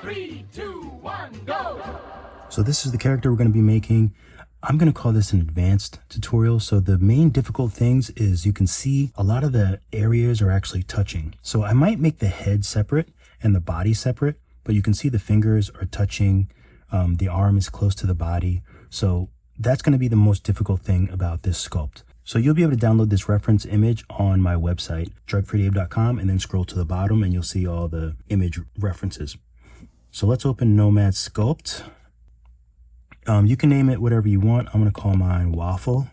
3, 2, 1, go! So this is the character we're going to be making. I'm going to call this an advanced tutorial. So the main difficult things is you can see a lot of the areas are actually touching. So I might make the head separate and the body separate, but you can see the fingers are touching. The arm is close to the body. So that's going to be the most difficult thing about this sculpt. So you'll be able to download this reference image on my website, drugfreedabe.com, and then scroll to the bottom and you'll see all the image references. So let's open Nomad Sculpt. You can name it whatever you want. I'm going to call mine Waffle.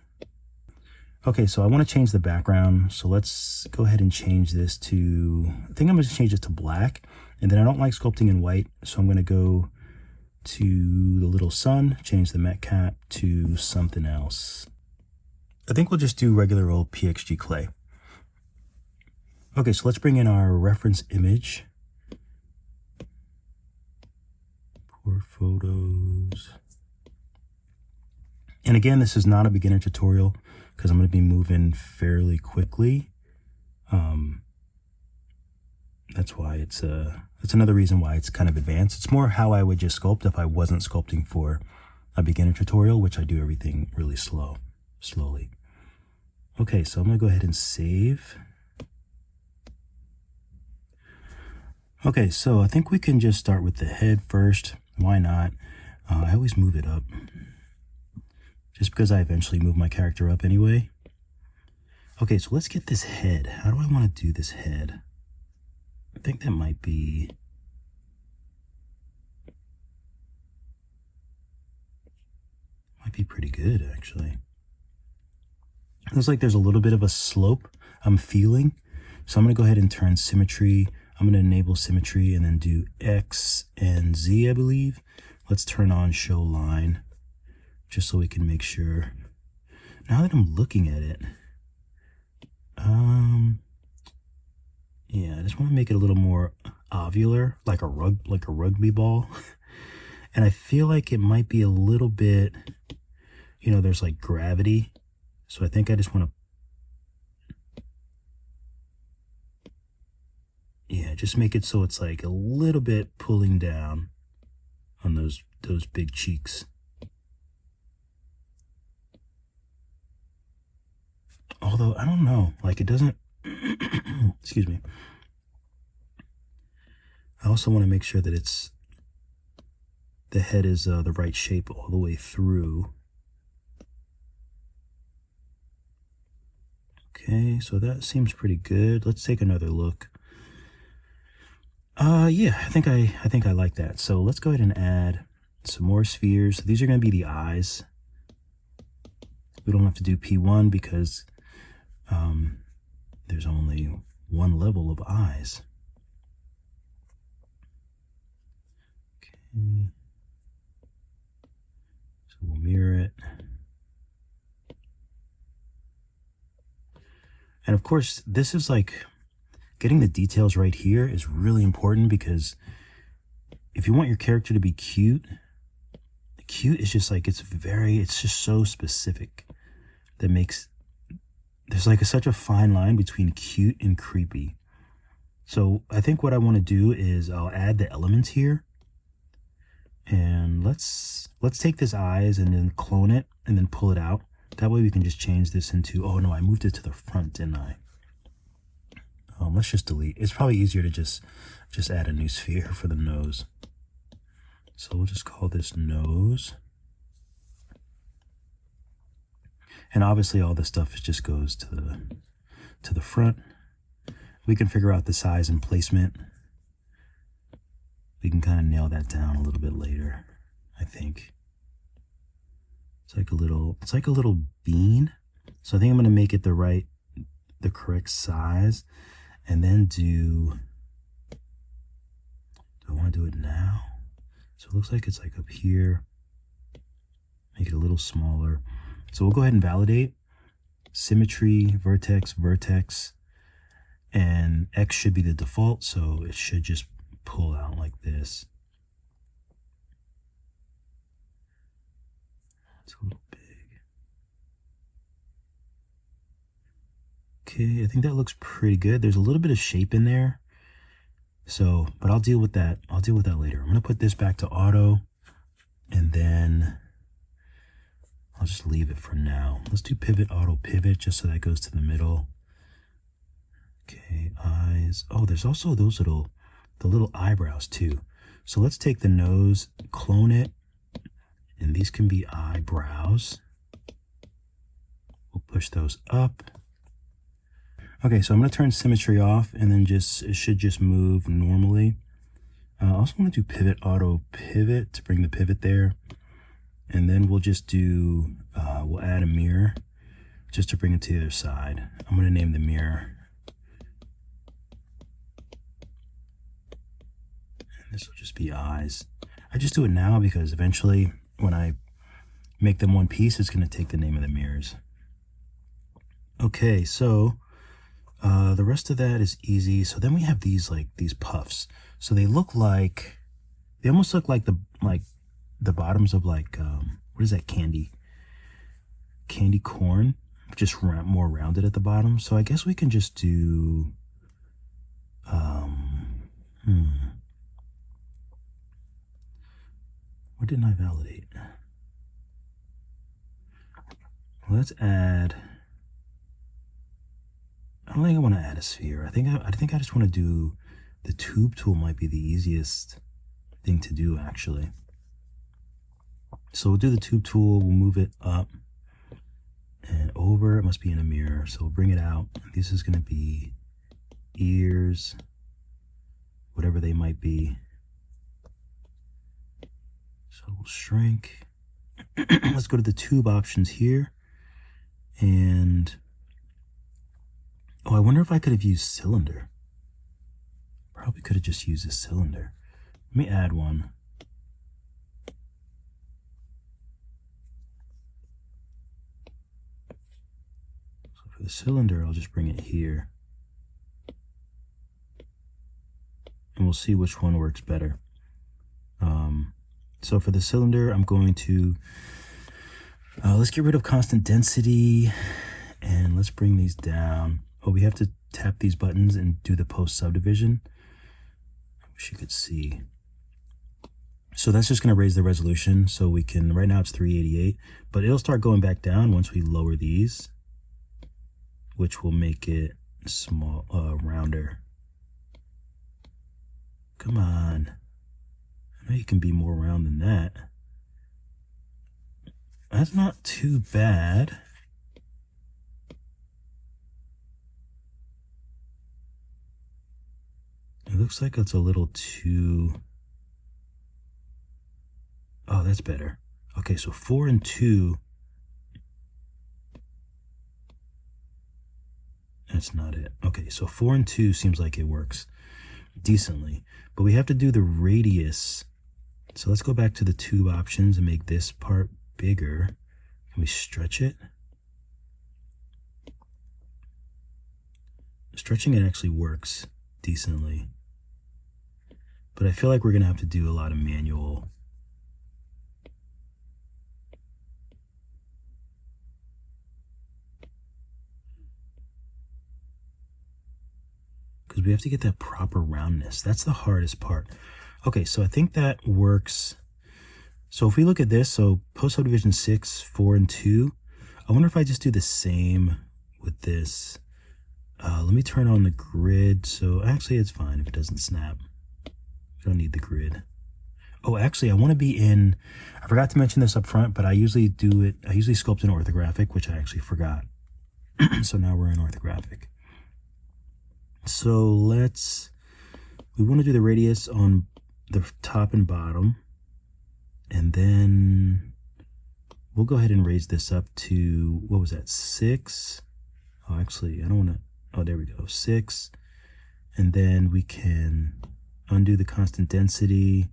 Okay, so I want to change the background. So let's go ahead and change this to, I think I'm going to change it to black. And then I don't like sculpting in white. So I'm going to go to the little sun, change the met cap to something else. I think we'll just do regular old PXG clay. Okay, so let's bring in our reference image. Pour photos. And again, this is not a beginner tutorial because I'm going to be moving fairly quickly. That's why that's another reason why it's kind of advanced. It's more how I would just sculpt if I wasn't sculpting for a beginner tutorial, which I do everything really slowly. Okay, so I'm going to go ahead and save. Okay, so I think we can just start with the head first. Why not? I always move it up just because I eventually move my character up anyway. Okay, so let's get this head. How do I want to do this head? I think that might be pretty good, actually. Looks like there's a little bit of a slope I'm feeling. So I'm going to go ahead and turn symmetry. I'm going to enable symmetry and then do X and Z, I believe. Let's turn on show line just so we can make sure. Now that I'm looking at it, yeah, I just want to make it a little more ovular, like a rugby ball. And I feel like it might be a little bit, you know, there's like gravity. So I think I just want to, yeah, just make it so it's like a little bit pulling down on those big cheeks. Although, I don't know, like it doesn't, excuse me. I also want to make sure that the head is the right shape all the way through. Okay, so that seems pretty good. Let's take another look. Yeah, I think I like that. So let's go ahead and add some more spheres. These are going to be the eyes. We don't have to do P1 because there's only one level of eyes. Okay. So we'll mirror it. And of course, this is like getting the details right here is really important because if you want your character to be cute, cute is just like, it's just so specific that makes, there's like such a fine line between cute and creepy. So I think what I want to do is I'll add the elements here. And let's take this eyes and then clone it and then pull it out. That way we can just change this into, oh no, I moved it to the front, didn't I? Let's just delete. It's probably easier to just add a new sphere for the nose. So we'll just call this nose. And obviously all this stuff just goes to the front. We can figure out the size and placement. We can kind of nail that down a little bit later, I think. It's like a little bean. So I think I'm going to make it the correct size. And then do I want to do it now? So it looks like it's like up here. Make it a little smaller. So we'll go ahead and validate. Symmetry, vertex, vertex. And X should be the default, so it should just pull out like this. It's a little big. Okay, I think that looks pretty good. There's a little bit of shape in there. So, but I'll deal with that. I'll deal with that later. I'm going to put this back to auto, and then I'll just leave it for now. Let's do pivot, auto pivot, just so that goes to the middle. Okay, eyes. Oh, there's also those the little eyebrows too. So let's take the nose, clone it, and these can be eyebrows. We'll push those up. Okay, so I'm going to turn symmetry off, and then it should just move normally. I also want to do pivot, auto pivot to bring the pivot there. And then we'll just do, we'll add a mirror just to bring it to the other side. I'm going to name the mirror. And this will just be eyes. I just do it now because eventually when I make them one piece, it's going to take the name of the mirrors. Okay, so the rest of that is easy. So then we have these puffs. So they almost look like the bottoms of what is that, candy corn, just more rounded at the bottom. So I guess we can just do what didn't I validate? Let's add, I don't think I want to add a sphere. I think I just want to do the tube tool. Might be the easiest thing to do actually. So we'll do the tube tool, we'll move it up and over. It must be in a mirror, so we'll bring it out. This is going to be ears, whatever they might be. So we'll shrink. Let's go to the tube options here. And, oh, I wonder if I could have used cylinder. Probably could have just used a cylinder. Let me add one. For the cylinder, I'll just bring it here. And we'll see which one works better. So for the cylinder, I'm going to, let's get rid of constant density and let's bring these down. Oh, we have to tap these buttons and do the post subdivision. I wish you could see. So that's just going to raise the resolution. So we can, right now it's 388, but it'll start going back down once we lower these, which will make it small, rounder. Come on. I know you can be more round than that. That's not too bad. It looks like it's a little too... Oh, that's better. Okay, so 4 and 2. That's not it. Okay, so 4 and 2 seems like it works decently. But we have to do the radius. So let's go back to the tube options and make this part bigger. Can we stretch it? Stretching it actually works decently. But I feel like we're going to have to do a lot of manual. Because we have to get that proper roundness. That's the hardest part. Okay, so I think that works. So if we look at this, so post subdivision 6, 4, and 2, I wonder if I just do the same with this. Let me turn on the grid. So actually it's fine if it doesn't snap. We don't need the grid. Oh, actually I want to be in, I forgot to mention this up front, but I usually sculpt in orthographic, which I actually forgot. So now we're in orthographic. So we want to do the radius on the top and bottom, and then we'll go ahead and raise this up to, what was that, 6? Oh, actually, I don't want to, oh, there we go, 6. And then we can undo the constant density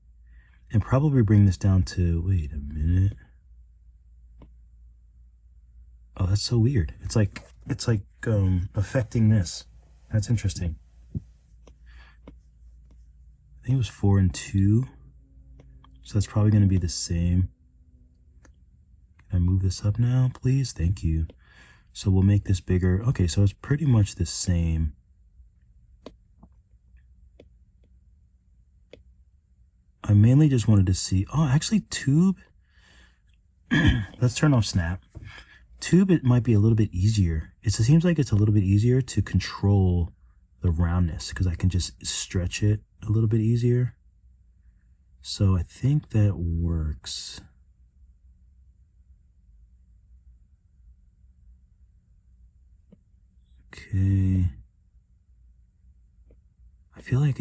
and probably bring this down to, wait a minute. Oh, that's so weird. It's like affecting this. That's interesting. I think it was 4 and 2. So that's probably going to be the same. Can I move this up now, please? Thank you. So we'll make this bigger. Okay, so it's pretty much the same. I mainly just wanted to see, oh, actually tube, let's turn off snap. Tube, it might be a little bit easier. It seems like it's a little bit easier to control the roundness because I can just stretch it a little bit easier. So I think that works. Okay. I feel like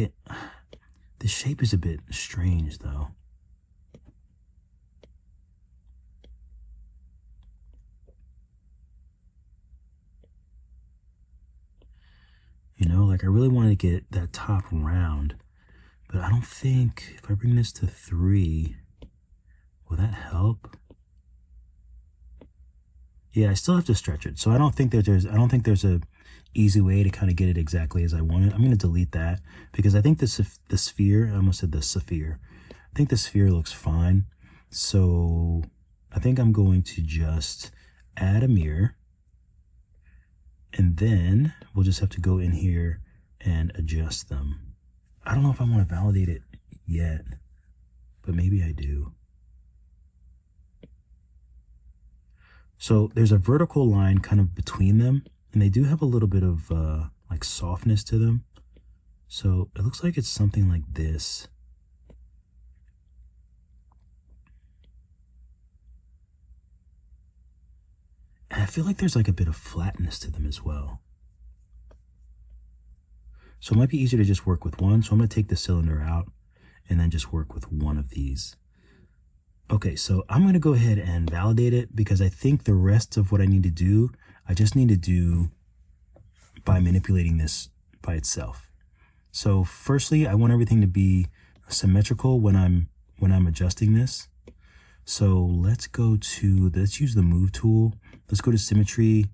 the shape is a bit strange though. You know, like I really wanted to get that top round, but I don't think if I bring this to 3, will that help? Yeah, I still have to stretch it. So I don't think there's a easy way to kind of get it exactly as I want it. I'm going to delete that because I think the sphere, I almost said the sphere. I think the sphere looks fine. So I think I'm going to just add a mirror. And then we'll just have to go in here and adjust them. I don't know if I want to validate it yet, but maybe I do. So there's a vertical line kind of between them, and they do have a little bit of like softness to them. So it looks like it's something like this. And I feel like there's like a bit of flatness to them as well. So it might be easier to just work with one. So I'm going to take the cylinder out and then just work with one of these. Okay, so I'm going to go ahead and validate it because I think the rest of what I need to do, I just need to do by manipulating this by itself. So firstly, I want everything to be symmetrical when I'm adjusting this. So let's use the move tool. Let's go to symmetry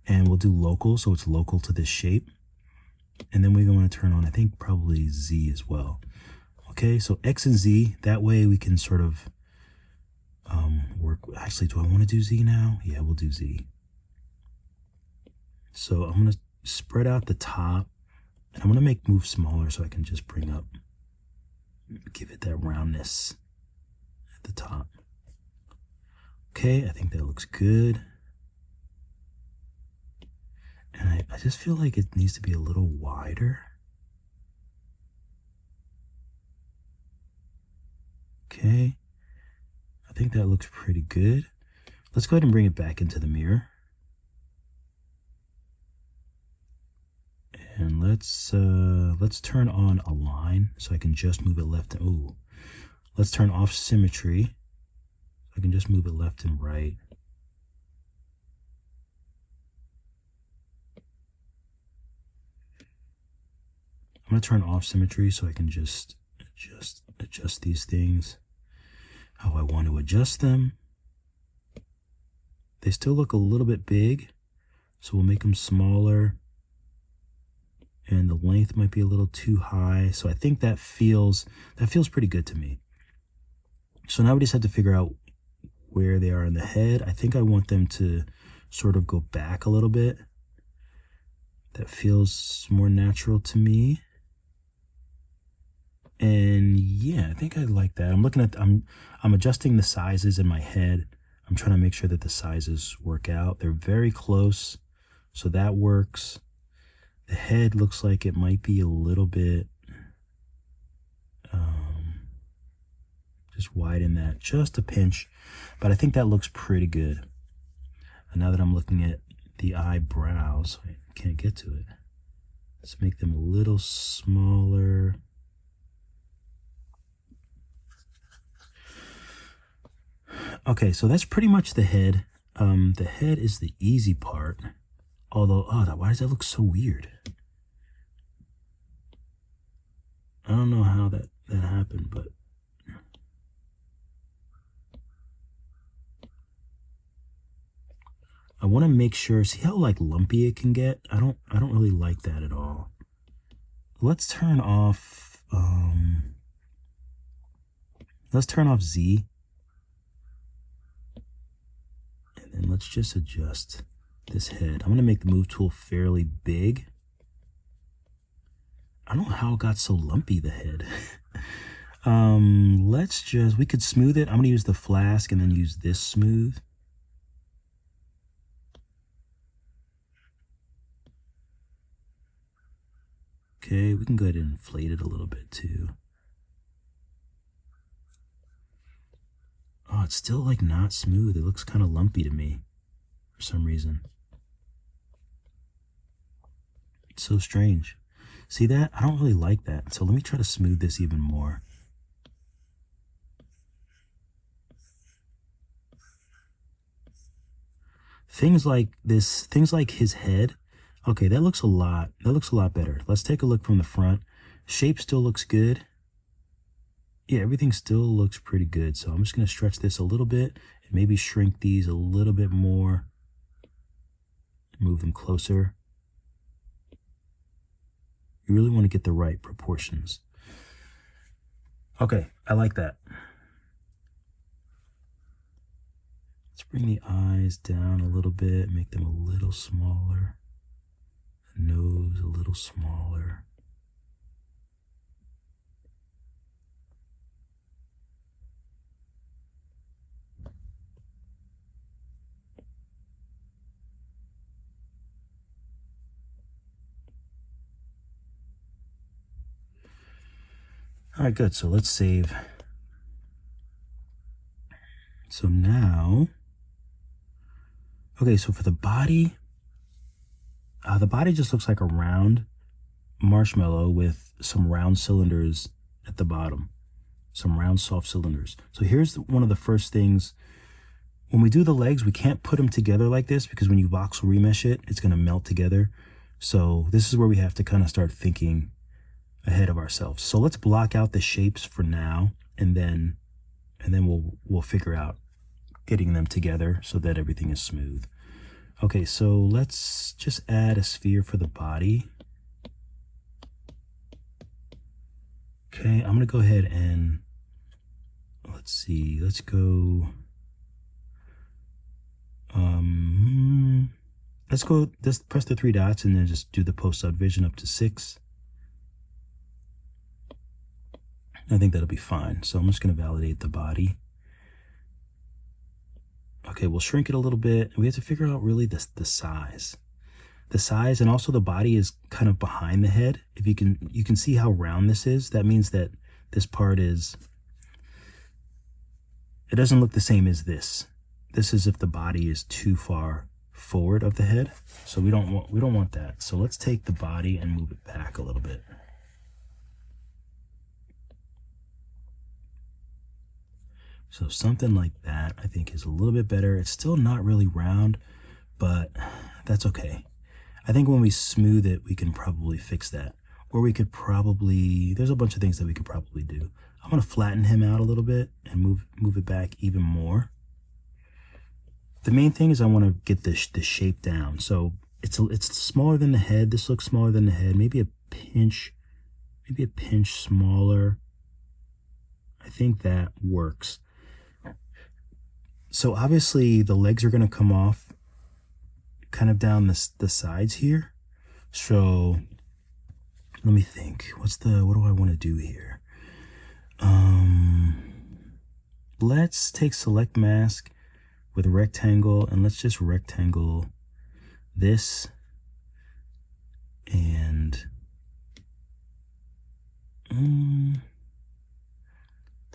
and we'll do local. So it's local to this shape. And then we're going to turn on, I think probably Z as well. Okay, so X and Z, that way we can sort of work. Actually, do I want to do Z now? Yeah, we'll do Z. So I'm going to spread out the top and I'm going to make move smaller so I can just bring up, give it that roundness at the top. Okay, I think that looks good. And I just feel like it needs to be a little wider. Okay, I think that looks pretty good. Let's go ahead and bring it back into the mirror. And let's turn on align so I can just move it left. Ooh, let's turn off symmetry. I can just move it left and right. I'm going to turn off symmetry so I can just adjust these things how I want to adjust them. They still look a little bit big, so we'll make them smaller. And the length might be a little too high. So I think that feels pretty good to me. So now we just have to figure out where they are in the head. I think I want them to sort of go back a little bit. That feels more natural to me. And yeah, I think I like that. I'm adjusting the sizes in my head. I'm trying to make sure that the sizes work out. They're very close, so that works. The head looks like it might be a little bit, just widen that just a pinch, but I think that looks pretty good. And now that I'm looking at the eyebrows, I can't get to it. Let's make them a little smaller. Okay, so that's pretty much the head. The head is the easy part. Although, why does that look so weird? I don't know how that happened, but I want to make sure. See how like lumpy it can get? I don't really like that at all. Let's turn off. Let's turn off Z. And then let's just adjust this head. I'm going to make the move tool fairly big. I don't know how it got so lumpy, the head. We could smooth it. I'm gonna use the flask and then use this smooth. Okay, we can go ahead and inflate it a little bit too. Oh, it's still like not smooth. It looks kind of lumpy to me for some reason. It's so strange. See that? I don't really like that. So let me try to smooth this even more. Things like this, things like his head. Okay, that looks a lot better. Let's take a look from the front. Shape still looks good. Yeah, everything still looks pretty good. So I'm just going to stretch this a little bit and maybe shrink these a little bit more. Move them closer. You really want to get the right proportions. Okay, I like that. Let's bring the eyes down a little bit, make them a little smaller. The nose a little smaller. All right, good. So let's save. So now, okay, so for the body just looks like a round marshmallow with some round cylinders at the bottom, some round soft cylinders. So here's one of the first things. When we do the legs, we can't put them together like this because when you voxel remesh it, it's going to melt together. So this is where we have to kind of start thinking ahead of ourselves. So let's block out the shapes for now, and then we'll figure out getting them together so that everything is smooth. Okay, so let's just add a sphere for the body. Okay, I'm gonna go ahead and let's see, let's go just press the 3 dots and then just do the post subdivision up to 6. I think that'll be fine. So I'm just going to validate the body. Okay, we'll shrink it a little bit. We have to figure out really the size. The size, and also the body is kind of behind the head. If you can see how round this is. That means that this part it doesn't look the same as this. This is if the body is too far forward of the head. So we don't want that. So let's take the body and move it back a little bit. So something like that, I think, is a little bit better. It's still not really round, but that's okay. I think when we smooth it, we can probably fix that. Or we could probably, there's a bunch of things that we could probably do. I'm going to flatten him out a little bit and move it back even more. The main thing is I want to get the shape down. So it's smaller than the head. This looks smaller than the head. Maybe a pinch smaller. I think that works. So obviously the legs are going to come off kind of down the sides here. So let me think. What do I want to do here? Let's take select mask with rectangle, and let's just rectangle this, and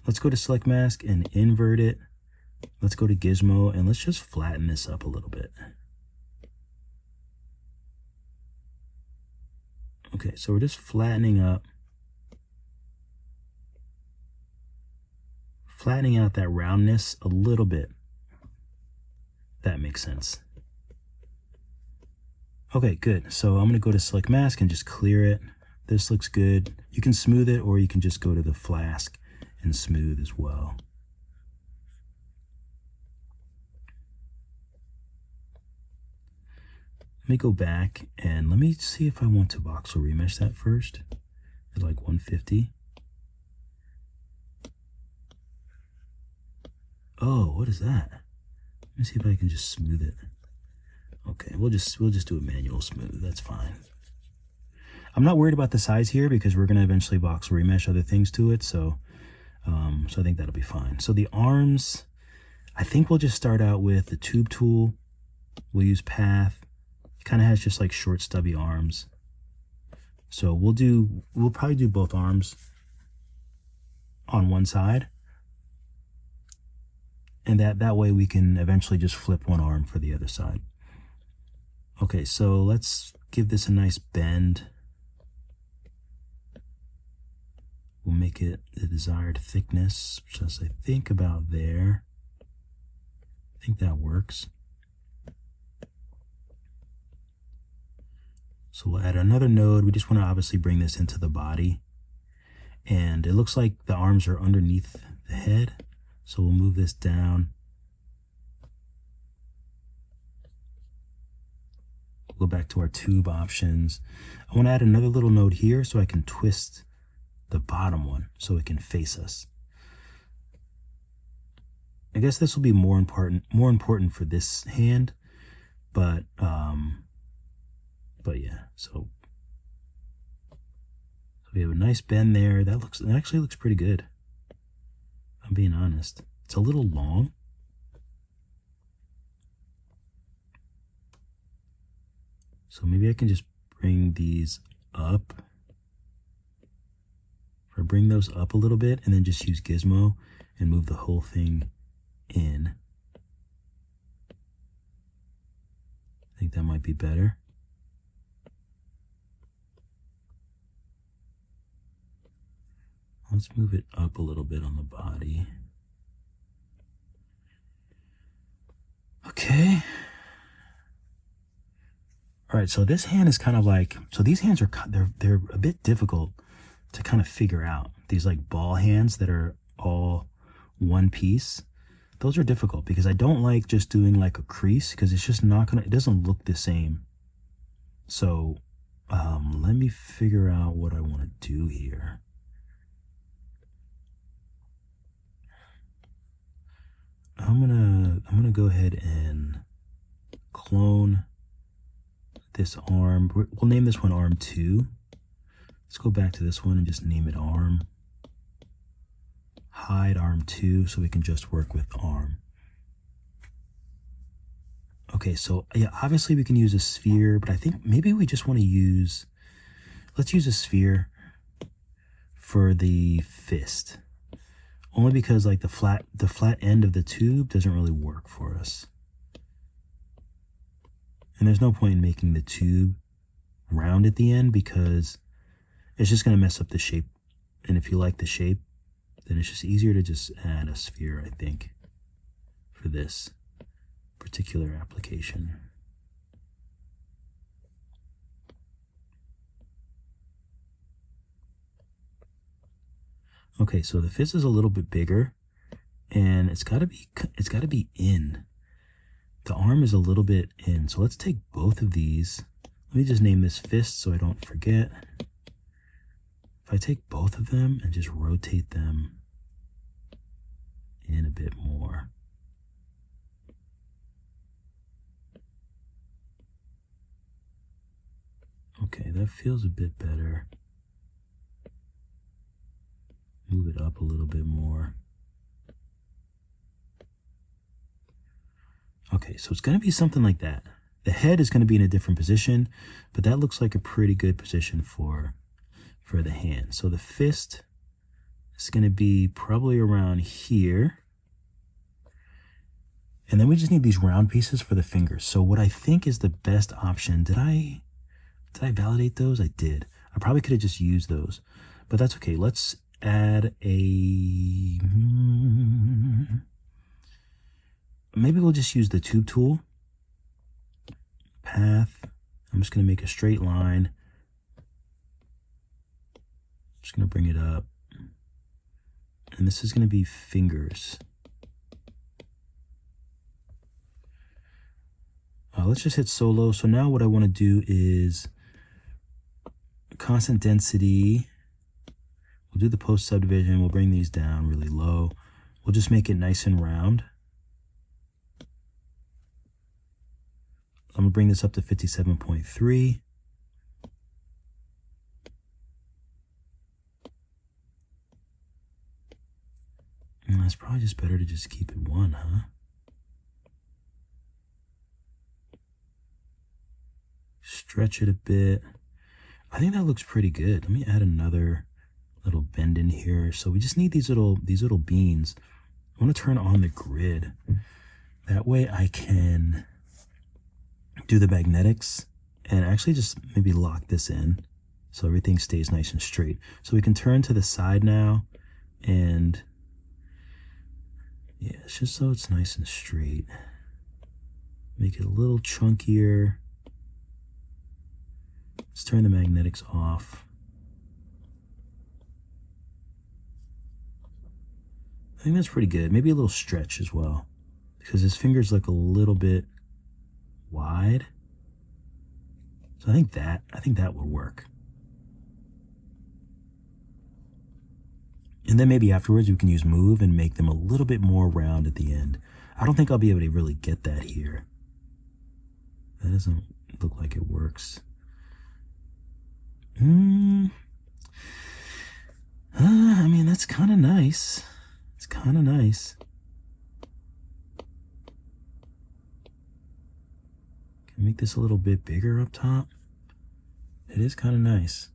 let's go to select mask and invert it. Let's go to gizmo and let's just flatten this up a little bit. Okay, so we're just flattening out that roundness a little bit. That makes sense. Okay, good. So I'm going to go to select mask and just clear it. This looks good. You can smooth it, or you can just go to the flask and smooth as well. Let me go back and let me see if I want to voxel remesh that first at like 150. Oh, what is that? Let me see if I can just smooth it. Okay, we'll just do a manual smooth. That's fine. I'm not worried about the size here because we're going to eventually voxel remesh other things to it, so So I think that'll be fine. So the arms, I think we'll just start out with the tube tool. We'll use path. It kind of has just like short stubby arms. So we'll probably do both arms on one side. And that way we can eventually just flip one arm for the other side. Okay, so let's give this a nice bend. We'll make it the desired thickness, just I think about there. I think that works. So we'll add another node. We just want to obviously bring this into the body. And it looks like the arms are underneath the head. So we'll move this down. We'll go back to our tube options. I want to add another little node here so I can twist the bottom one so it can face us. I guess this will be more important for this hand, but yeah. So we have a nice bend there. That actually looks pretty good. I'm being honest. It's a little long. So maybe I can just bring these up. Or bring those up a little bit and then just use Gizmo and move the whole thing in. I think that might be better. Let's move it up a little bit on the body. Okay. All right, so this hand is kind of like, so these hands are, they're a bit difficult to kind of figure out. These like ball hands that are all one piece. Those are difficult because I don't like just doing like a crease because it's just not gonna, it doesn't look the same. So let me figure out what I want to do here. I'm gonna go ahead and clone this arm. We'll name this one arm 2. Let's go back to this one and just name it arm. Hide arm 2 so we can just work with arm. Okay, so yeah, obviously we can use a sphere, but I think maybe we just want to use, let's use a sphere for the fist. Only because like the flat end of the tube doesn't really work for us. And there's no point in making the tube round at the end because it's just going to mess up the shape. And if you like the shape, then it's just easier to just add a sphere, I think, for this particular application. Okay, so the fist is a little bit bigger and it's got to be in. The arm is a little bit in. So let's take both of these. Let me just name this fist so I don't forget. If I take both of them and just rotate them in a bit more. Okay, that feels a bit better. Move it up a little bit more. Okay, so it's going to be something like that. The head is going to be in a different position, but that looks like a pretty good position for the hand. So the fist is going to be probably around here. And then we just need these round pieces for the fingers. So what I think is the best option, did I validate those? I did. I probably could have just used those, but that's okay. Let's add a, maybe we'll just use the tube tool. Path. I'm just going to make a straight line. Just going to bring it up. And this is going to be fingers. Let's just hit solo. So now what I want to do is constant density. We'll do the post subdivision. We'll bring these down really low. We'll just make it nice and round. I'm going to bring this up to 57.3. It's probably just better to just keep it one, huh? Stretch it a bit. I think that looks pretty good. Let me add another little bend in here. So we just need these little beans. I want to turn on the grid. That way I can do the magnetics and actually just maybe lock this in so everything stays nice and straight. So we can turn to the side now, and yeah, it's just so it's nice and straight. Make it a little chunkier. Let's turn the magnetics off. I think that's pretty good. Maybe a little stretch as well, because his fingers look a little bit wide. So I think that will work. And then maybe afterwards we can use move and make them a little bit more round at the end. I don't think I'll be able to really get that here. That doesn't look like it works. I mean, that's kind of nice. It's kind of nice. Can I make this a little bit bigger up top? It is kind of nice.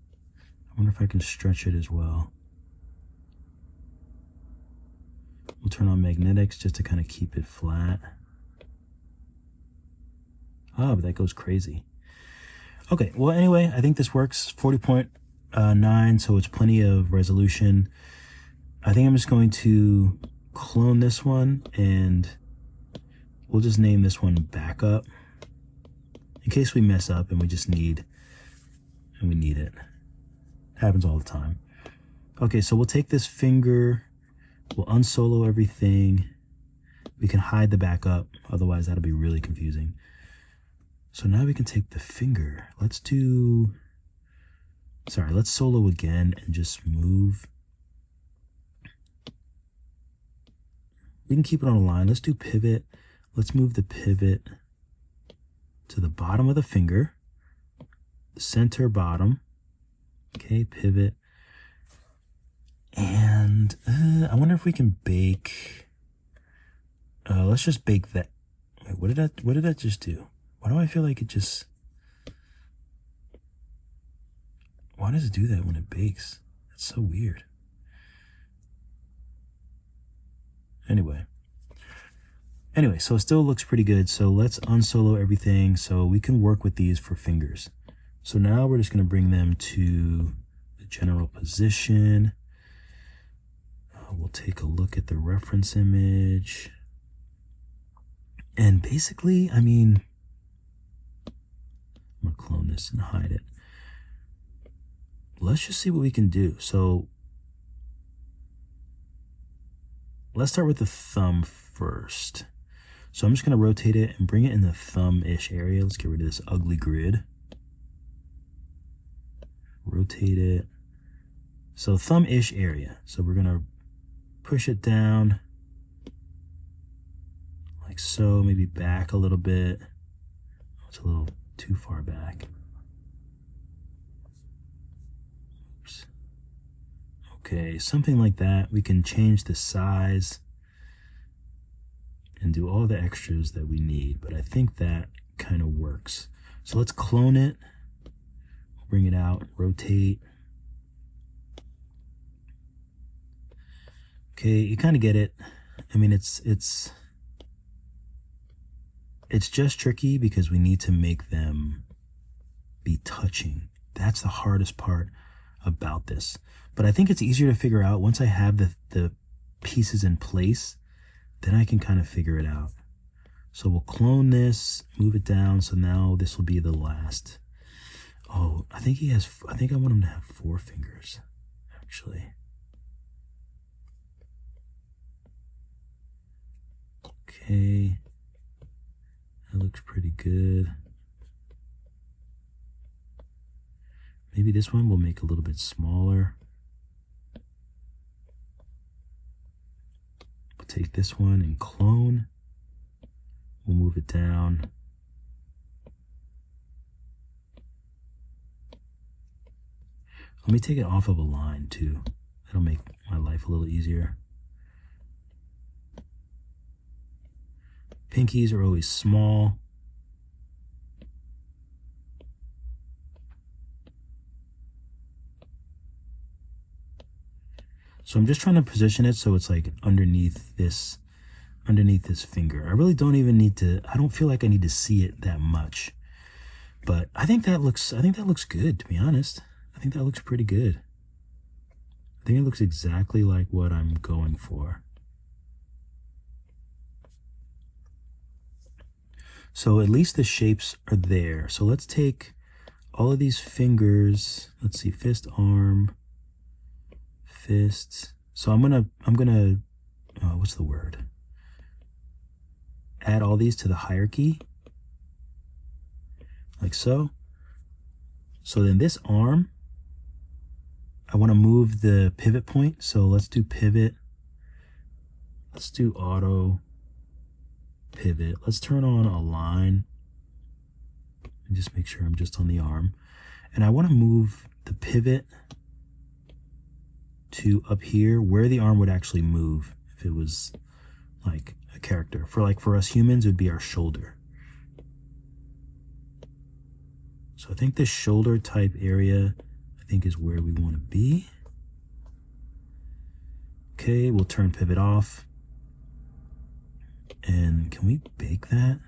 I wonder if I can stretch it as well. We'll turn on magnetics just to kind of keep it flat. Oh, but that goes crazy. Okay, well, anyway, I think this works. 40.9, so it's plenty of resolution. I think I'm just going to clone this one, and we'll just name this one backup in case we mess up and we just need, and we need it. Happens all the time. Okay, so we'll take this finger, we'll unsolo everything. We can hide the backup, otherwise that'll be really confusing. So now we can take the finger. Let's solo again and just move. We can keep it on a line. Let's do pivot. Let's move the pivot to the bottom of the finger, center bottom. Okay, pivot. And I wonder if we can bake. Let's just bake that. Wait, what did that just do? Why do I feel like it just... Why does it do that when it bakes? That's so weird. Anyway, so it still looks pretty good. So let's unsolo everything so we can work with these for fingers. So now we're just going to bring them to the general position. We'll take a look at the reference image. And basically, I mean... I'm going to clone this and hide it. Let's just see what we can do. So let's start with the thumb first. So I'm just going to rotate it and bring it in the thumb-ish area. Let's get rid of this ugly grid. Rotate it. So thumb-ish area. So we're going to push it down like so, maybe back a little bit. It's a little too far back. Oops. Okay, something like that. We can change the size and do all the extras that we need, but I think that kind of works. So let's clone it, bring it out, rotate. Okay, you kind of get it. I mean, it's just tricky because we need to make them be touching. That's the hardest part about this. But I think it's easier to figure out once I have the pieces in place, then I can kind of figure it out. So we'll clone this, move it down. So now this will be the last. Oh, I think I want him to have 4 fingers, actually. Okay. That looks pretty good. Maybe this one we'll make a little bit smaller. We'll take this one and clone. We'll move it down. Let me take it off of a line too. That'll make my life a little easier. Pinkies are always small. So I'm just trying to position it so it's like underneath this finger. I really don't even need to, I don't feel like I need to see it that much. But I think that looks good, to be honest. I think that looks pretty good. I think it looks exactly like what I'm going for. So at least the shapes are there. So let's take all of these fingers. Let's see, fist, arm, fist. So I'm gonna, what's the word? Add all these to the hierarchy, like so. So then this arm, I want to move the pivot point. So let's do pivot. Let's do auto pivot. Let's turn on align and just make sure I'm just on the arm. And I want to move the pivot to up here where the arm would actually move if it was like a character. For us humans, it would be our shoulder. So I think this shoulder type area, I think, is where we want to be. Okay, we'll turn pivot off. And can we bake that?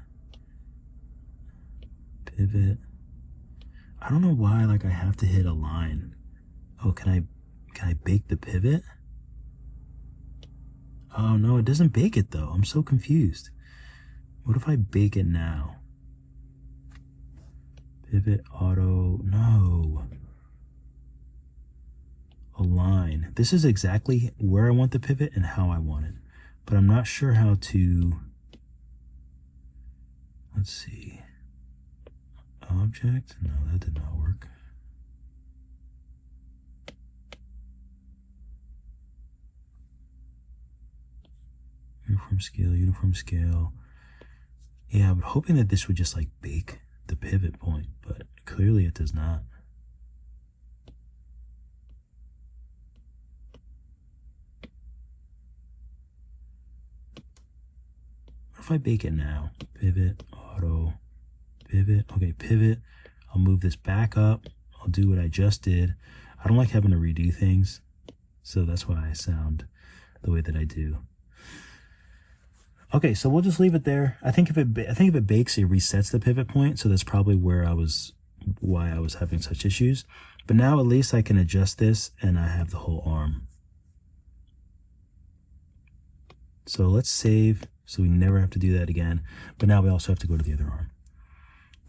Pivot. I don't know why, like, I have to hit align. Oh, can I bake the pivot? Oh no, it doesn't bake it though. I'm so confused. What if I bake it now? Pivot, auto, no. Align. This is exactly where I want the pivot and how I want it. But I'm not sure how to, let's see. Object, no, that did not work. Uniform scale. Yeah, I'm hoping that this would just like bake the pivot point, but clearly it does not. What if I bake it now? Pivot, auto, pivot. Okay, pivot. I'll move this back up. I'll do what I just did. I don't like having to redo things, so that's why I sound the way that I do. Okay, so we'll just leave it there. I think if it bakes, it resets the pivot point. So that's probably why I was having such issues. But now at least I can adjust this and I have the whole arm. So let's save so we never have to do that again. But now we also have to go to the other arm.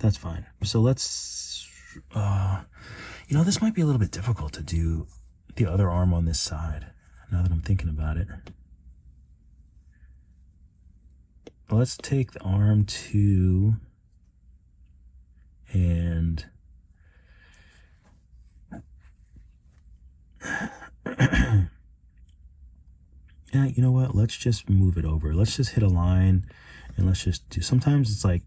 That's fine. So let's, this might be a little bit difficult to do the other arm on this side now that I'm thinking about it. Let's take the arm 2 and yeah, you know what? Let's just move it over. Let's just hit a line and let's just do, sometimes it's like,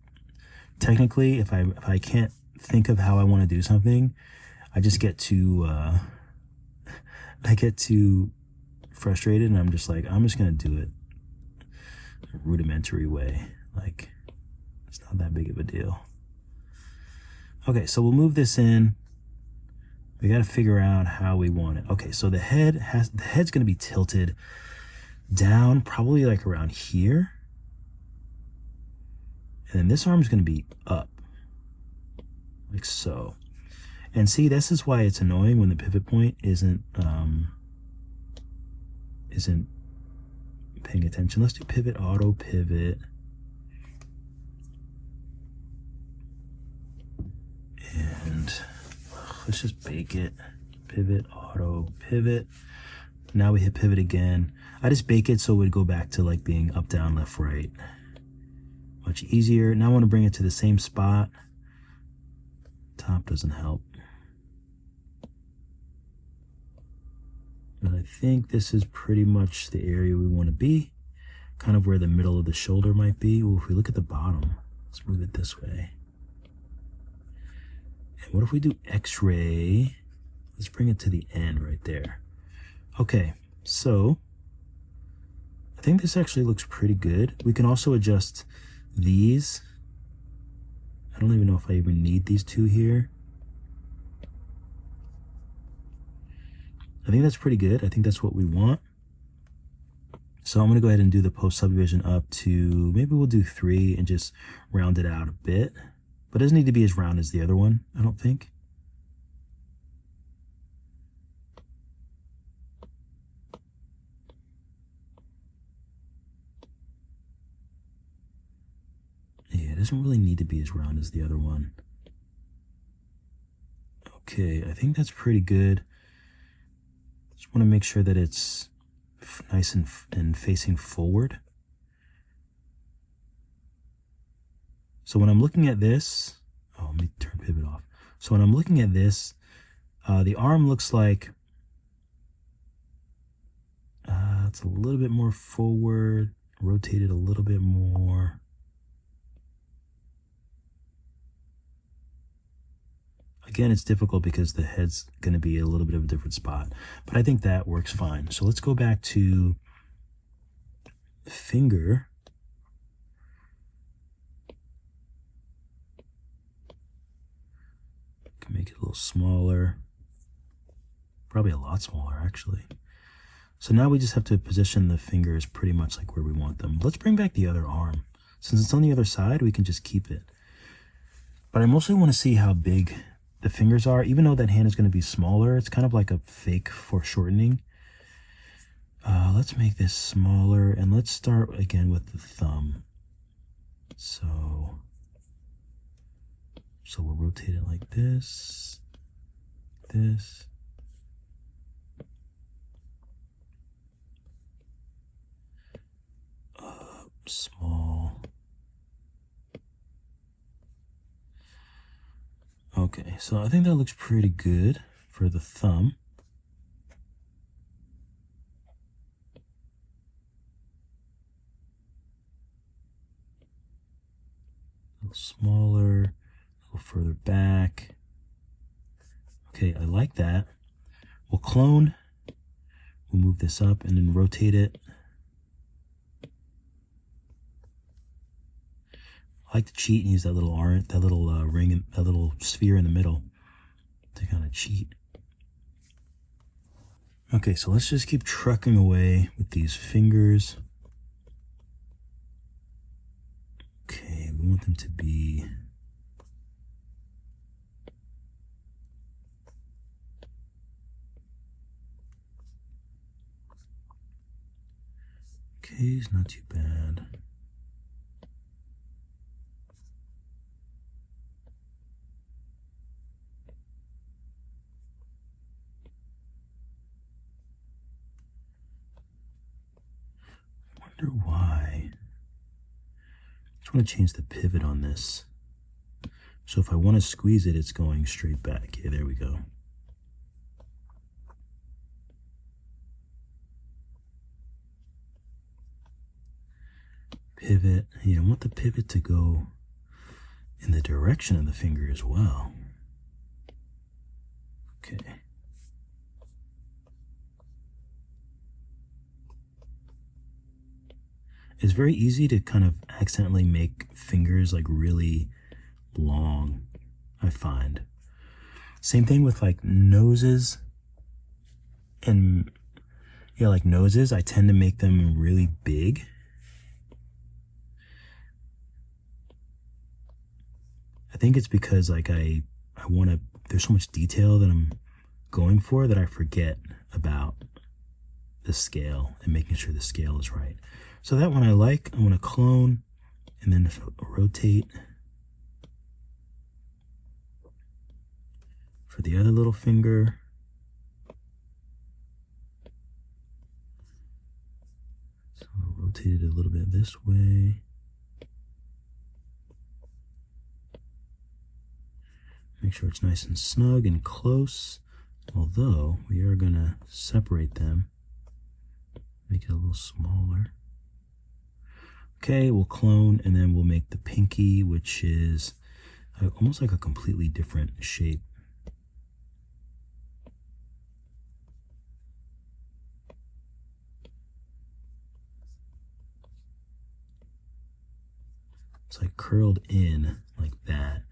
technically, if I can't think of how I want to do something, I just get too, I get too frustrated and I'm just like, I'm just going to do it a rudimentary way. Like, it's not that big of a deal. Okay, so we'll move this in. We got to figure out how we want it. Okay, so the head's going to be tilted down, probably like around here. And then this arm's going to be up, like so. And see, this is why it's annoying when the pivot point isn't paying attention. Let's do pivot, auto pivot. And let's just bake it. Pivot, auto pivot. Now we hit pivot again. I just bake it so it would go back to like being up, down, left, right. Much easier. Now I want to bring it to the same spot. Top doesn't help. But I think this is pretty much the area we want to be. Kind of where the middle of the shoulder might be. Well, if we look at the bottom, let's move it this way. And what if we do X-ray? Let's bring it to the end right there. Okay, so I think this actually looks pretty good. We can also adjust these, I don't even know if I even need these two here. I think that's pretty good. I think that's what we want. So I'm going to go ahead and do the post subdivision up to, maybe we'll do 3 and just round it out a bit. But it doesn't need to be as round as the other one, I don't think. Yeah, it doesn't really need to be as round as the other one. Okay, I think that's pretty good. Just want to make sure that it's nice and facing forward. So when I'm looking at this, oh, let me turn pivot off. So when I'm looking at this, the arm looks like it's a little bit more forward, rotate it a little bit more. Again, it's difficult because the head's going to be a little bit of a different spot, but I think that works fine. So let's go back to the finger. Can make it a little smaller, probably a lot smaller actually. So now we just have to position the fingers pretty much like where we want them. Let's bring back the other arm. Since it's on the other side, we can just keep it. But I mostly want to see how big the fingers are. Even though that hand is going to be smaller, it's kind of like a fake foreshortening. Let's make this smaller, and let's start again with the thumb. So we'll rotate it like this, this. Small. Okay, so I think that looks pretty good for the thumb. A little smaller, a little further back. Okay, I like that. We'll clone. We'll move this up and then rotate it. I like to cheat and use that little ring, that little sphere in the middle to kind of cheat. Okay, so let's just keep trucking away with these fingers. Okay, we want them to be okay, it's not too bad. Why? I just want to change the pivot on this. So if I want to squeeze it, it's going straight back. Yeah, there we go. Pivot. Yeah, I want the pivot to go in the direction of the finger as well. Okay. It's very easy to kind of accidentally make fingers like really long, I find. Same thing with like noses. And yeah, like noses, I tend to make them really big. I think it's because like I want to, there's so much detail that I'm going for that I forget about the scale and making sure the scale is right. So that one I like. I want to clone and then rotate. For the other little finger, so I'll rotate it a little bit this way. Make sure it's nice and snug and close, although we are going to separate them, make it a little smaller. Okay, we'll clone, and then we'll make the pinky, which is almost like a completely different shape. It's like curled in like that.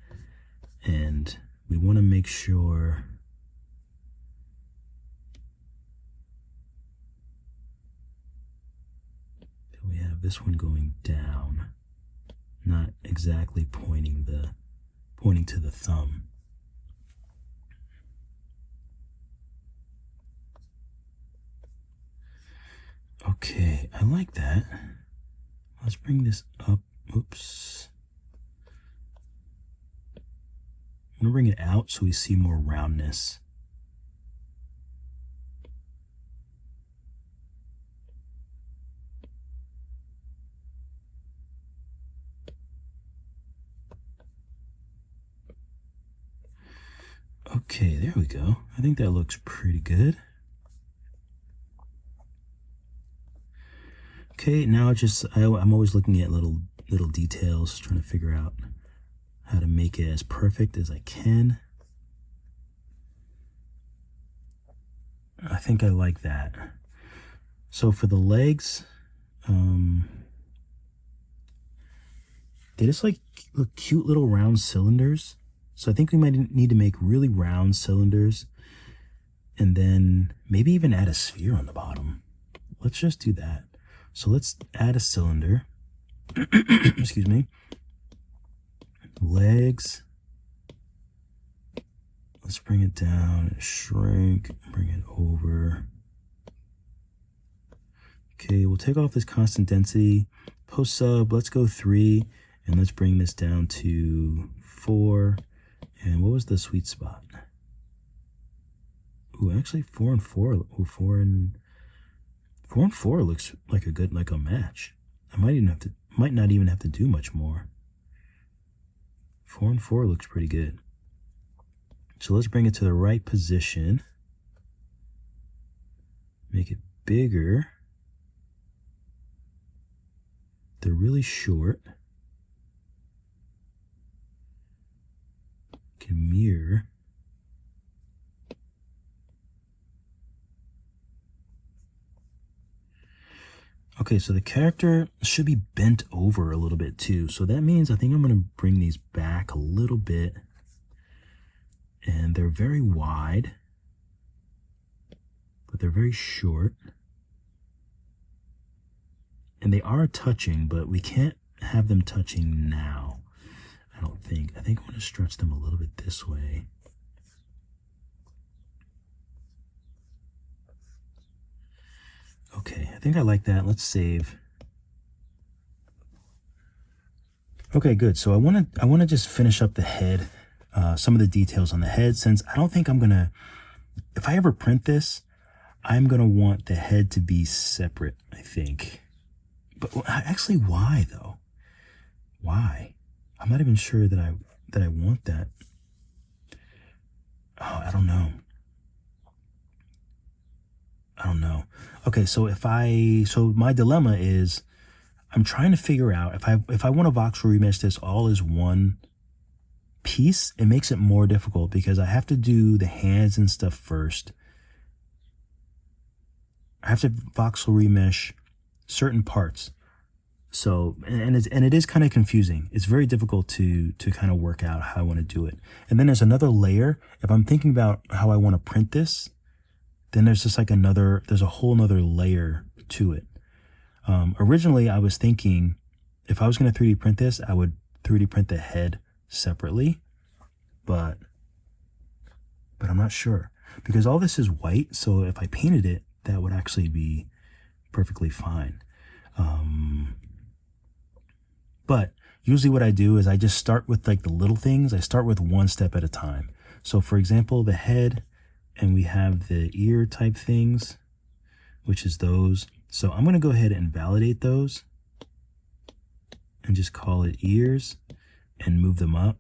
And we want to make sure that we have this one going down, not exactly pointing to the thumb. Okay, I like that. Let's bring this up. Oops. I'm gonna bring it out so we see more roundness. Okay, there we go. I think that looks pretty good. Okay, now I'm always looking at little details, trying to figure out how to make it as perfect as I can. I think I like that. So for the legs, they just like look cute little round cylinders. So I think we might need to make really round cylinders and then maybe even add a sphere on the bottom. Let's just do that. So let's add a cylinder. Excuse me. Legs. Let's bring it down, shrink, bring it over. Okay, we'll take off this constant density. Post sub, let's go 3, and let's bring this down to 4. And what was the sweet spot? Ooh, actually 4 and 4. Ooh, 4 and 4 looks like a match. I might not even have to do much more. 4 and 4 looks pretty good. So let's bring it to the right position. Make it bigger. They're really short. Can mirror. Okay, so the character should be bent over a little bit too. So that means I think I'm going to bring these back a little bit. And they're very wide, but they're very short. And they are touching, but we can't have them touching now, I don't think. I think I want to stretch them a little bit this way. Okay, I think I like that. Let's save. Okay, good. So I want to just finish up the head, some of the details on the head, since I don't think I'm going to, if I ever print this, I'm going to want the head to be separate, I think. But actually, why though? Why? I'm not even sure that I want that. Oh, I don't know. Okay, so my dilemma is I'm trying to figure out if I want to voxel remesh this all as one piece, it makes it more difficult because I have to do the hands and stuff first. I have to voxel remesh certain parts. So, and it is kind of confusing. It's very difficult to kind of work out how I want to do it. And then there's another layer. If I'm thinking about how I want to print this, then there's just like there's a whole nother layer to it. Originally I was thinking if I was going to 3D print this, I would 3D print the head separately, but I'm not sure because all this is white. So if I painted it, that would actually be perfectly fine. But usually what I do is I just start with like the little things. I start with one step at a time. So for example, the head, and we have the ear type things, which is those. So I'm going to go ahead and validate those and just call it ears and move them up.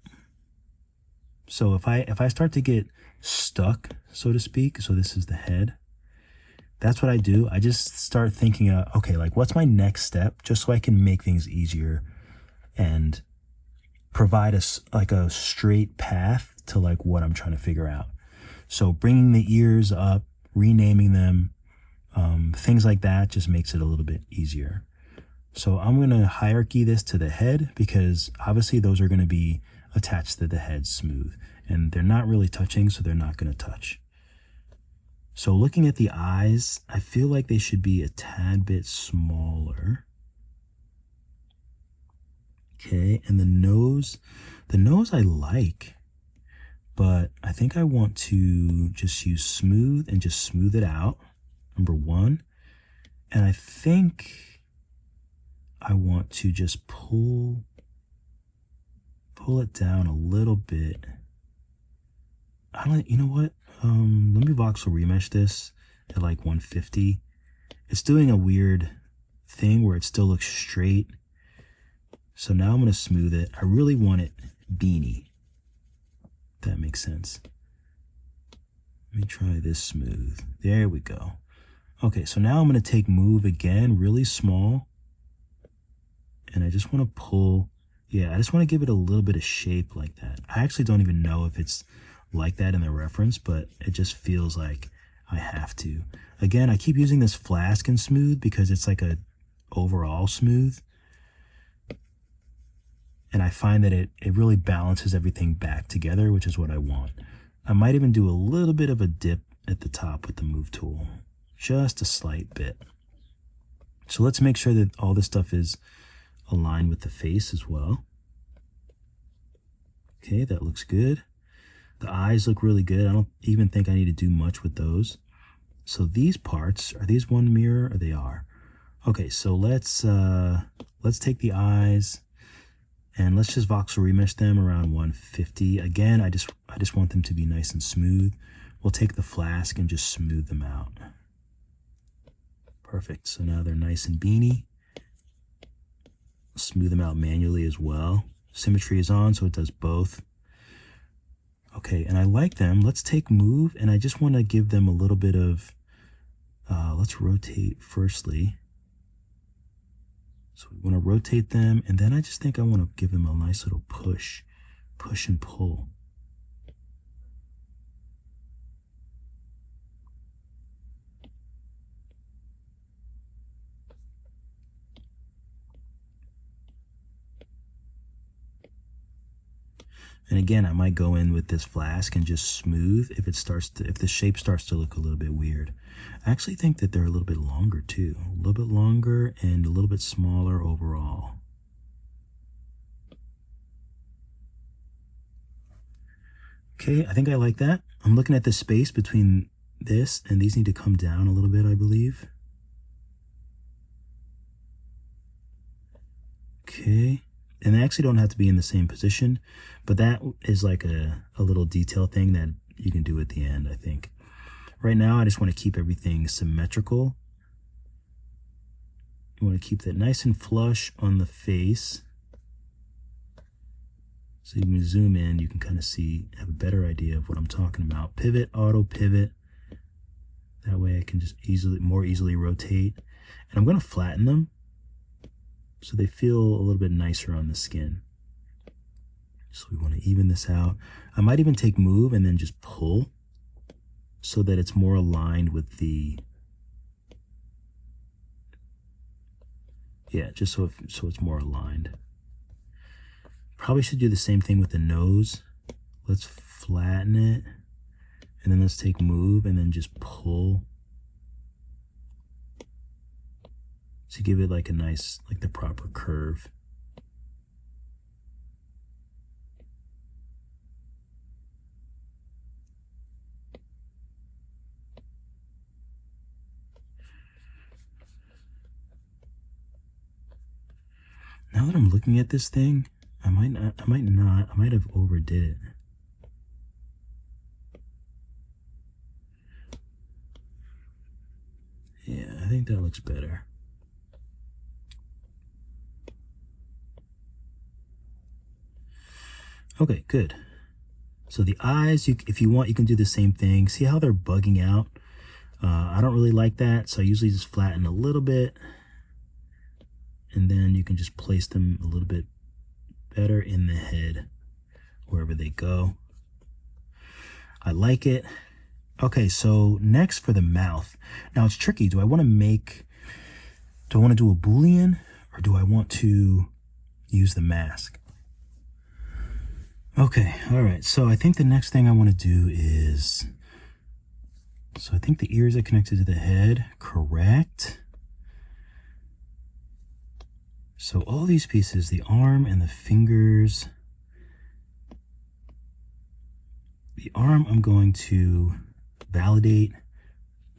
So if I start to get stuck, so to speak, so this is the head, that's what I do. I just start thinking, okay, like what's my next step, just so I can make things easier and provide us like a straight path to like what I'm trying to figure out. So bringing the ears up, renaming them, things like that just makes it a little bit easier. So I'm going to hierarchy this to the head because obviously those are going to be attached to the head smooth. And they're not really touching, so they're not going to touch. So looking at the eyes, I feel like they should be a tad bit smaller. Okay, and the nose I like, but I think I want to just use smooth and just smooth it out, number one. And I think I want to just pull it down a little bit. You know what? Let me voxel remesh this at like 150. It's doing a weird thing where it still looks straight. So now I'm going to smooth it. I really want it beanie. If that makes sense. Let me try this smooth. There we go. Okay, so now I'm going to take move again, really small. And I just want to pull. Yeah, I just want to give it a little bit of shape like that. I actually don't even know if it's like that in the reference, but it just feels like I have to. Again, I keep using this flask and smooth because it's like a overall smooth. And I find that it really balances everything back together, which is what I want. I might even do a little bit of a dip at the top with the move tool. Just a slight bit. So let's make sure that all this stuff is aligned with the face as well. Okay, that looks good. The eyes look really good. I don't even think I need to do much with those. So these parts, are these one mirror? Or they are. Okay, so let's take the eyes and let's just voxel remesh them around 150. Again, I just want them to be nice and smooth. We'll take the flask and just smooth them out. Perfect. So now they're nice and beanie. Smooth them out manually as well. Symmetry is on, so it does both. Okay, and I like them. Let's take move, and I just want to give them a little bit of, let's rotate firstly. So we want to rotate them, and then I just think I want to give them a nice little push and pull. And again, I might go in with this flask and just smooth if the shape starts to look a little bit weird. I actually think that they're a little bit longer too. A little bit longer and a little bit smaller overall. Okay, I think I like that. I'm looking at the space between this and these need to come down a little bit, I believe. Okay. And they actually don't have to be in the same position, but that is like a little detail thing that you can do at the end, I think. Right now, I just want to keep everything symmetrical. You want to keep that nice and flush on the face. So you can zoom in, you can kind of have a better idea of what I'm talking about. Pivot, auto pivot. That way I can just more easily rotate. And I'm going to flatten them, so they feel a little bit nicer on the skin. So we want to even this out. I might even take move and then just pull so that it's more aligned with the, yeah, just so it's more aligned. Probably should do the same thing with the nose. Let's flatten it, and then let's take move and then just pull to give it like a nice, like the proper curve. Now that I'm looking at this thing, I might have overdid it. Yeah, I think that looks better. Okay, good. So the eyes, if you want, you can do the same thing. See how they're bugging out? I don't really like that, so I usually just flatten a little bit. And then you can just place them a little bit better in the head, wherever they go. I like it. Okay, so next for the mouth. Now it's tricky. Do I want to do a Boolean, or Or do I want to use the mask? Okay, all right. So I think the next thing I want to do is, so I think the ears are connected to the head, correct? So all these pieces, the arm and the fingers. The arm I'm going to validate.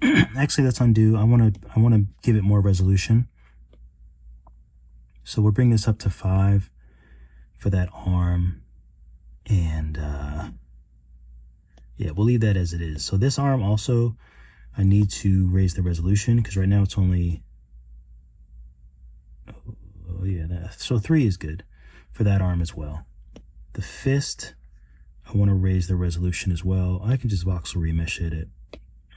Actually, let's undo. I want to give it more resolution. So we'll bring this up to 5 for that arm. And yeah, we'll leave that as it is. So this arm also, I need to raise the resolution because right now it's only, oh yeah, so 3 is good for that arm as well. The fist, I want to raise the resolution as well. I can just voxel remesh it at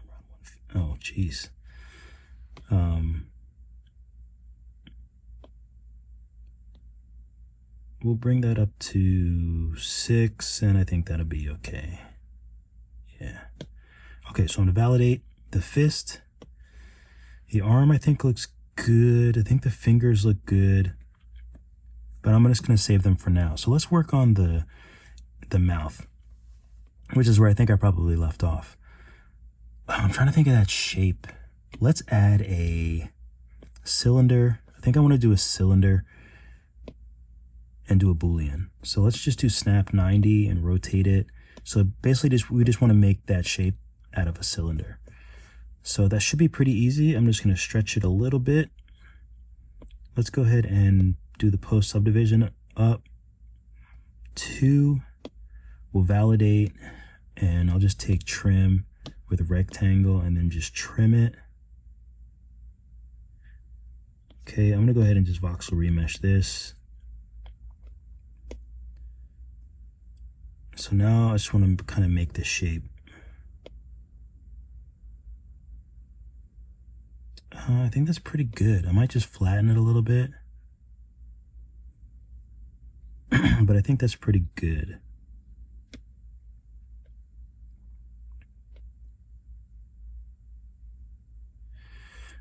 around 1. Oh, geez. We'll bring that up to 6, and I think that'll be okay. Yeah. Okay, so I'm going to validate the fist. The arm, I think, looks good. I think the fingers look good. But I'm just going to save them for now. So let's work on the mouth, which is where I think I probably left off. I'm trying to think of that shape. Let's add a cylinder. I think I want to do a cylinder and do a Boolean. So let's just do snap 90 and rotate it. So basically we just want to make that shape out of a cylinder. So that should be pretty easy. I'm just going to stretch it a little bit. Let's go ahead and do the post subdivision up. 2. We'll validate, and I'll just take trim with a rectangle and then just trim it. Okay, I'm going to go ahead and just voxel remesh this. So now I just want to kind of make this shape. I think that's pretty good. I might just flatten it a little bit. But I think that's pretty good.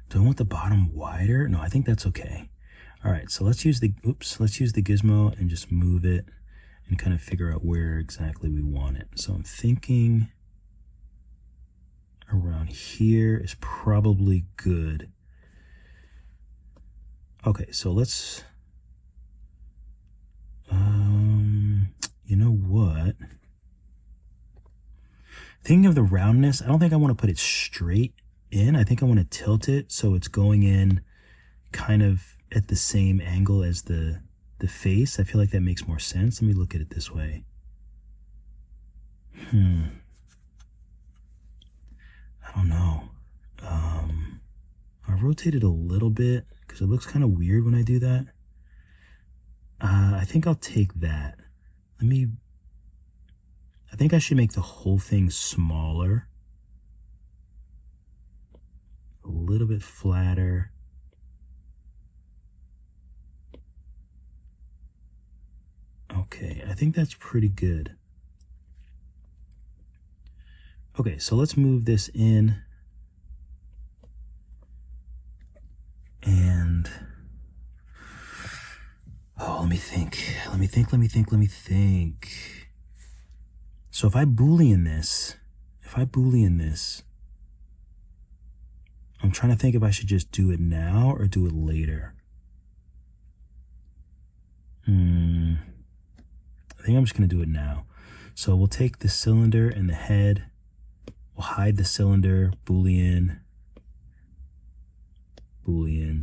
Do I want the bottom wider? No, I think that's okay. All right, so let's use the gizmo and just move it and kind of figure out where exactly we want it. So I'm thinking around here is probably good. Okay, so let's, you know what? Thinking of the roundness, I don't think I want to put it straight in. I think I want to tilt it so it's going in kind of at the same angle as the face. I feel like that makes more sense. Let me look at it this way. I don't know. I'll rotate it a little bit because it looks kind of weird when I do that. I think I'll take that. I think I should make the whole thing smaller. A little bit flatter. Okay, I think that's pretty good. Okay, so let's move this in. And, oh, let me think. So if I Boolean this, I'm trying to think if I should just do it now or do it later. I think I'm just going to do it now. So we'll take the cylinder and the head. We'll hide the cylinder, Boolean.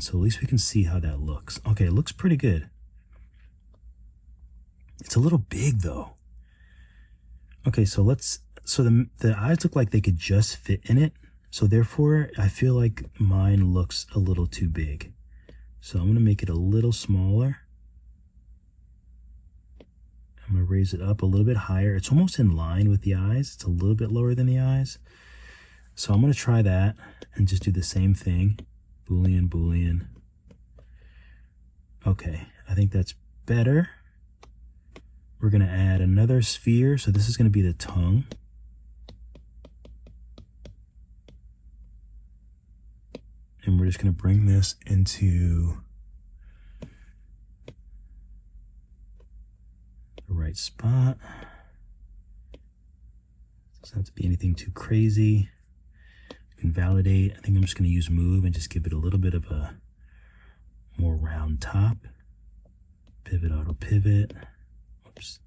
So at least we can see how that looks. Okay, it looks pretty good. It's a little big though. Okay, so the eyes look like they could just fit in it. So therefore, I feel like mine looks a little too big. So I'm going to make it a little smaller. I'm going to raise it up a little bit higher. It's almost in line with the eyes. It's a little bit lower than the eyes. So I'm going to try that and just do the same thing. Boolean. Okay, I think that's better. We're going to add another sphere. So this is going to be the tongue. And we're just going to bring this into right spot. Doesn't have to be anything too crazy. You can validate. I think I'm just going to use move and just give it a little bit of a more round top. Pivot, auto pivot. Oops.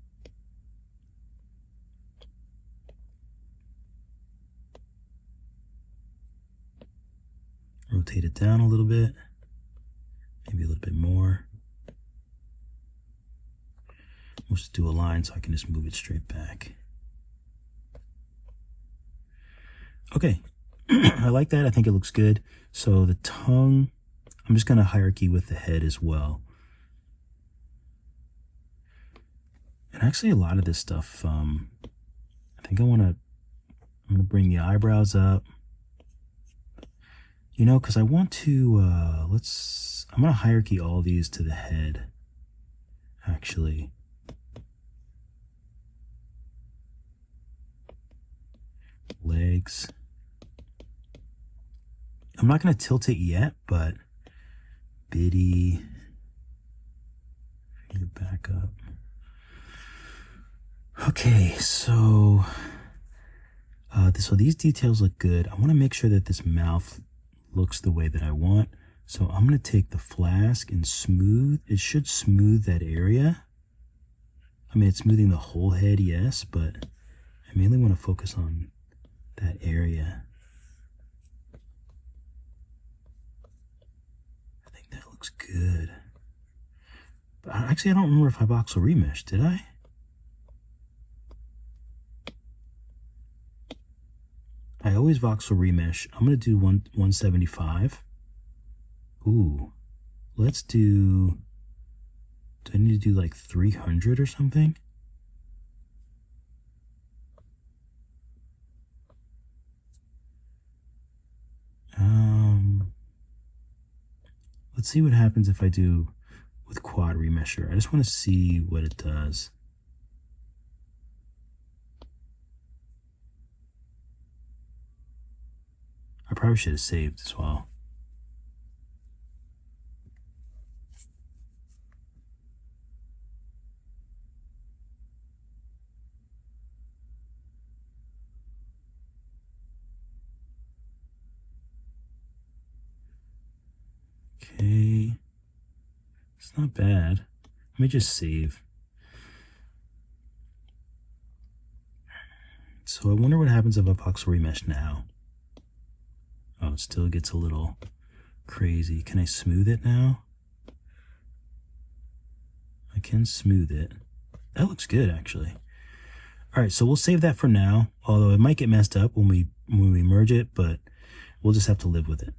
Rotate it down a little bit. Maybe a little bit more. We'll just do a line so I can just move it straight back. Okay, I like that. I think it looks good. So the tongue, I'm just going to hierarchy with the head as well. And actually a lot of this stuff, I think I'm going to bring the eyebrows up. You know, because I want to, I'm going to hierarchy all these to the head, actually. Legs. I'm not going to tilt it yet, but bitty. Get back up. Okay, so these details look good. I want to make sure that this mouth looks the way that I want. So I'm going to take the flask and smooth. It should smooth that area. I mean, it's smoothing the whole head, yes, but I mainly want to focus on that area. I think that looks good. But actually, I don't remember if I voxel remeshed, did I? I always voxel remesh. I'm going to do 175. Ooh, let's do I need to do like 300 or something? Let's see what happens if I do with quad remesher. I just want to see what it does. I probably should have saved as well. Okay, it's not bad. Let me just save. So I wonder what happens if I voxel remesh now. Oh, it still gets a little crazy. Can I smooth it now? I can smooth it. That looks good, actually. All right, so we'll save that for now, although it might get messed up when we merge it, but we'll just have to live with it.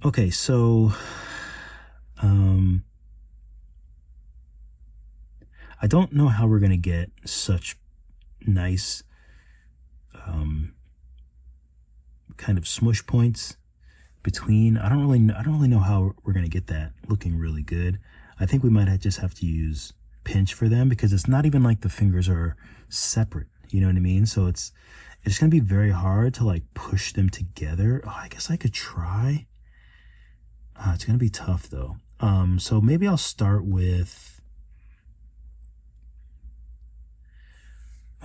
Okay, so I don't know how we're gonna get such nice kind of smush points between. I don't really know how we're gonna get that looking really good. I think we might just have to use pinch for them, because it's not even like the fingers are separate, you know what I mean? So it's gonna be very hard to like push them together. Oh, I guess I could try. It's gonna be tough though. So maybe I'll start with,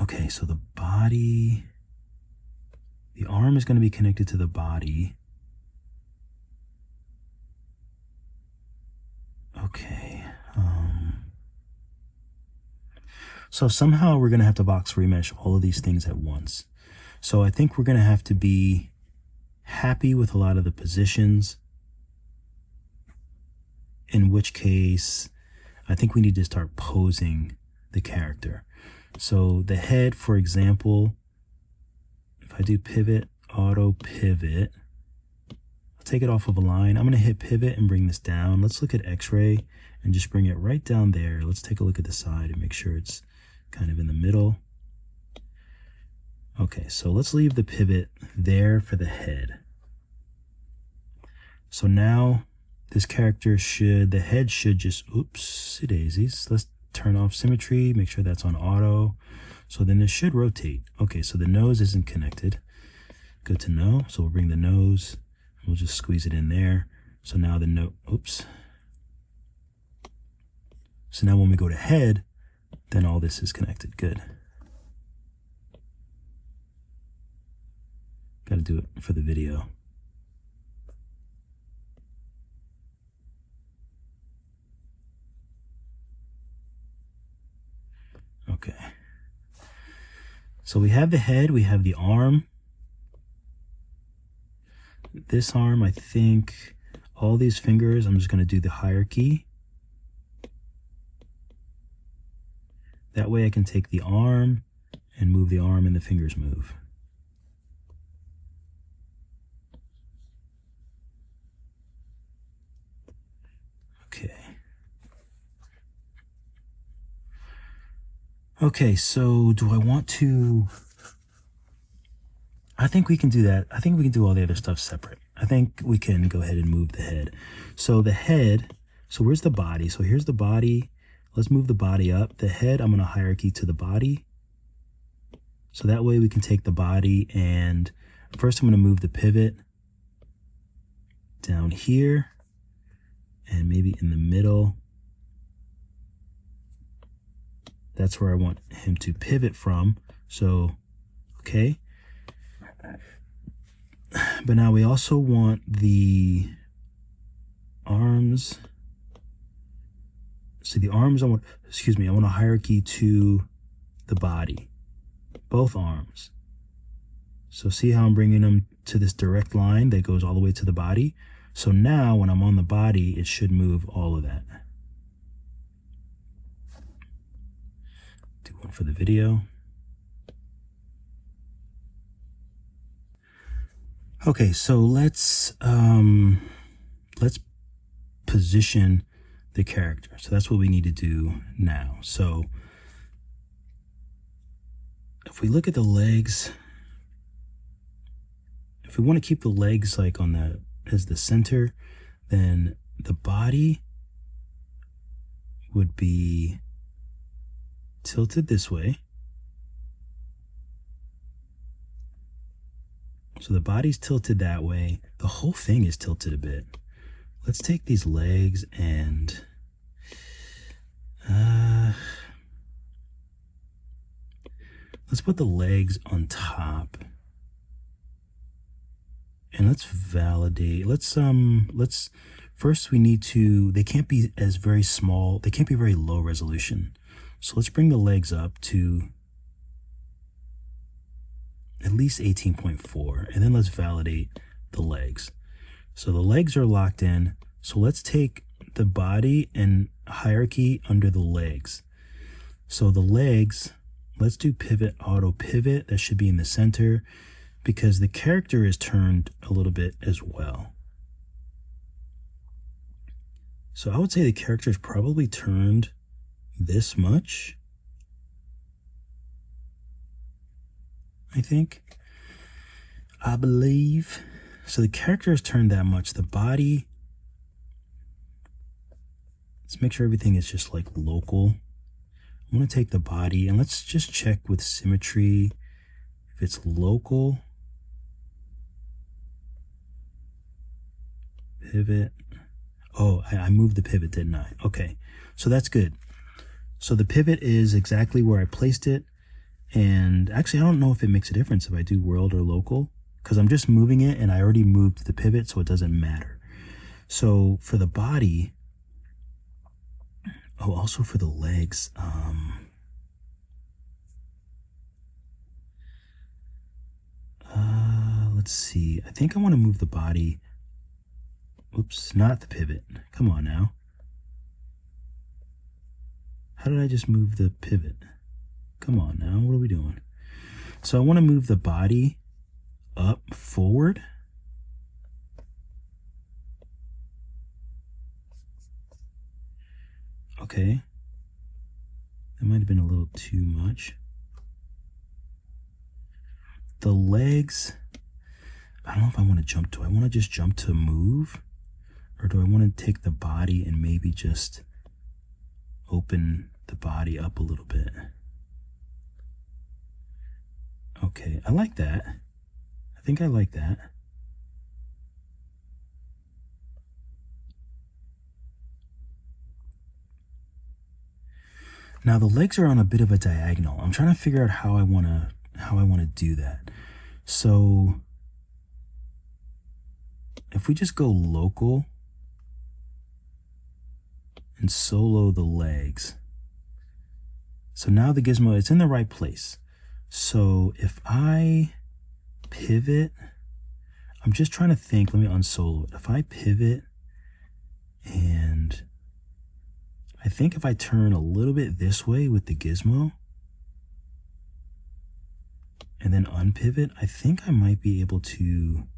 okay, so the body, the arm is going to be connected to the body. Okay. So somehow we're going to have to voxel remesh all of these things at once. So I think we're going to have to be happy with a lot of the positions, in which case I think we need to start posing the character. So the head, for example, if I do pivot, auto pivot, I'll take it off of a line. I'm going to hit pivot and bring this down. Let's look at X-ray and just bring it right down there. Let's take a look at the side and make sure it's kind of in the middle. Okay, so let's leave the pivot there for the head. So now this character the head should just, oopsie daisies. Let's turn off symmetry, make sure that's on auto. So then it should rotate. Okay, so the nose isn't connected. Good to know. So we'll bring the nose, we'll just squeeze it in there. So now the So now when we go to head, then all this is connected. Good. Got to do it for the video. Okay. So we have the head, we have the arm. This arm, I think, all these fingers, I'm just going to do the hierarchy. That way I can take the arm and move the arm and the fingers move. Okay. Okay, so do I want to... I think we can do that. I think we can do all the other stuff separate. I think we can go ahead and move the head. So the head, so where's the body? So here's the body. Let's move the body up. The head, I'm going to hierarchy to the body. So that way we can take the body and first I'm going to move the pivot down here and maybe in the middle. That's where I want him to pivot from. So, okay. But now we also want the arms. So the arms, I want a hierarchy to the body, both arms. So see how I'm bringing them to this direct line that goes all the way to the body? So now when I'm on the body, it should move all of that. Do one for the video. Okay, so let's position the character. So that's what we need to do now. So if we look at the legs, if we want to keep the legs like on the as the center, then the body would be tilted this way. So the body's tilted that way. The whole thing is tilted a bit. Let's take these legs and let's put the legs on top. And let's validate. Let's first we need to, they can't be as very small. They can't be very low resolution. So let's bring the legs up to at least 18.4, and then let's validate the legs. So the legs are locked in. So let's take the body and hierarchy under the legs. So the legs, let's do pivot, auto pivot. That should be in the center because the character is turned a little bit as well. So I would say the character is probably turned this much. I think. I believe. So the character is turned that much. The body. Let's make sure everything is just like local. I'm going to take the body and let's just check with symmetry if it's local. Pivot. Oh, I moved the pivot, didn't I? Okay. So that's good. So the pivot is exactly where I placed it. And actually, I don't know if it makes a difference if I do world or local, because I'm just moving it and I already moved the pivot, so it doesn't matter. So for the body, oh, also for the legs, let's see. I think I want to move the body. Oops, not the pivot. Come on now. How did I just move the pivot? Come on now, what are we doing? So I want to move the body up forward. Okay. That might have been a little too much. The legs, I don't know if I want to jump. Do I want to just jump to move? Or do I want to take the body and maybe just open the body up a little bit? Okay, I like that. I think I like that. Now the legs are on a bit of a diagonal. I'm trying to figure out how I want to do that. So if we just go local and solo the legs. So now the gizmo, it's in the right place. So if I pivot, I'm just trying to think, let me unsolo it. If I pivot, and I think if I turn a little bit this way with the gizmo and then unpivot, I think I might be able to,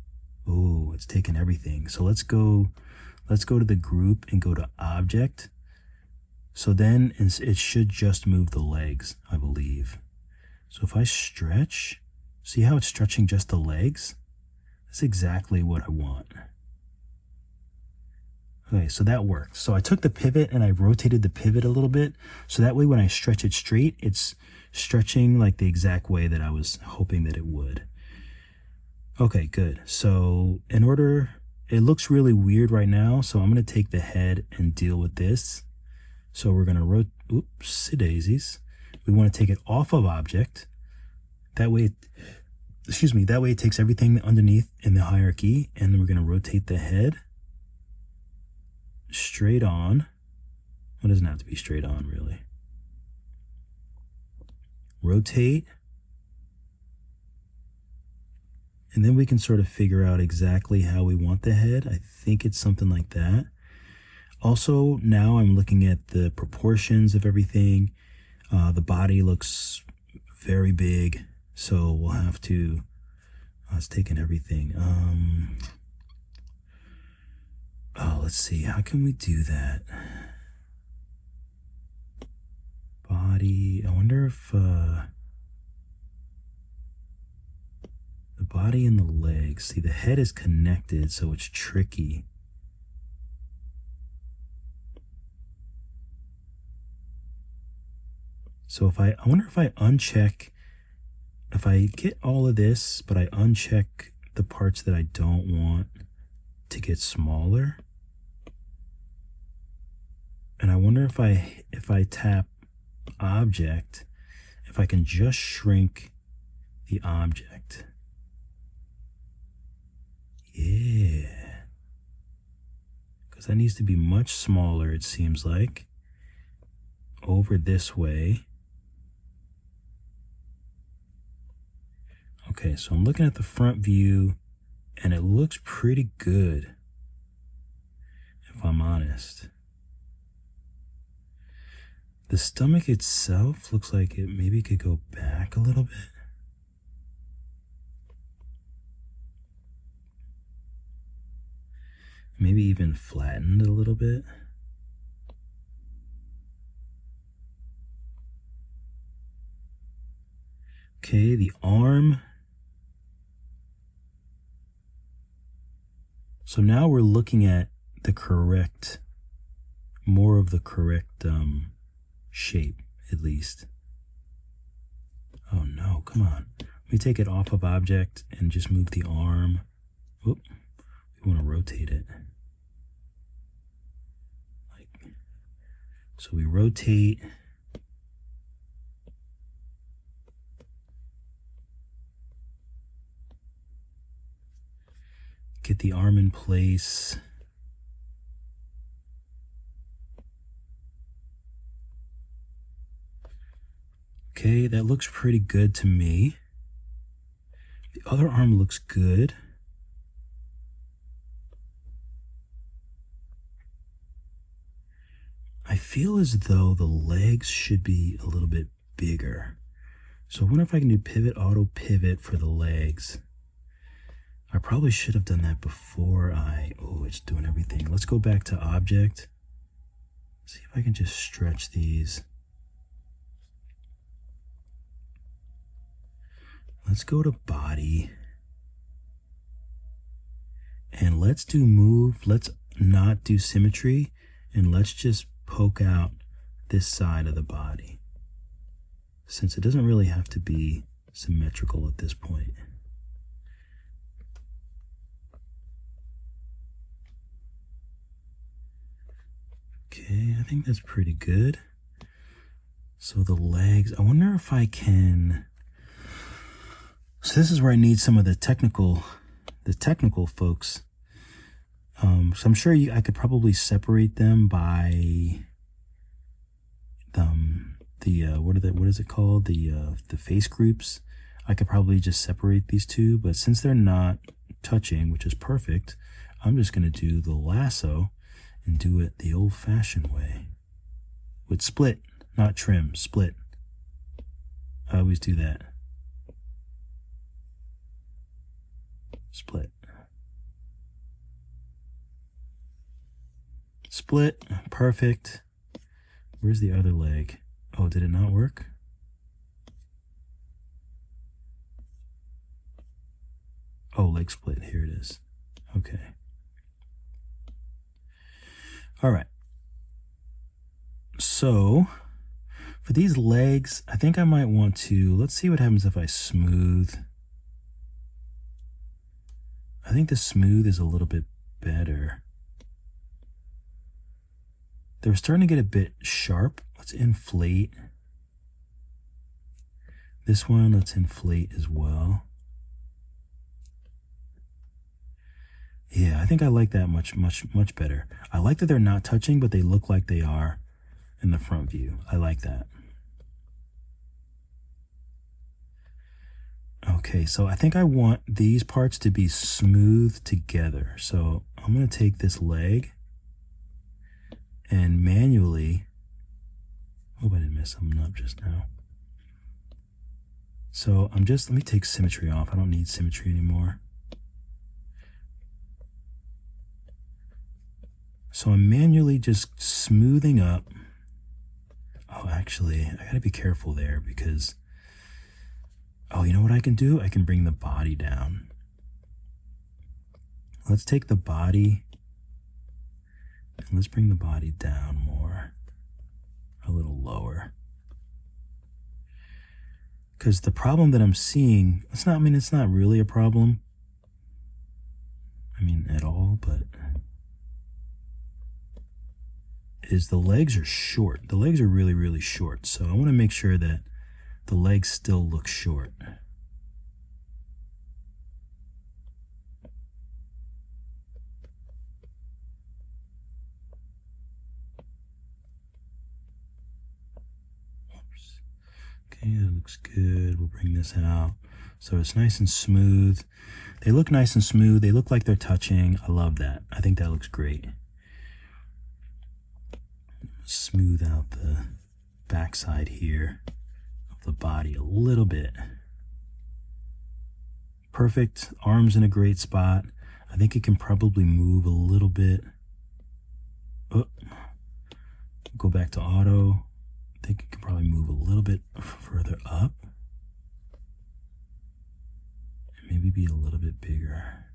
oh, it's taken everything. So let's go to the group and go to object. So then it should just move the legs, I believe. So if I stretch, see how it's stretching just the legs? That's exactly what I want. Okay, so that worked. So I took the pivot and I rotated the pivot a little bit. So that way when I stretch it straight, it's stretching like the exact way that I was hoping that it would. Okay, good. So it looks really weird right now. So I'm going to take the head and deal with this. So we're going to oopsie daisies. We want to take it off of object. That way, that way it takes everything underneath in the hierarchy. And then we're going to rotate the head straight on. Well, it doesn't have to be straight on, really. Rotate. And then we can sort of figure out exactly how we want the head. I think it's something like that. Also, now I'm looking at the proportions of everything. The body looks very big, so we'll have to, it's taking everything. Let's see, how can we do that? Body, I wonder if the body and the legs, see the head is connected, so it's tricky. So I wonder if I uncheck, if I get all of this, but I uncheck the parts that I don't want to get smaller. And I wonder if I tap object, if I can just shrink the object. Yeah. Because that needs to be much smaller, it seems like. Over this way. Okay, so I'm looking at the front view, and it looks pretty good, if I'm honest. The stomach itself looks like it maybe could go back a little bit. Maybe even flattened a little bit. Okay, the arm. So now we're looking at the correct, more of the correct shape, at least. Oh no, come on. Let me take it off of object and just move the arm. Whoop. We want to rotate it. So we rotate. Get the arm in place. Okay, that looks pretty good to me. The other arm looks good. I feel as though the legs should be a little bit bigger. So I wonder if I can do pivot, auto pivot for the legs. I probably should have done that before oh, it's doing everything. Let's go back to object. See if I can just stretch these. Let's go to body. And let's do move. Let's not do symmetry. And let's just poke out this side of the body, since it doesn't really have to be symmetrical at this point. Okay, I think that's pretty good. So the legs, I wonder if I can, so this is where I need some of the technical folks. So I'm sure I could probably separate them by what is it called? The face groups. I could probably just separate these two, but since they're not touching, which is perfect, I'm just going to do the lasso and do it the old-fashioned way with split, not trim, split. I always do that. Split. Split, perfect. Where's the other leg? Oh, did it not work? Oh, leg split, here it is. Okay. All right. So for these legs, I think I might want to, let's see what happens if I smooth. I think the smooth is a little bit better. They're starting to get a bit sharp. Let's inflate. This one, let's inflate as well. Yeah, I think I like that much better. I like that they're not touching, but they look like they are in the front view. I like that. Okay, so I think I want these parts to be smooth together. So I'm going to take this leg and manually, hope I didn't mess something up just now. So let me take symmetry off. I don't need symmetry anymore. So I'm manually just smoothing up. Oh, actually, I gotta be careful there because, oh, you know what I can do? I can bring the body down. Let's take the body and let's bring the body down more, a little lower. Because the problem that I'm seeing, it's not really a problem. At all, but is the legs are short. The legs are really, really short. So I want to make sure that the legs still look short. Oops. Okay, that looks good. We'll bring this out. So it's nice and smooth. They look nice and smooth. They look like they're touching. I love that. I think that looks great. Smooth out the backside here of the body a little bit. Perfect. Arms in a great spot. I think it can probably move a little bit. Oh, go back to auto. I think it can probably move a little bit further up. And maybe be a little bit bigger.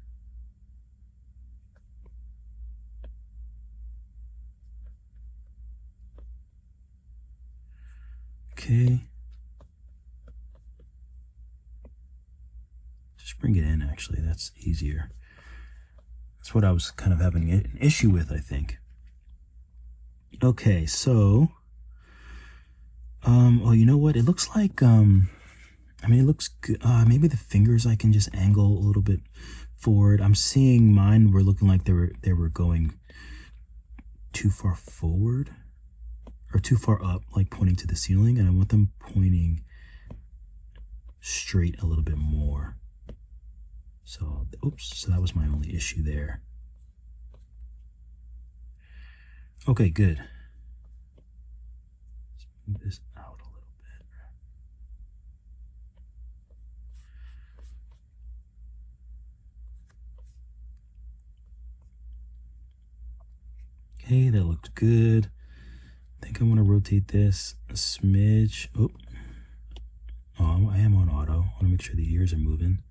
Okay. Just bring it in, actually. That's easier. That's what I was kind of having an issue with, I think. Okay, so, well, you know what? It looks like, it looks good. Maybe the fingers I can just angle a little bit forward. I'm seeing mine were looking like they were going too far forward or too far up, like pointing to the ceiling, and I want them pointing straight a little bit more. So, oops, so that was my only issue there. Okay, good. Let's move this out a little bit. Okay, that looked good. I think I want to rotate this a smidge. Oh, I am on auto. I want to make sure the ears are moving.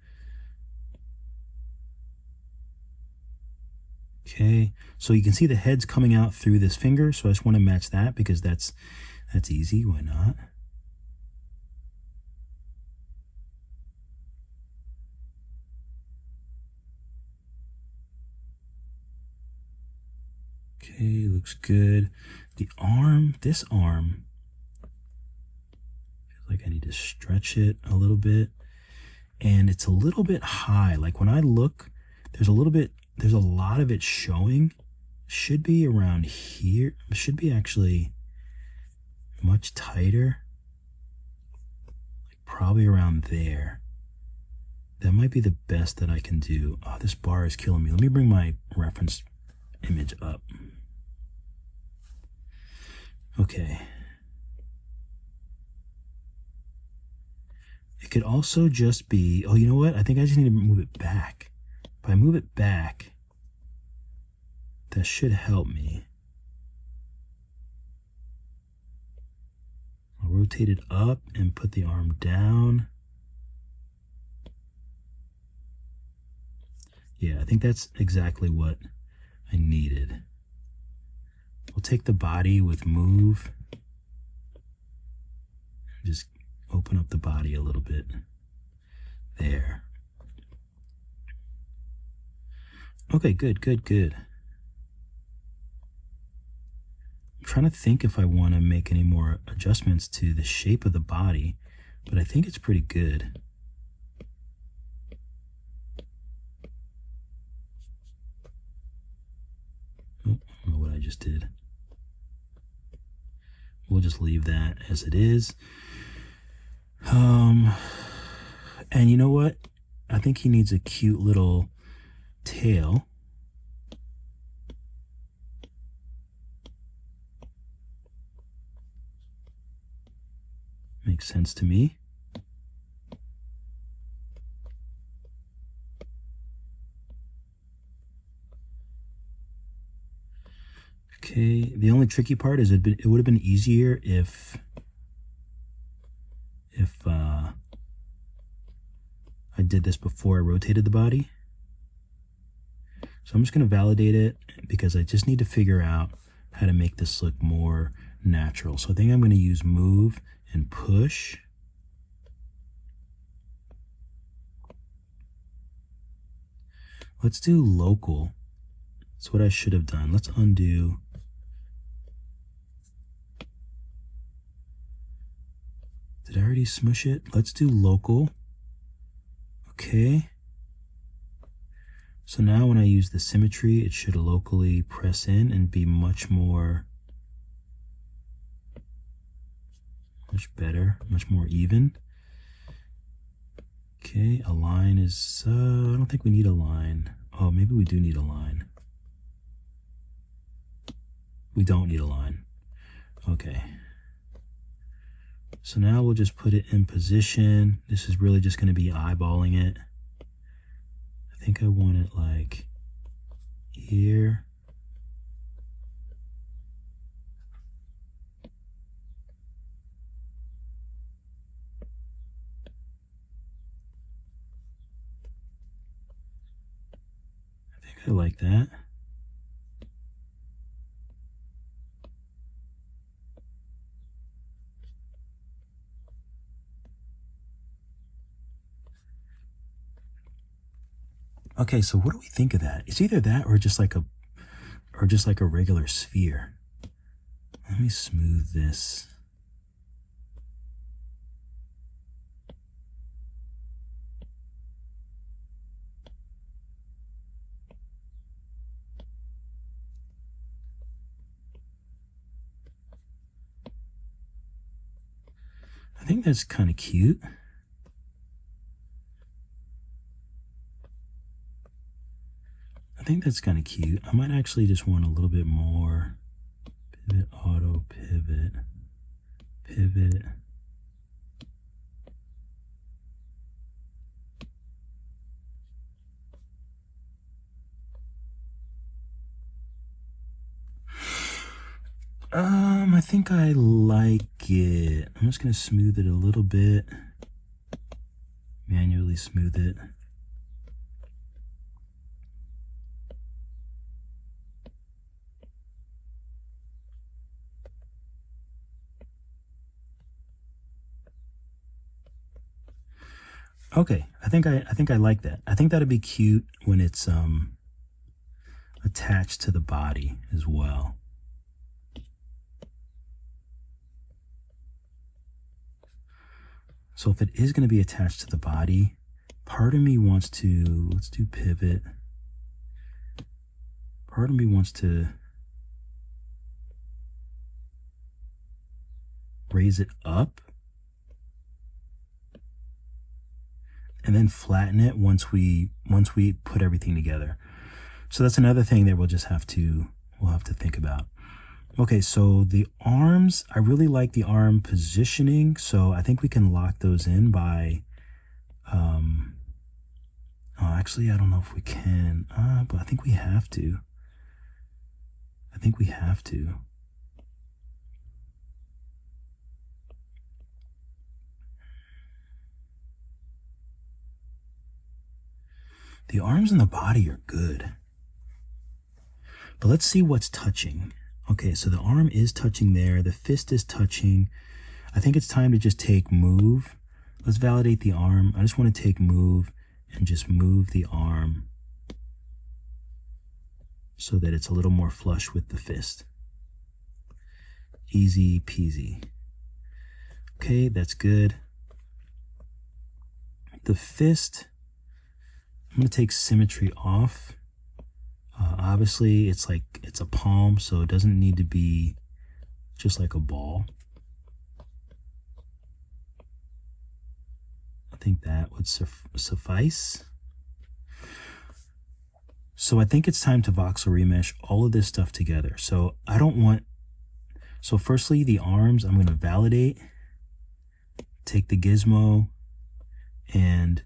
Okay, so you can see the head's coming out through this finger, so I just want to match that because that's easy. Why not? Okay, looks good. The arm, this arm, like I need to stretch it a little bit. And it's a little bit high. Like when I look, there's a lot of it showing. Should be around here. It should be actually much tighter. Like probably around there. That might be the best that I can do. Oh, this bar is killing me. Let me bring my reference image up. Okay. It could also just be, oh, you know what? I think I just need to move it back. If I move it back, that should help me. I'll rotate it up and put the arm down. Yeah, I think that's exactly what I needed. We'll take the body with move. Just open up the body a little bit. There. Okay, good, good, good. I'm trying to think if I want to make any more adjustments to the shape of the body, but I think it's pretty good. Oh, I don't know what I just did. We'll just leave that as it is. And you know what? I think he needs a cute little tail. Makes sense to me. Okay, the only tricky part is it would have been easier if I did this before I rotated the body. So I'm just going to validate it because I just need to figure out how to make this look more natural. So I think I'm going to use move and push. Let's do local. That's what I should have done. Let's undo. Did I already smush it? Let's do local. Okay. So now when I use the symmetry, it should locally press in and be much better, much more even. Okay, a line is, I don't think we need a line. Oh, maybe we do need a line. We don't need a line. Okay. So now we'll just put it in position. This is really just going to be eyeballing it. I think I want it like here. I think I like that. Okay, so what do we think of that? It's either that or just like a regular sphere. Let me smooth this. I think that's kind of cute. I think that's kind of cute. I might actually just want a little bit more. Pivot, auto, pivot, pivot. I think I like it. I'm just going to smooth it a little bit. Manually smooth it. Okay, I think I like that. I think that'd be cute when it's attached to the body as well. So if it is going to be attached to the body, part of me wants to, let's do pivot. Part of me wants to raise it up and then flatten it once we put everything together. So that's another thing that we'll have to think about. Okay, so the arms, I really like the arm positioning, so I think we can lock those in by actually I don't know if we can, but I think we have to. The arms and the body are good. But let's see what's touching. Okay, so the arm is touching there. The fist is touching. I think it's time to just take move. Let's validate the arm. I just want to take move and just move the arm so that it's a little more flush with the fist. Easy peasy. Okay, that's good. The fist, I'm going to take symmetry off. Obviously, it's a palm, so it doesn't need to be just like a ball. I think that would suffice. So I think it's time to voxel remesh all of this stuff together. So firstly, the arms, I'm going to validate, take the gizmo, and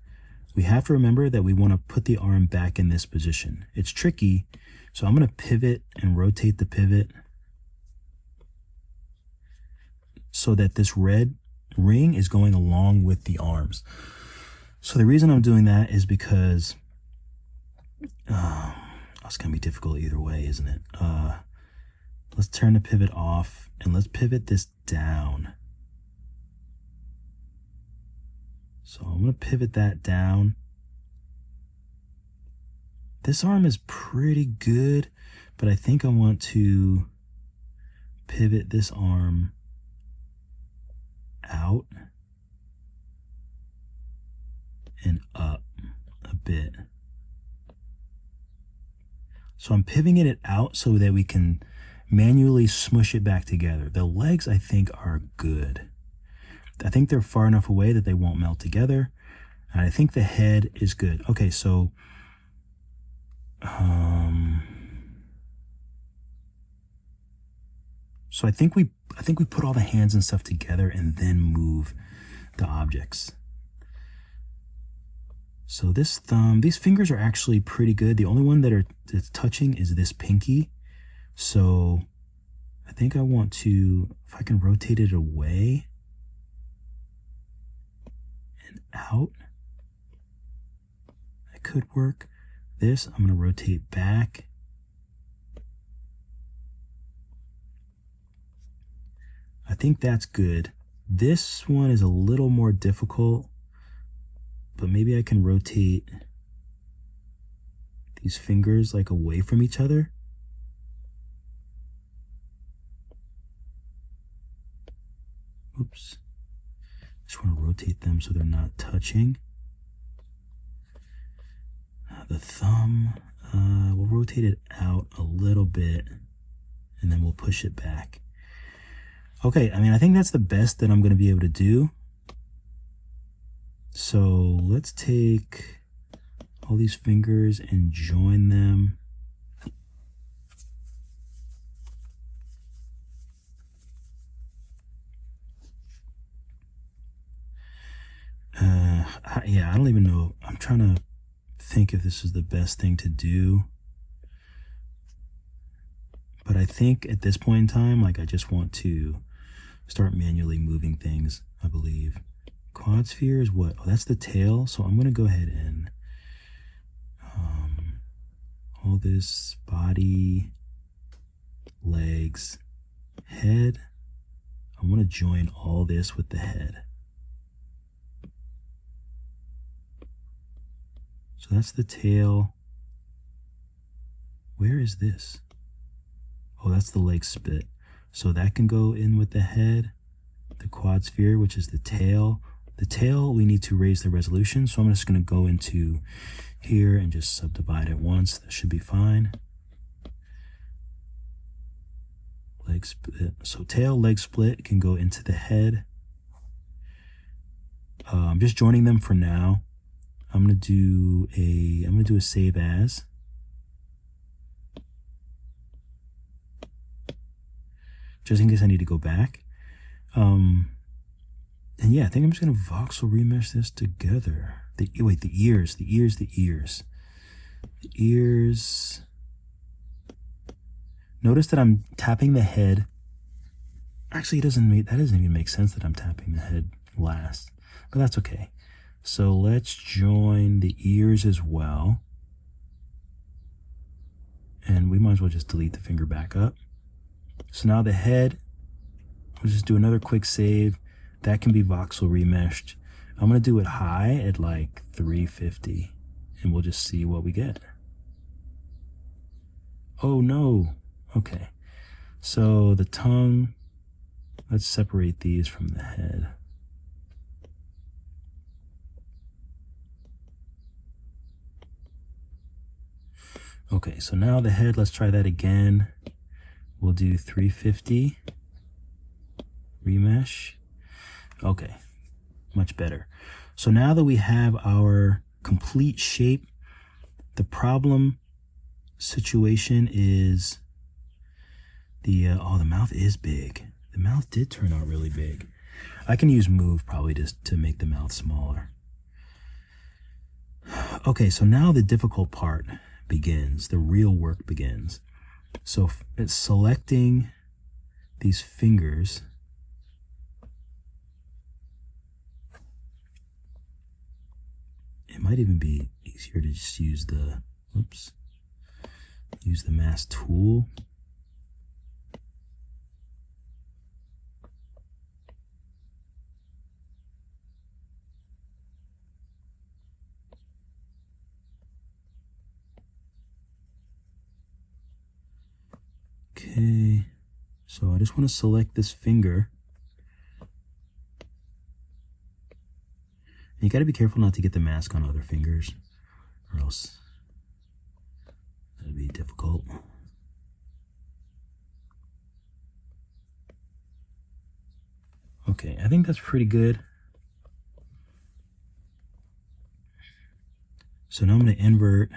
we have to remember that we want to put the arm back in this position. It's tricky, so I'm going to pivot and rotate the pivot so that this red ring is going along with the arms. So the reason I'm doing that is because it's going to be difficult either way, isn't it? Let's turn the pivot off and let's pivot this down. So I'm going to pivot that down. This arm is pretty good, but I think I want to pivot this arm out and up a bit. So I'm pivoting it out so that we can manually smush it back together. The legs, I think, are good. I think they're far enough away that they won't melt together. And I think the head is good. Okay, so I think we put all the hands and stuff together and then move the objects. So this thumb, these fingers are actually pretty good. The only one that's touching is this pinky. So I think I want to, if I can rotate it away and out, that could work. This, I'm going to rotate back. I think that's good. This one is a little more difficult, but maybe I can rotate these fingers like away from each other. Oops. Just want to rotate them so they're not touching. The thumb, we'll rotate it out a little bit and then we'll push it back. Okay, I mean, I think that's the best that I'm going to be able to do. So let's take all these fingers and join them. Yeah, I don't even know. I'm trying to think if this is the best thing to do. But I think at this point in time, like, I just want to start manually moving things, I believe. Quad sphere is what? Oh, that's the tail. So I'm going to go ahead and all this body, legs, head. I want to join all this with the head. So that's the tail. Where is this? Oh, that's the leg spit. So that can go in with the head, the quad sphere, which is the tail. The tail, we need to raise the resolution. So I'm just going to go into here and just subdivide it once. That should be fine. Leg split. So tail, leg split can go into the head. I'm just joining them for now. I'm gonna do a save as. Just in case I need to go back. And yeah, I think I'm just gonna voxel remesh this together. The ears. Notice that I'm tapping the head. Actually, that doesn't even make sense that I'm tapping the head last, but that's okay. So let's join the ears as well. And we might as well just delete the finger back up. So now the head, we'll just do another quick save. That can be voxel remeshed. I'm gonna do it high at like 350 and we'll just see what we get. Oh no, okay. So the tongue, let's separate these from the head. Okay, so now the head, let's try that again. We'll do 350, remesh. Okay, much better. So now that we have our complete shape, the problem situation is the mouth is big. The mouth did turn out really big. I can use move probably just to make the mouth smaller. Okay, so now the difficult part begins, the real work begins. So it's selecting these fingers. It might even be easier to just use the mask tool. Okay, so I just want to select this finger. And you got to be careful not to get the mask on other fingers, or else that'd be difficult. Okay, I think that's pretty good. So now I'm going to invert,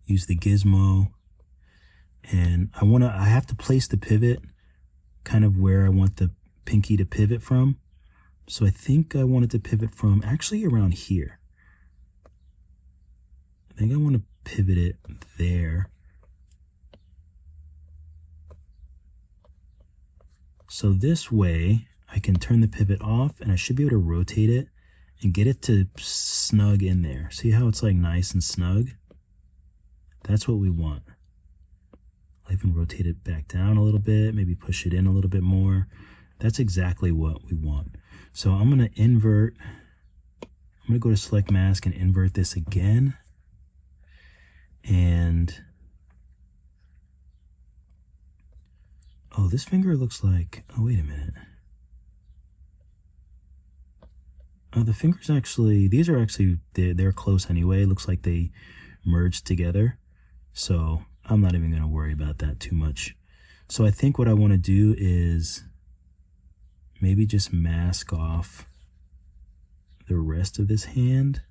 use the gizmo. And I have to place the pivot kind of where I want the pinky to pivot from. So I think I want it to pivot from actually around here. I think I want to pivot it there. So this way I can turn the pivot off and I should be able to rotate it and get it to snug in there. See how it's like nice and snug? That's what we want. I even rotate it back down a little bit, maybe push it in a little bit more. That's exactly what we want. So I'm going to invert. I'm going to go to select mask and invert this again. And oh, this finger looks like, oh, wait a minute. Oh, the fingers actually, these are actually, they're close anyway. It looks like they merged together. So I'm not even going to worry about that too much. So I think what I want to do is maybe just mask off the rest of this hand.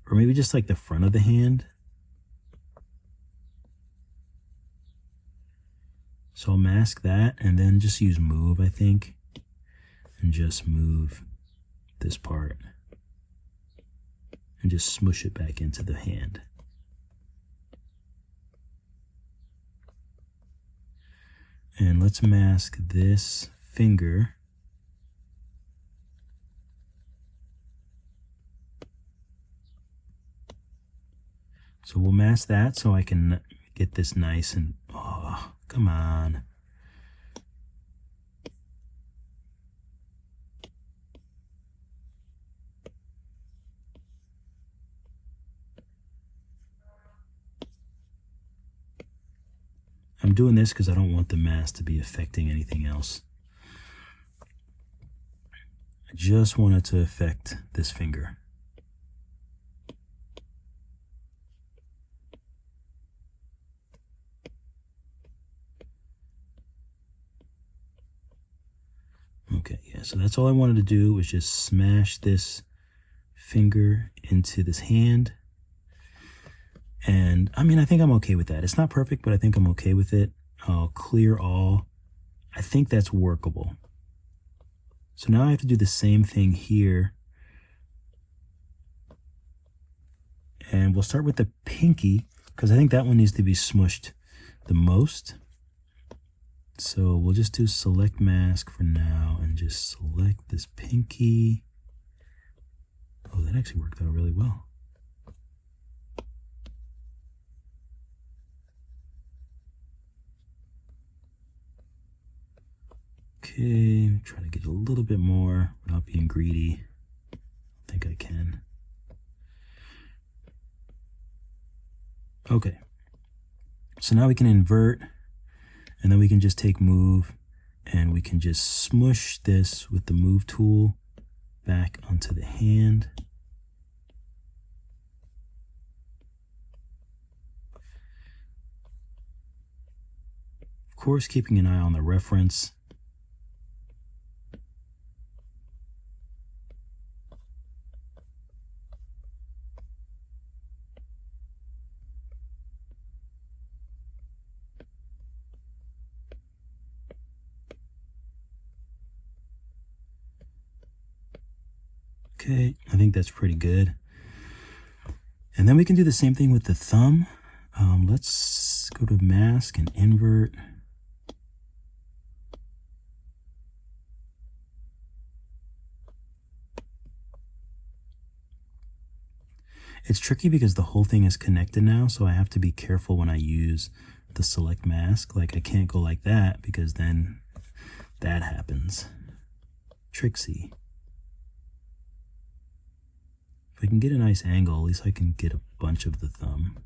Or maybe just like the front of the hand. So I'll mask that and then just use move, I think, and just move this part and just smush it back into the hand. And let's mask this finger. So we'll mask that so I can get this nice and, oh, come on. I'm doing this because I don't want the mask to be affecting anything else. I just want it to affect this finger. Okay, yeah, so that's all I wanted to do was just smash this finger into this hand. And I mean, I think I'm okay with that. It's not perfect, but I think I'm okay with it. I'll clear all. I think that's workable. So now I have to do the same thing here. And we'll start with the pinky, because I think that one needs to be smushed the most. So we'll just do select mask for now and just select this pinky. Oh, that actually worked out really well. Okay, try to get a little bit more without being greedy. I think I can. Okay, so now we can invert, and then we can just take move, and we can just smush this with the move tool back onto the hand. Of course, keeping an eye on the reference. Okay, I think that's pretty good. And then we can do the same thing with the thumb. Let's go to mask and invert. It's tricky because the whole thing is connected now, so I have to be careful when I use the select mask. Like, I can't go like that because then that happens. Tricksy. If I can get a nice angle, at least I can get a bunch of the thumb.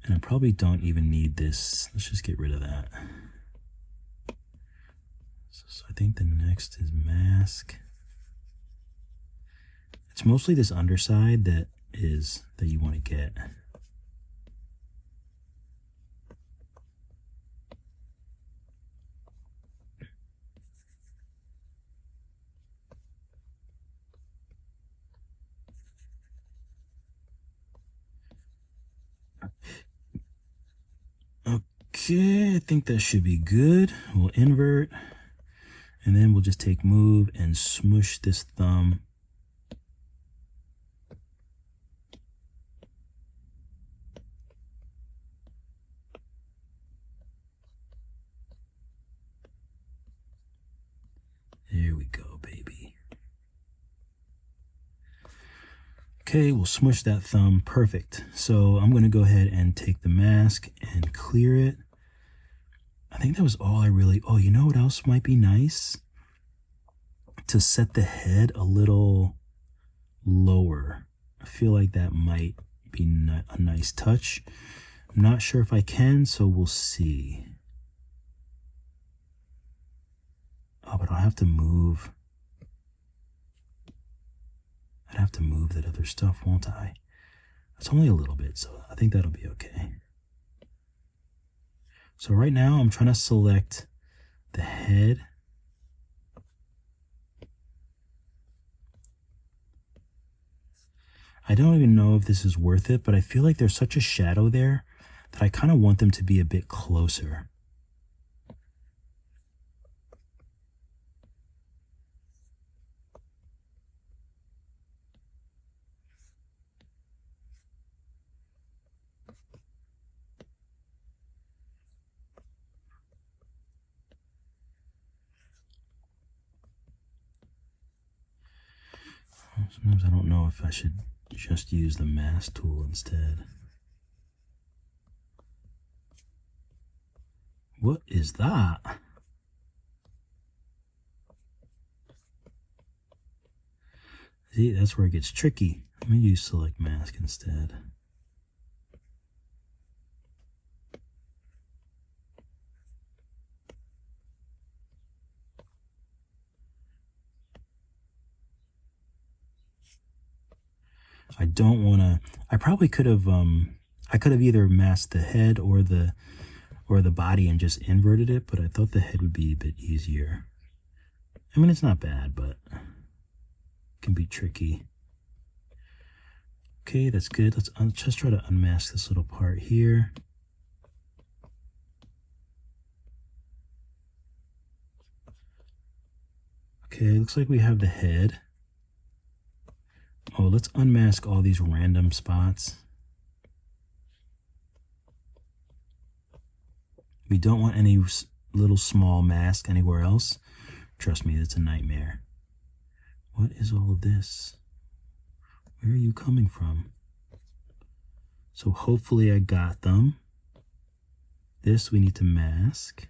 And I probably don't even need this. Let's just get rid of that. So I think the next is mask. It's mostly this underside that you want to get. Okay, I think that should be good. We'll invert, and then we'll just take move and smush this thumb. There we go, baby. Okay, we'll smush that thumb. Perfect. So I'm going to go ahead and take the mask and clear it. I think that was all I really... Oh, you know what else might be nice? To set the head a little lower. I feel like that might be a nice touch. I'm not sure if I can, so we'll see. Oh, but I'll have to move. I'd have to move that other stuff, won't I? It's only a little bit, so I think that'll be okay. So right now I'm trying to select the head. I don't even know if this is worth it, but I feel like there's such a shadow there that I kind of want them to be a bit closer. Sometimes I don't know if I should just use the mask tool instead. What is that? See, that's where it gets tricky. I'm going to use select mask instead. I don't want to, I probably could have, I could have either masked the head or the body and just inverted it, but I thought the head would be a bit easier. I mean, it's not bad, but it can be tricky. Okay, that's good. Let's just try to unmask this little part here. Okay, looks like we have the head. Oh, let's unmask all these random spots. We don't want any little small mask anywhere else. Trust me, it's a nightmare. What is all of this? Where are you coming from? So hopefully I got them. This we need to mask.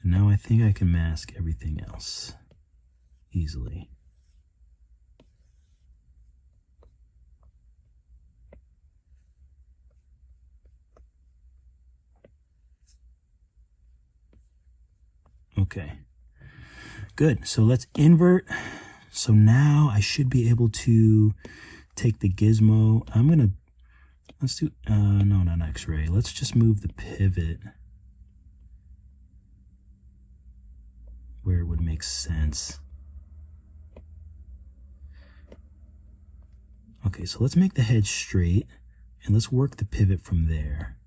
And now I think I can mask everything else easily. Okay, good. So let's invert. So now I should be able to take the gizmo. Let's do, no, not X-ray. Let's just move the pivot where it would make sense. Okay, so let's make the head straight and let's work the pivot from there.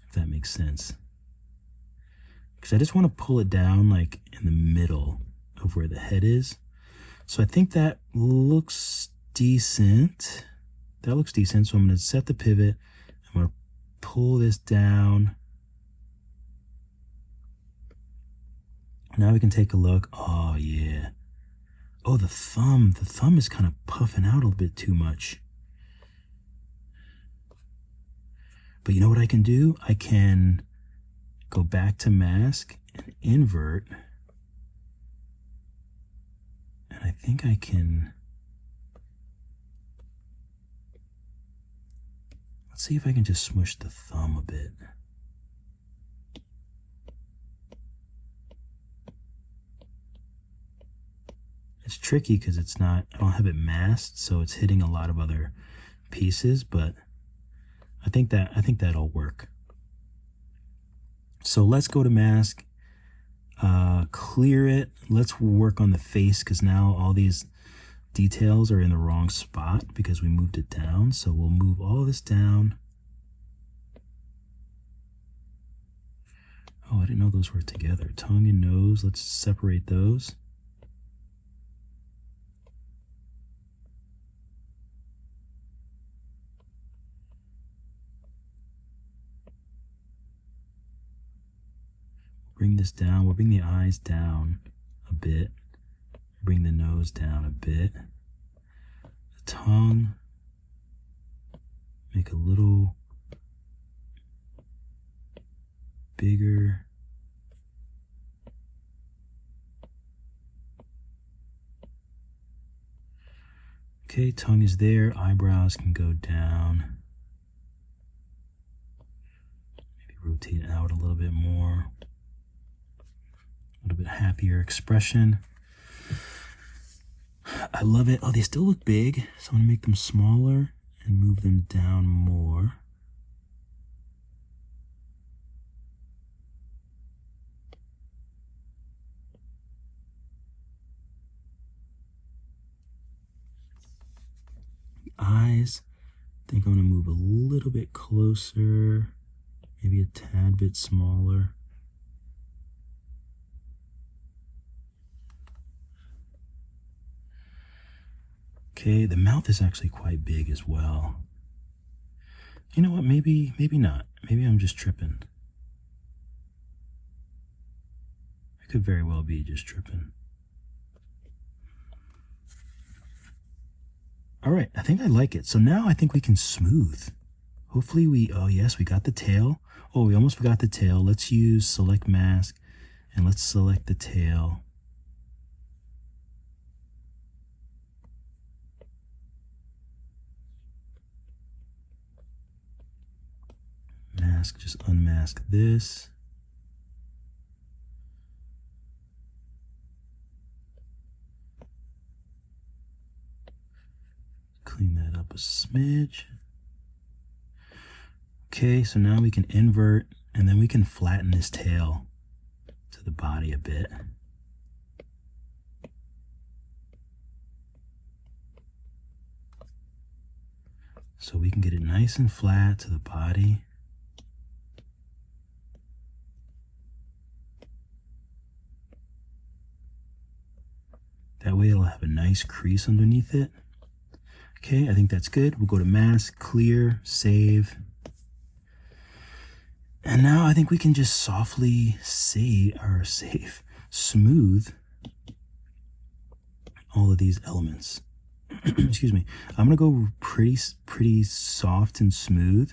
If that makes sense. Because I just want to pull it down like in the middle of where the head is. So I think that looks decent. That looks decent. So I'm going to set the pivot. I'm going to pull this down. Now we can take a look. Oh, yeah. Oh, the thumb. The thumb is kind of puffing out a little bit too much. But you know what I can do? I can go back to mask and invert. And I think I can... Let's see if I can just smush the thumb a bit. It's tricky because it's not, I don't have it masked, so it's hitting a lot of other pieces, but I think that'll work. So let's go to mask, clear it. Let's work on the face because now all these details are in the wrong spot because we moved it down. So we'll move all this down. Oh, I didn't know those were together. Tongue and nose, let's separate those. Bring this down. We'll bring the eyes down a bit. Bring the nose down a bit. The tongue. Make a little bigger. Okay, tongue is there. Eyebrows can go down. Maybe rotate out a little bit more. A little bit happier expression. I love it. Oh, they still look big, so I'm gonna make them smaller and move them down more. The eyes, I think I'm gonna move a little bit closer, maybe a tad bit smaller. Okay, the mouth is actually quite big as well. You know what, maybe not. Maybe I'm just tripping. I could very well be just tripping. All right, I think I like it. So now I think we can smooth. Hopefully oh yes, we got the tail. Oh, we almost forgot the tail. Let's use select mask and let's select the tail. Mask, just unmask this. Clean that up a smidge. Okay, so now we can invert, and then we can flatten this tail to the body a bit. So we can get it nice and flat to the body. That way it'll have a nice crease underneath it. Okay, I think that's good. We'll go to Mask, Clear, Save. And now I think we can just softly smooth all of these elements. Excuse me. I'm gonna go pretty soft and smooth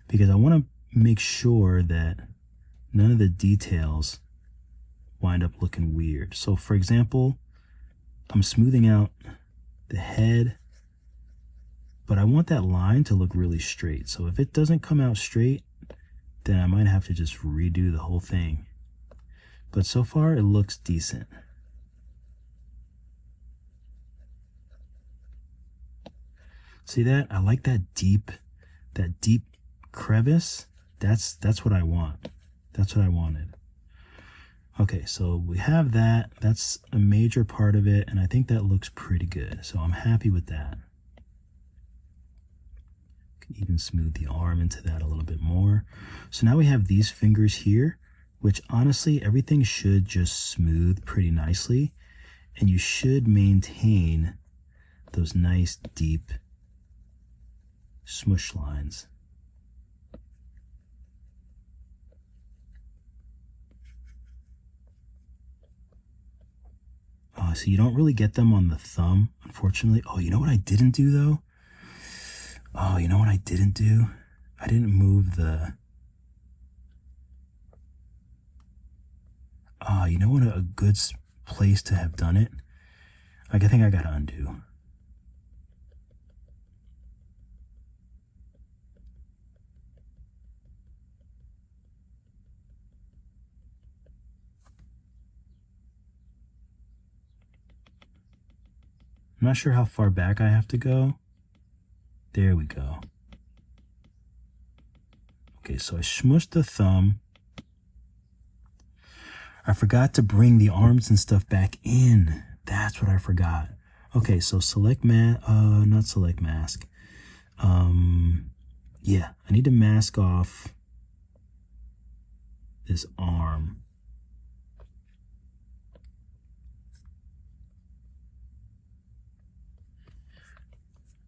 because I want to make sure that none of the details wind up looking weird. So for example, I'm smoothing out the head, but I want that line to look really straight. So if it doesn't come out straight, then I might have to just redo the whole thing. But so far it looks decent. See that? I like that deep crevice. That's what I want. That's what I wanted. Okay, so we have that. That's a major part of it, and I think that looks pretty good. So I'm happy with that. Can even smooth the arm into that a little bit more. So now we have these fingers here, which honestly, everything should just smooth pretty nicely, and you should maintain those nice deep smush lines. So you don't really get them on the thumb, unfortunately. Oh, you know what I didn't do though? Oh, you know what I didn't do? I didn't move the... you know what a good place to have done it? I think I gotta undo. I'm not sure how far back I have to go. There we go. Okay, so I smushed the thumb. I forgot to bring the arms and stuff back in. That's what I forgot. Okay, so not select mask. Yeah, I need to mask off this arm.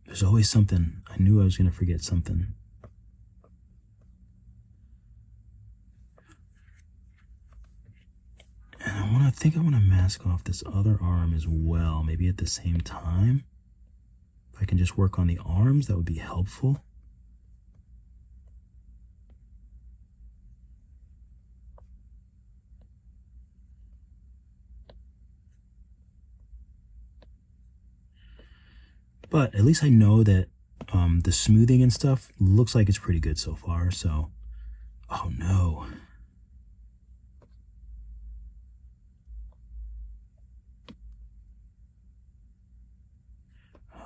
There's always something. I knew I was going to forget something. And I think I want to mask off this other arm as well, maybe at the same time. If I can just work on the arms, that would be helpful. But at least I know that the smoothing and stuff looks like it's pretty good so far. So, oh no.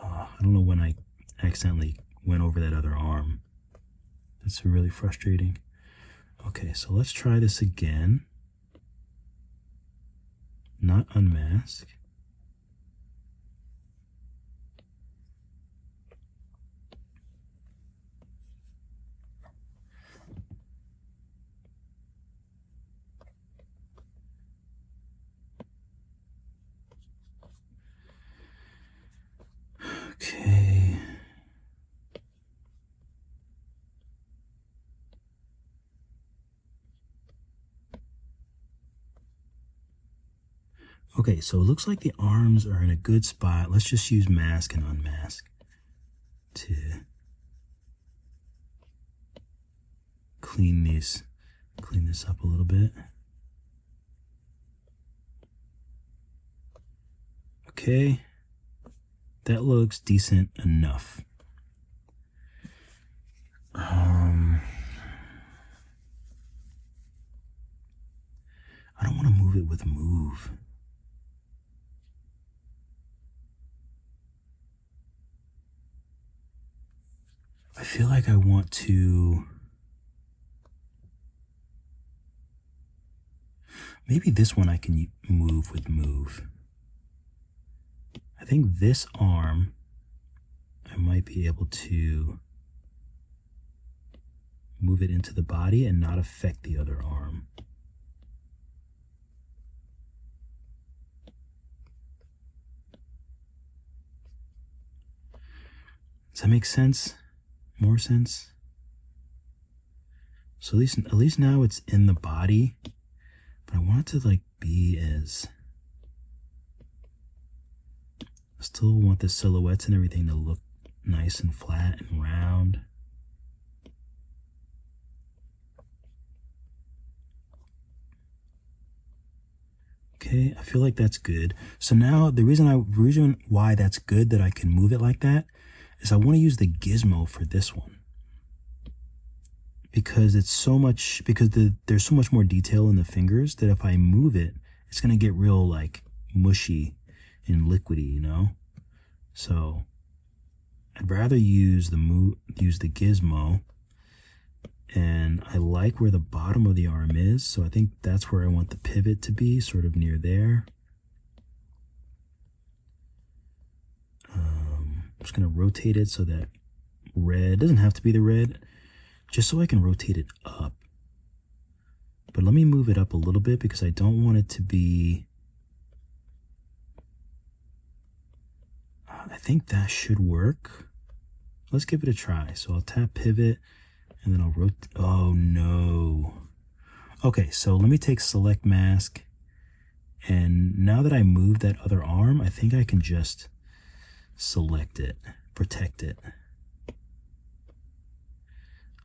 I don't know when I accidentally went over that other arm. That's really frustrating. Okay, so let's try this again. Not unmask. Okay. Okay, so it looks like the arms are in a good spot. Let's just use mask and unmask to clean this up a little bit. Okay. That looks decent enough. I don't want to move it with move. feel like I want to, maybe this one I can move with move. I think this arm, I might be able to move it into the body and not affect the other arm. Does that make sense? More sense? So at least now it's in the body, but I want it to like be as, I still want the silhouettes and everything to look nice and flat and round. Okay, I feel like that's good. So now the reason why that's good that I can move it like that is I want to use the gizmo for this one. Because there's so much more detail in the fingers that if I move it, it's going to get real like mushy and liquidy, you know? So I'd rather use the gizmo, and I like where the bottom of the arm is, so I think that's where I want the pivot to be, sort of near there. I'm just going to rotate it so that red, doesn't have to be the red, just so I can rotate it up. But let me move it up a little bit because I don't want it to be, I think that should work. Let's give it a try. So I'll tap pivot and then I'll rotate. Oh no. Okay, so let me take select mask. And now that I moved that other arm, I think I can just select it, protect it.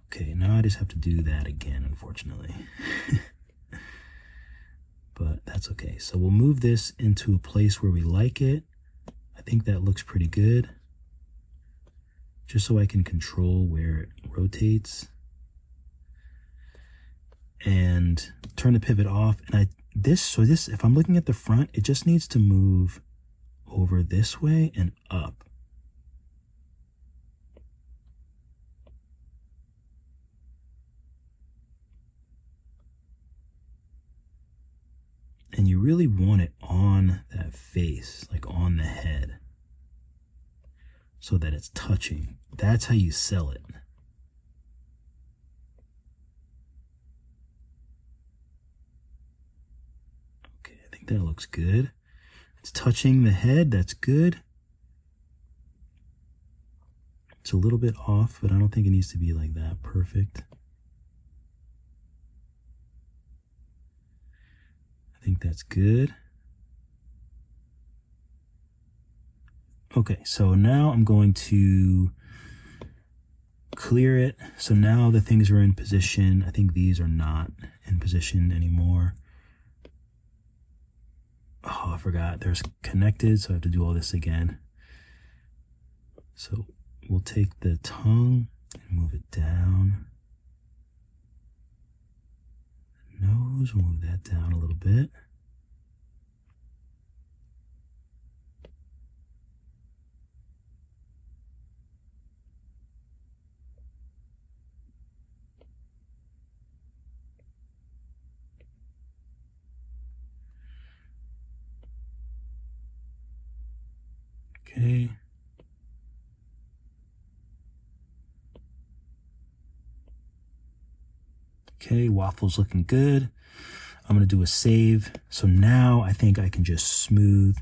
Okay, now I just have to do that again, unfortunately. But that's okay. So we'll move this into a place where we like it. I think that looks pretty good. Just so I can control where it rotates. And turn the pivot off. And this, if I'm looking at the front, it just needs to move over this way and up. And you really want it on that face, like on the head, so that it's touching. That's how you sell it. Okay, I think that looks good. It's touching the head, that's good. It's a little bit off, but I don't think it needs to be like that perfect. I think that's good. Okay, so now I'm going to clear it. So now the things are in position. I think these are not in position anymore. Oh, I forgot. They're connected, so I have to do all this again. So we'll take the tongue and move it down. Nose, we'll move that down a little bit. Okay. Okay, waffle's looking good. I'm going to do a save. So now I think I can just smooth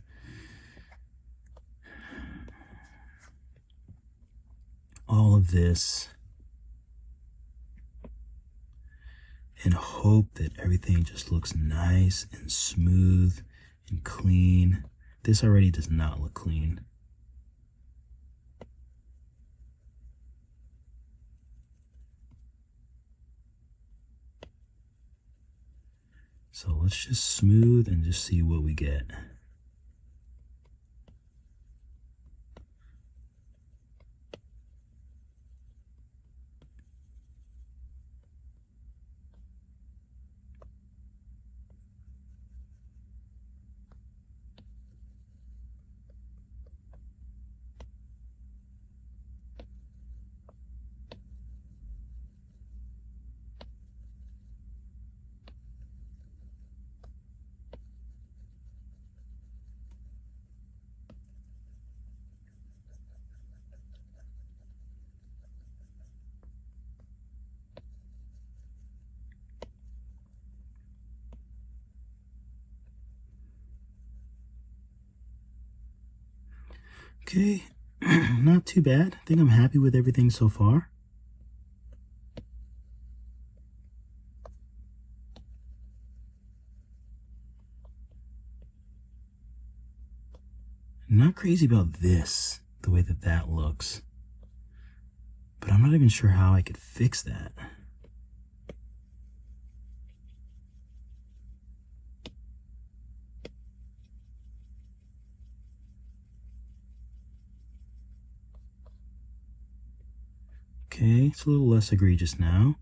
all of this and hope that everything just looks nice and smooth and clean. This already does not look clean. So let's just smooth and just see what we get. Okay, not too bad. I think I'm happy with everything so far. Not crazy about this, the way that that looks. But I'm not even sure how I could fix that. Okay, it's a little less egregious now.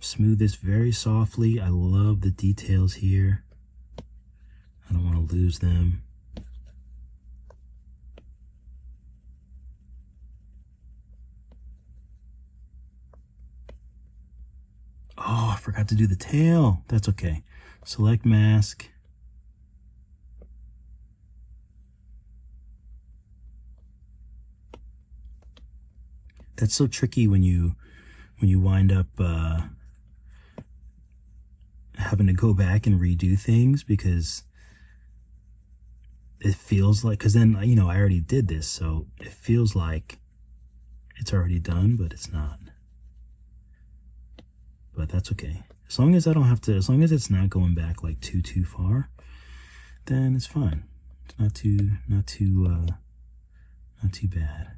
Smooth this very softly. I love the details here. I don't want to lose them. Oh, I forgot to do the tail. That's okay. Select mask. That's so tricky when you wind up having to go back and redo things, because it feels like, because then, you know, I already did this, so it feels like it's already done, but it's not. But that's okay. As long as I don't have to, as long as it's not going back like too far, then it's fine. It's not too bad.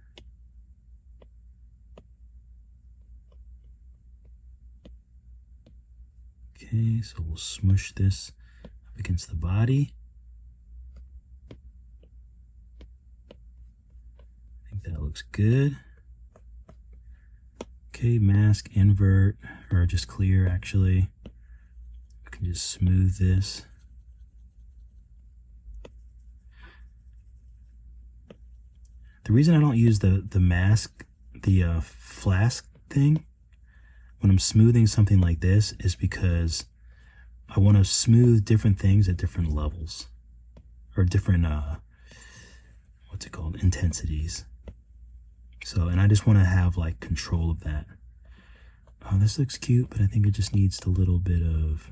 Okay, so we'll smush this up against the body. I think that looks good. Okay, mask, invert, or just clear actually. You can just smooth this. The reason I don't use the mask, the flask thing, when I'm smoothing something like this, is because I want to smooth different things at different levels, or different, what's it called, intensities. So, and I just want to have like control of that. Oh, this looks cute, but I think it just needs a little bit of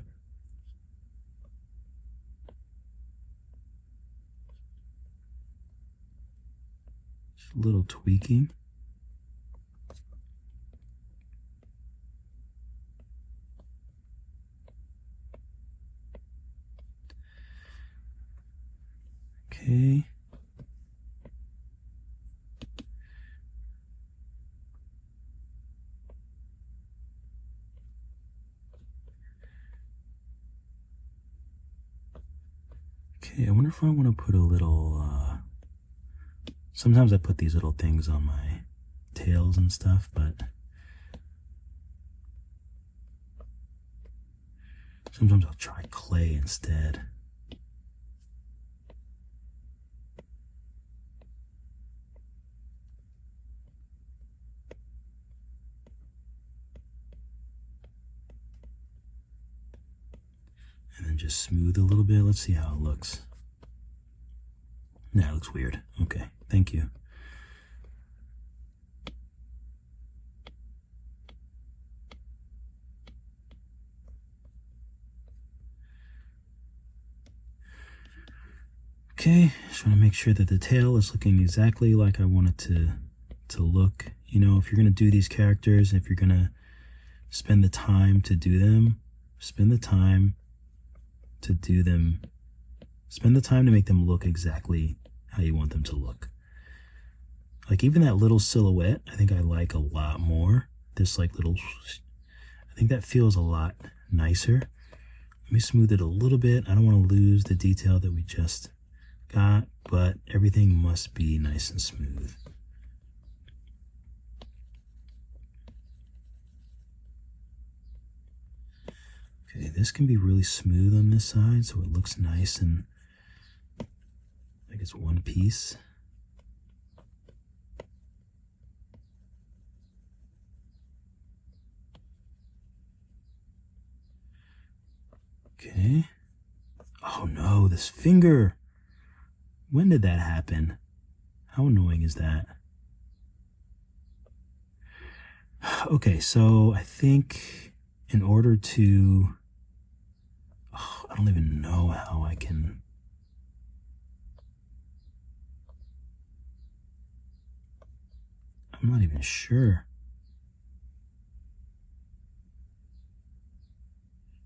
just a little tweaking. Okay. Okay, I wonder if I want to put a little, sometimes I put these little things on my tails and stuff, but sometimes I'll try clay instead. And then just smooth a little bit. Let's see how it looks. Nah, it looks weird. Okay, thank you. Okay, just want to make sure that the tail is looking exactly like I want it to look. You know, if you're going to do these characters, if you're going to spend the time to do them, spend the time to do them. Spend the time to make them look exactly how you want them to look. Like even that little silhouette, I think I like a lot more. This like little, I think that feels a lot nicer. Let me smooth it a little bit. I don't want to lose the detail that we just got, but everything must be nice and smooth. Okay, this can be really smooth on this side, so it looks nice and like it's one piece. Okay. Oh no, this finger. When did that happen? How annoying is that? Okay, so I think in order to, I don't even know how I can. I'm not even sure.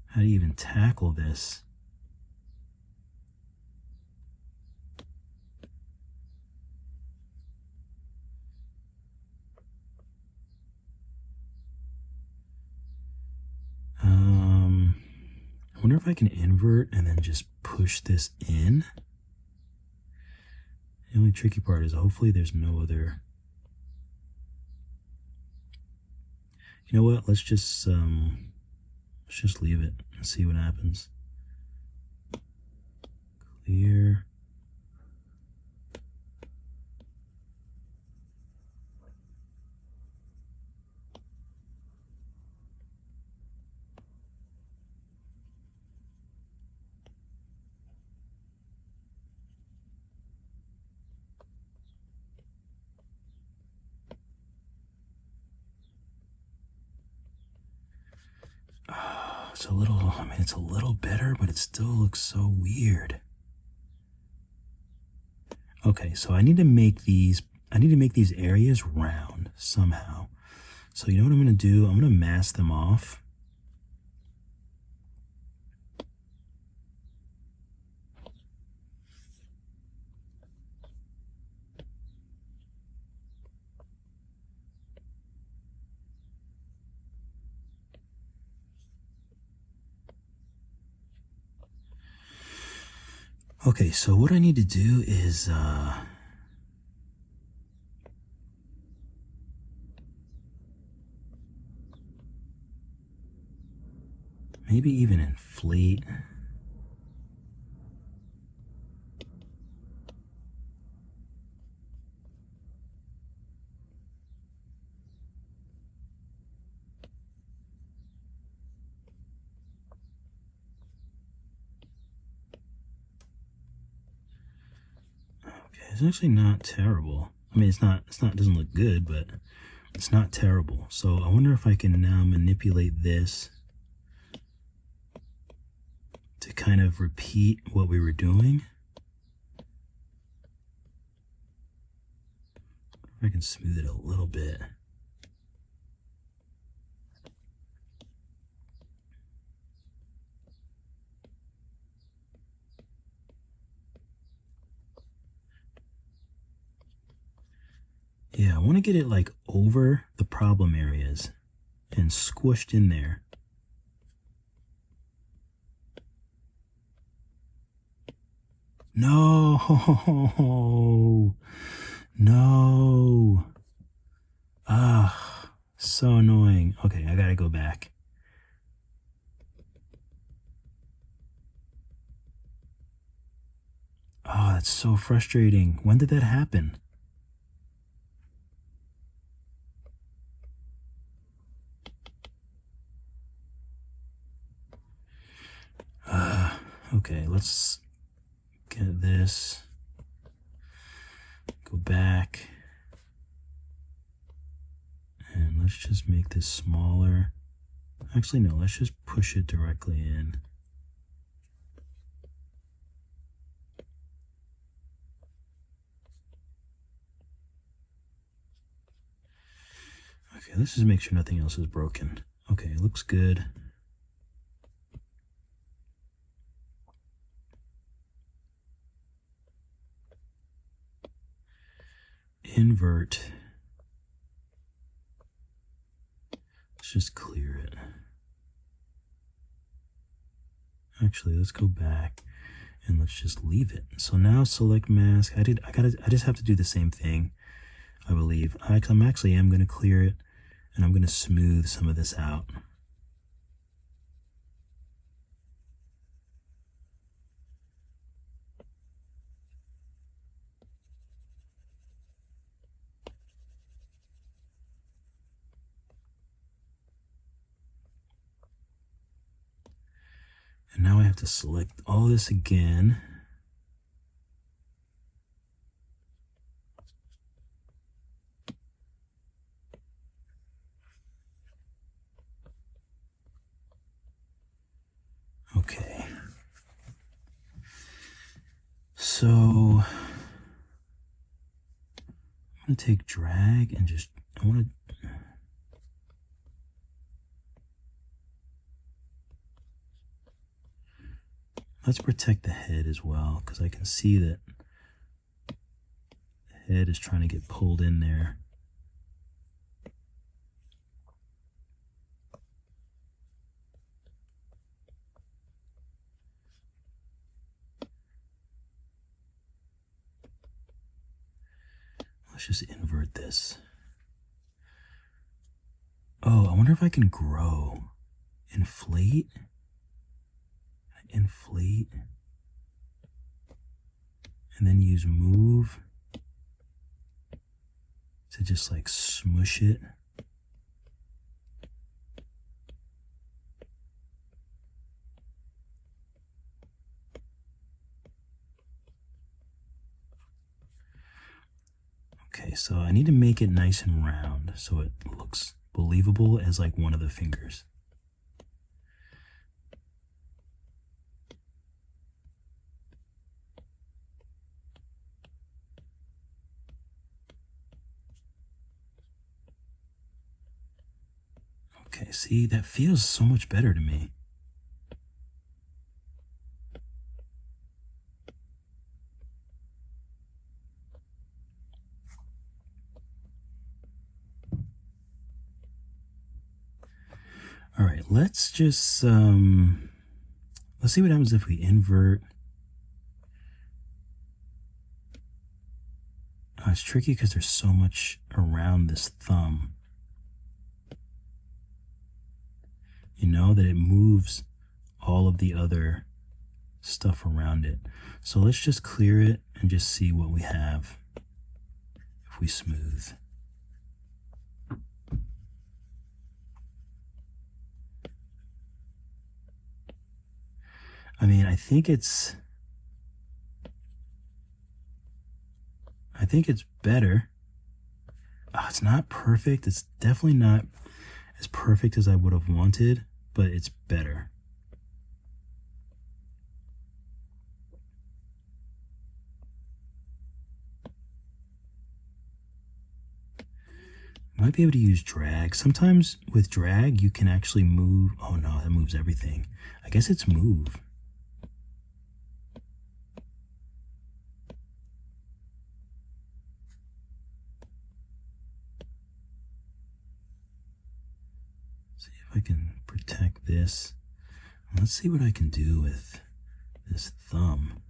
How do you even tackle this? I wonder if I can invert and then just push this in. The only tricky part is hopefully there's no other. You know what? Let's just leave it and see what happens. Clear. It's a little, I mean, it's a little better, but it still looks so weird. Okay, so I need to make these areas round somehow. So you know what I'm going to do? I'm going to mask them off. Okay, so what I need to do is maybe even inflate. It's actually not terrible. I mean, it doesn't look good, but it's not terrible. So I wonder if I can now manipulate this to kind of repeat what we were doing. If I can smooth it a little bit. Yeah, I want to get it like over the problem areas and squished in there. No, no. Ah, so annoying. Okay, I gotta go back. Oh, that's so frustrating. When did that happen? Okay, let's get this. Go back. And let's just make this smaller. Actually, no, let's just push it directly in. Okay, let's just make sure nothing else is broken. Okay, it looks good. Invert. Let's just clear it. Actually, let's go back and let's just leave it. So now select mask. I just have to do the same thing, I believe. I'm actually going to clear it and I'm going to smooth some of this out. And now I have to select all this again. Okay. So I'm going to take drag and just I want to. Let's protect the head as well, because I can see that the head is trying to get pulled in there. Let's just invert this. Oh, I wonder if I can grow. Inflate? Inflate. And then use move to just like smush it. Okay, so I need to make it nice and round so it looks believable as like one of the fingers. Okay, see, that feels so much better to me. All right, let's just, let's see what happens if we invert. Oh, it's tricky because there's so much around this thumb. You know, that it moves all of the other stuff around it. So let's just clear it and just see what we have if we smooth. I mean, I think it's better. Oh, it's not perfect. It's definitely not as perfect as I would have wanted, but it's better. Might be able to use drag. Sometimes with drag, you can actually move. Oh no, that moves everything. I guess it's move. See if I can protect this. Let's see what I can do with this thumb.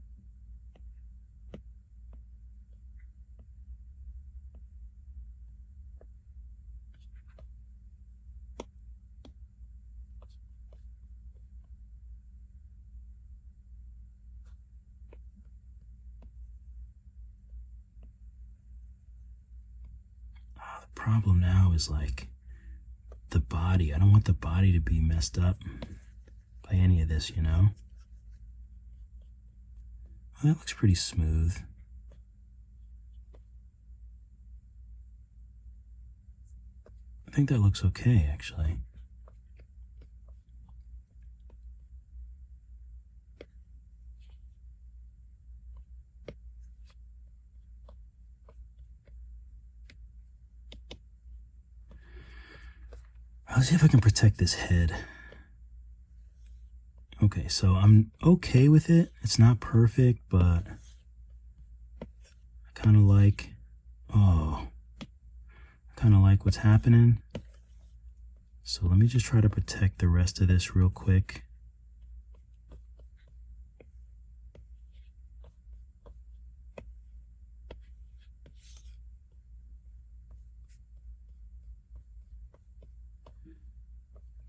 The problem now is like the body. I don't want the body to be messed up by any of this, you know? Well, that looks pretty smooth. I think that looks okay, actually. Let's see if I can protect this head. Okay, so I'm okay with it. It's not perfect, but I kind of like, I kind of like what's happening. So let me just try to protect the rest of this real quick.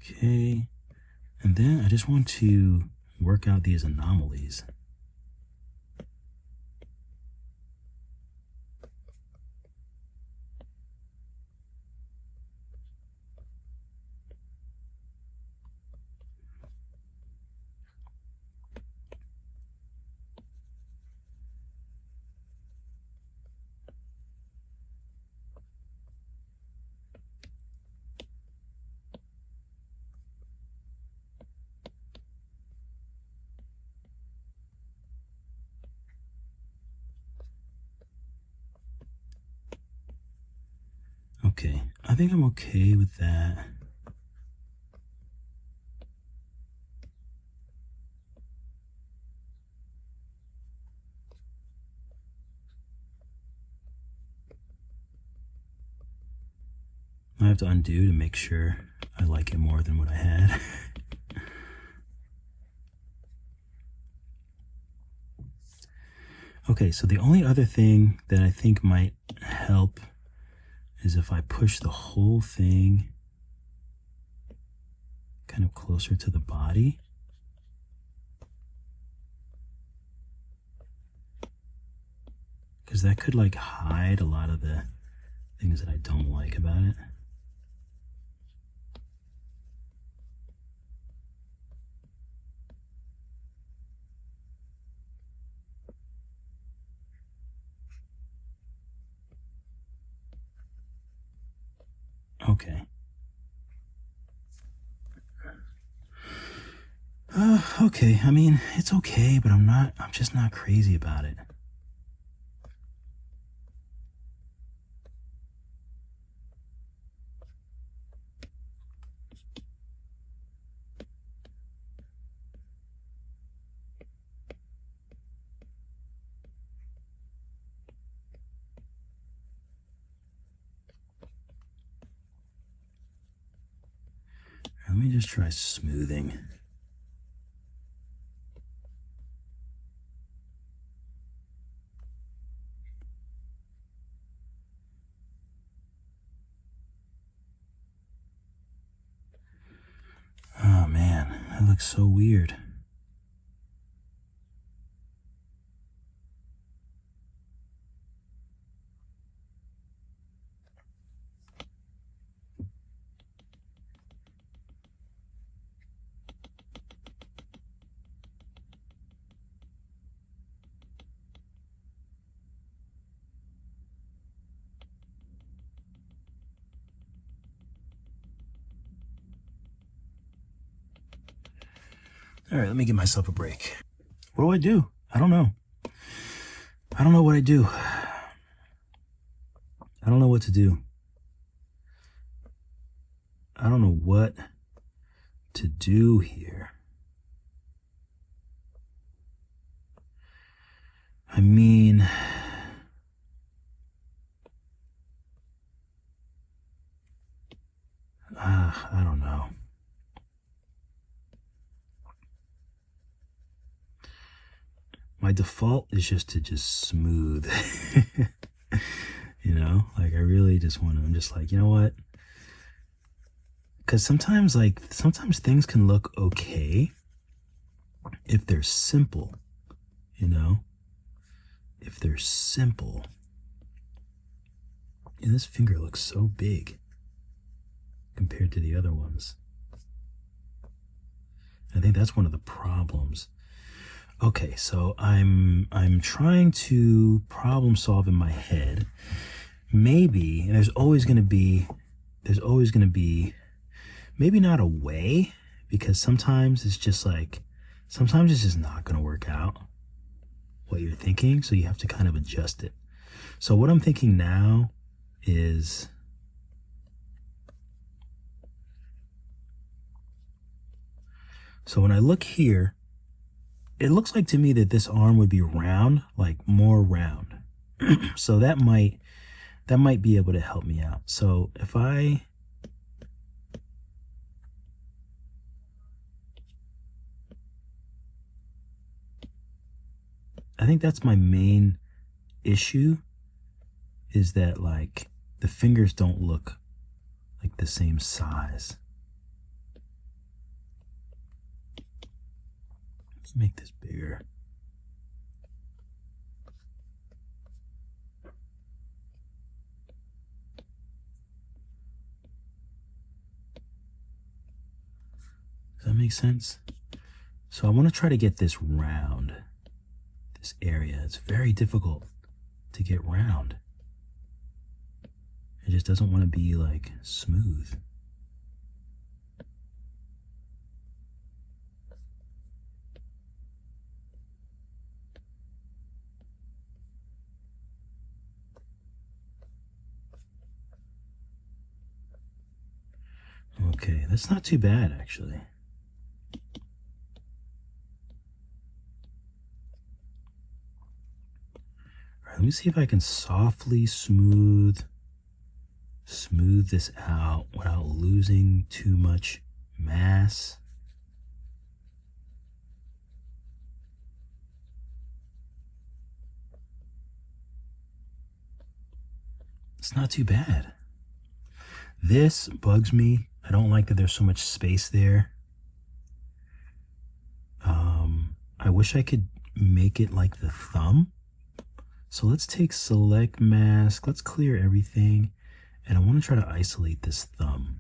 Okay, and then I just want to work out these anomalies. I think I'm okay with that. I have to undo to make sure I like it more than what I had. Okay, so the only other thing that I think might help is if I push the whole thing kind of closer to the body. Because that could like hide a lot of the things that I don't like about it. Okay. Okay, I mean, it's okay, but I'm just not crazy about it. Let me just try smoothing. Oh man, that looks so weird. All right, let me give myself a break. What do I do? I don't know. I don't know what I do. I don't know what to do. I don't know what to do here. I mean, I don't know. My default is just to smooth. You know, like I really just want to, I'm just like, you know what? Because sometimes things can look okay if they're simple, you know? If they're simple. And this finger looks so big compared to the other ones. I think that's one of the problems. Okay, so I'm trying to problem solve in my head. Maybe there's always going to be maybe not a way, because sometimes it's just not going to work out what you're thinking, so you have to kind of adjust it. So what I'm thinking now is so when I look here, it looks like to me that this arm would be round, like more round. So that might be able to help me out. So if I think that's my main issue, is that like the fingers don't look like the same size. Let's make this bigger. Does that make sense? So I want to try to get this round, this area. It's very difficult to get round. It just doesn't want to be like smooth. Okay, that's not too bad actually. All right, let me see if I can softly smooth this out without losing too much mass. It's not too bad. This bugs me. I don't like that there's so much space there. I wish I could make it like the thumb. So let's take select mask. Let's clear everything. And I want to try to isolate this thumb.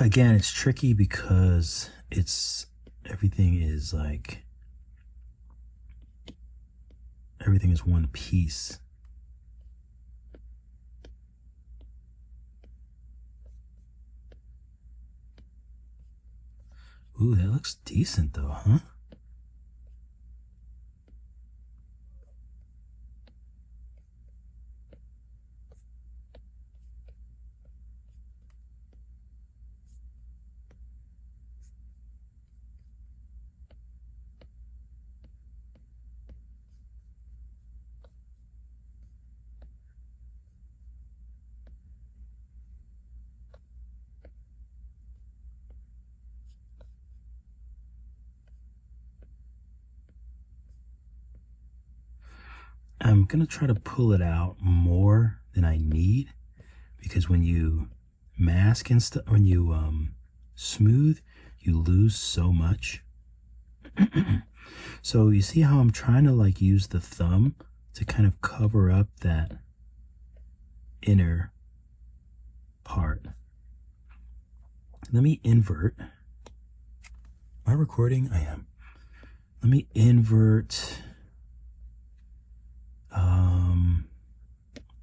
Again, it's tricky because everything is one piece. Ooh, that looks decent though, huh? I'm going to try to pull it out more than I need, because when you mask and stuff, when you smooth, you lose so much. So you see how I'm trying to use the thumb to kind of cover up that inner part. Let me invert. Am I recording? I am. Let me invert.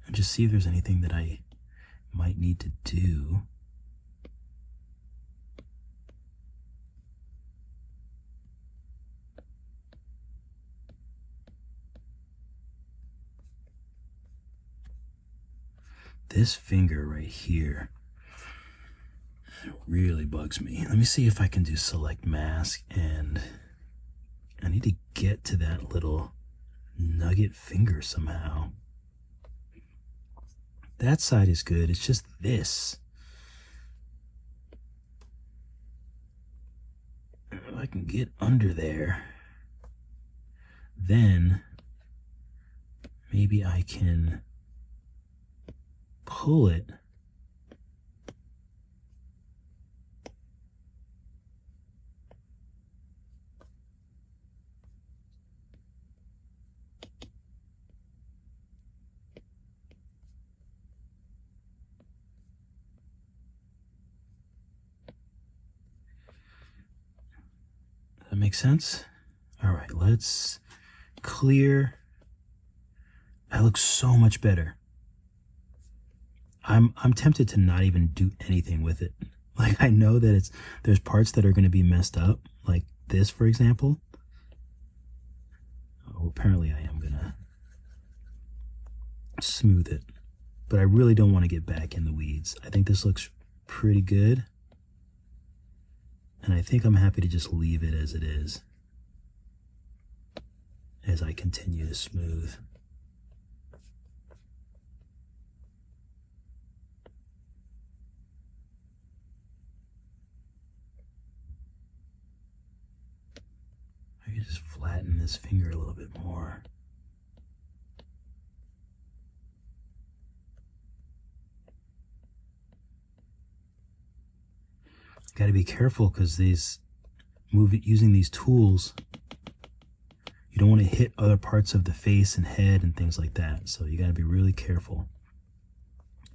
And just see if there's anything that I might need to do. This finger right here really bugs me. Let me see if I can do select mask, and I need to get to that little nugget finger somehow. That side is good. It's just this. If I can get under there, then maybe I can pull it. That makes sense? All right, let's clear. That looks so much better. I'm tempted to not even do anything with it. I know that there's parts that are going to be messed up, like this, for example. Oh, apparently I am going to smooth it, but I really don't want to get back in the weeds. I think this looks pretty good. And I think I'm happy to just leave it as it is as I continue to smooth. I can just flatten this finger a little bit more. Got to be careful because using these tools, you don't want to hit other parts of the face and head and things like that. So you got to be really careful.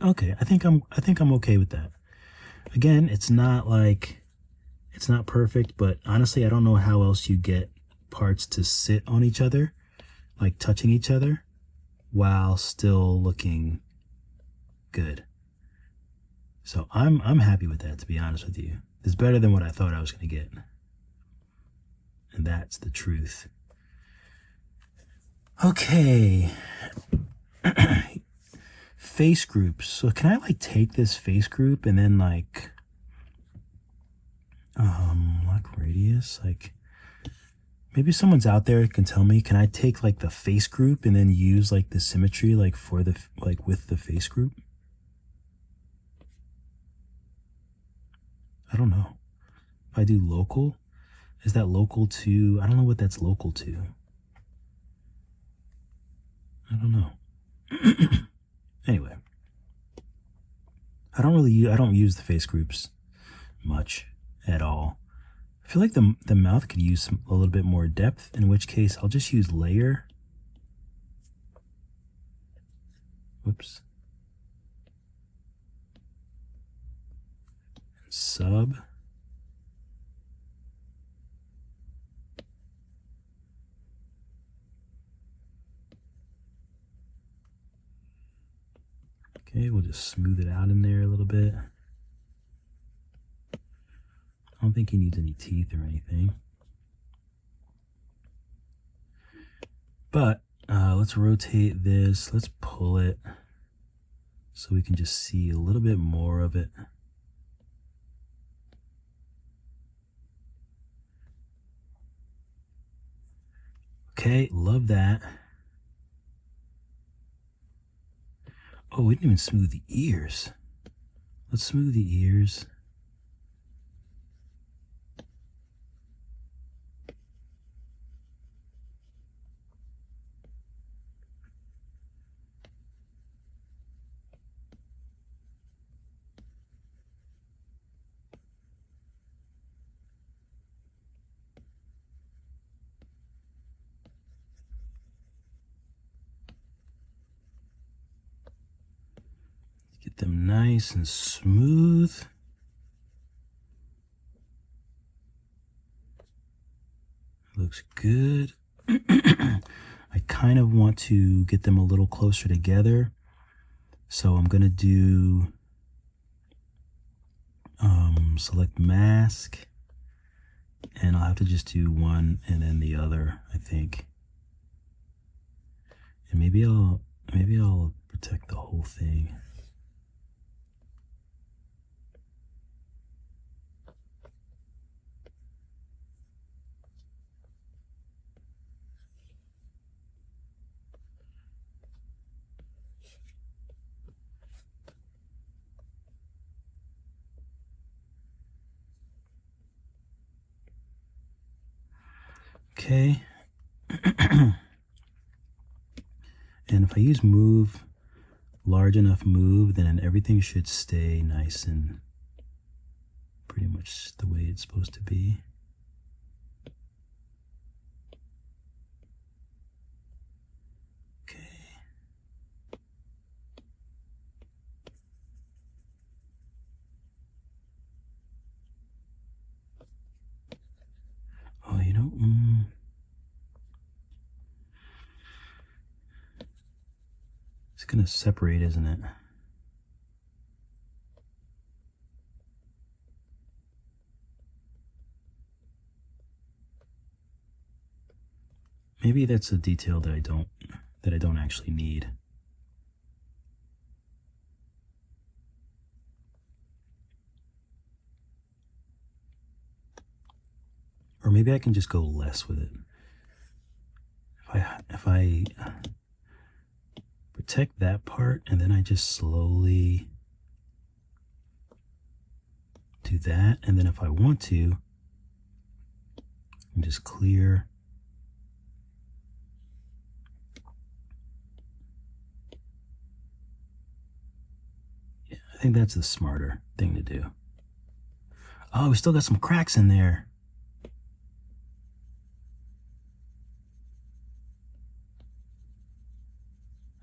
Okay, I think I'm okay with that. Again, it's not perfect, but honestly, I don't know how else you get parts to sit on each other, like touching each other, while still looking good. So I'm happy with that, to be honest with you. It's better than what I thought I was going to get. And that's the truth. Okay. Face groups. So can I like take this face group and then like lock radius? Like maybe someone's out there can tell me, can I take like the face group and then use like the symmetry like for the like with the face group? I don't know. If I do local, is that local to, I don't know what that's local to. I don't know. Anyway, I don't use the face groups much at all. I feel like the mouth could use a little bit more depth, in which case I'll just use layer. Whoops. Sub. Okay, we'll just smooth it out in there a little bit. I don't think he needs any teeth or anything. But let's rotate this. Let's pull it so we can just see a little bit more of it. Okay, love that. Oh, we didn't even smooth the ears. Let's smooth the ears. Get them nice and smooth. Looks good. I kind of want to get them a little closer together. So I'm going to do select mask, and I'll have to just do one and then the other, I think. And maybe I'll protect the whole thing. Okay. And if I use move, large enough move, then everything should stay nice and pretty much the way it's supposed to be. Okay. Oh, you know, it's gonna separate, isn't it? Maybe that's a detail that I don't actually need. Or maybe I can just go less with it. If I protect that part and then I just slowly do that, and then if I want to, I can just clear. Yeah, I think that's the smarter thing to do. Oh, we still got some cracks in there.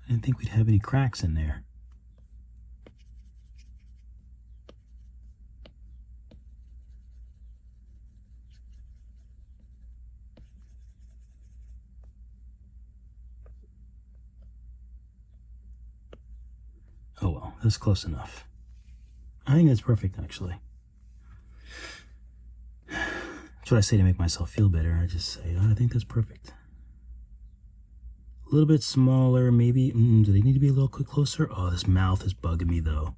I didn't think we'd have any cracks in there. Oh well, that's close enough. I think that's perfect, actually. That's what I say to make myself feel better. I just say, oh, I think that's perfect. A little bit smaller, maybe. Do they need to be a little bit closer? Oh, this mouth is bugging me though.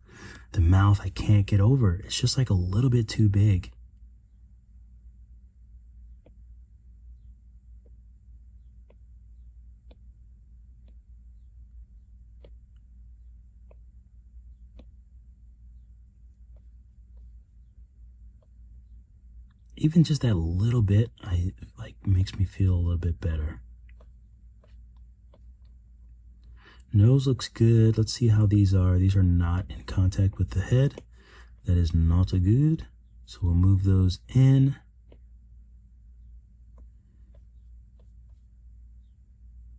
The mouth I can't get over. It's just like a little bit too big. Even just that little bit, makes me feel a little bit better. Nose looks good. Let's see how these are. These are not in contact with the head. That is not good. So we'll move those in.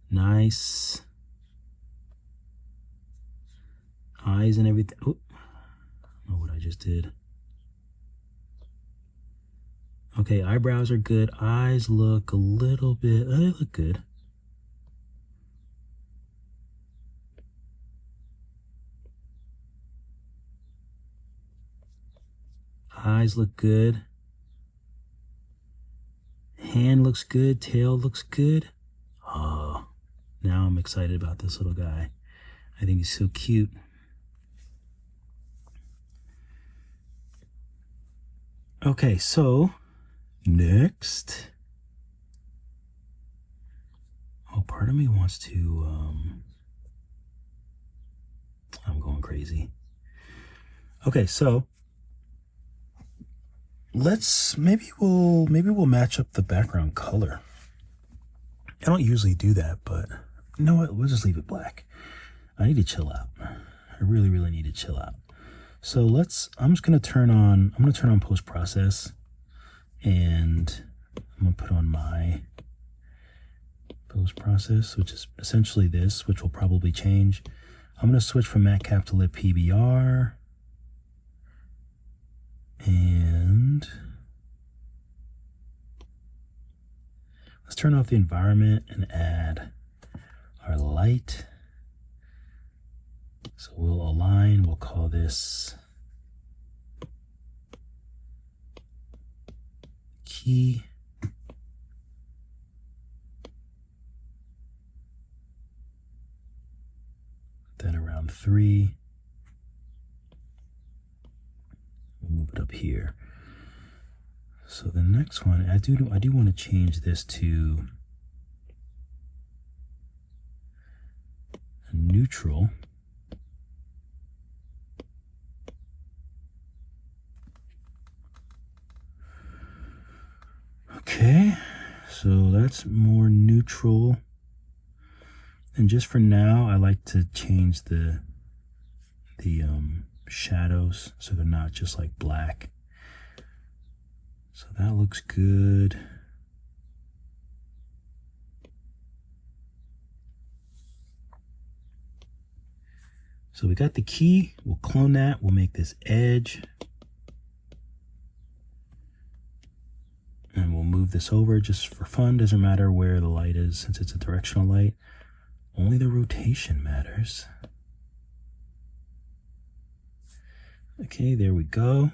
Nice. Eyes and everything. Oh, I don't know what I just did. Okay, eyebrows are good. Eyes look a little bit, they look good. Eyes look good. Hand looks good. Tail looks good. Oh, now I'm excited about this little guy. I think he's so cute. Okay, so next. Oh, part of me wants to, I'm going crazy. Okay, so maybe we'll match up the background color. I don't usually do that, but you know what? We'll just leave it black. I need to chill out. I really need to chill out. So I'm just gonna turn on post-process, and I'm gonna put on my post-process, which is essentially this, which will probably change. I'm gonna switch from matcap to lit PBR. And let's turn off the environment and add our light. So we'll align, we'll call this key. Then around 3. We'll move it up here. So the next one, I do want to change this to a neutral. Okay, so that's more neutral. And just for now, I like to change the shadows so they're not just like black. So that looks good. So we got the key. We'll clone that. We'll make this edge. And we'll move this over just for fun. Doesn't matter where the light is since it's a directional light. Only the rotation matters. Okay, there we go.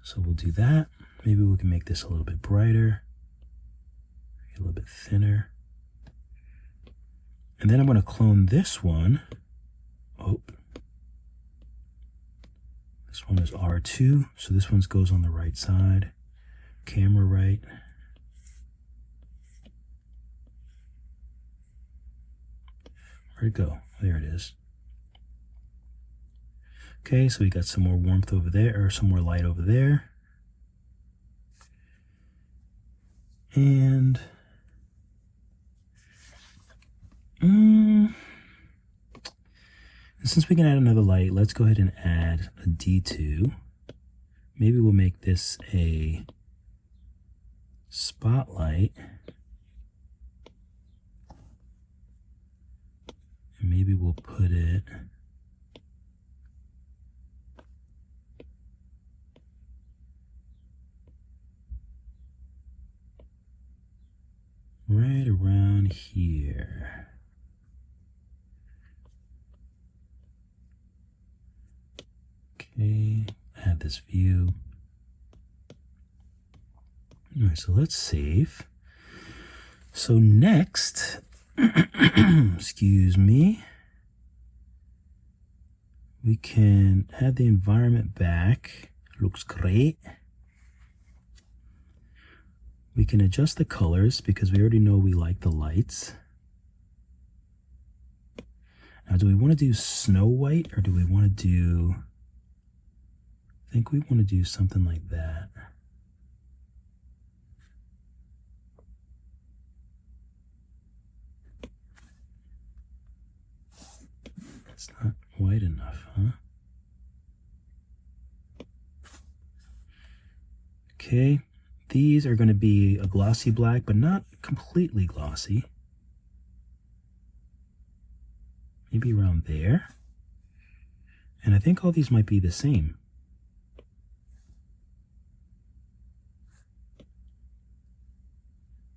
So we'll do that. Maybe we can make this a little bit brighter, a little bit thinner. And then I'm going to clone this one. Oh, this one is R2. So this one goes on the right side. Camera right. Where'd it go? There it is. Okay, so we got some more warmth over there, or some more light over there. And since we can add another light, let's go ahead and add a D2. Maybe we'll make this a spotlight. And maybe we'll put it right around here. Okay, add this view. All right, so let's save. So next, Excuse me. We can add the environment back. Looks great. We can adjust the colors because we already know we like the lights. Now, do we want to do Snow White or do we want to do... I think we want to do something like that. It's not white enough, huh? Okay, these are going to be a glossy black, but not completely glossy. Maybe around there. And I think all these might be the same.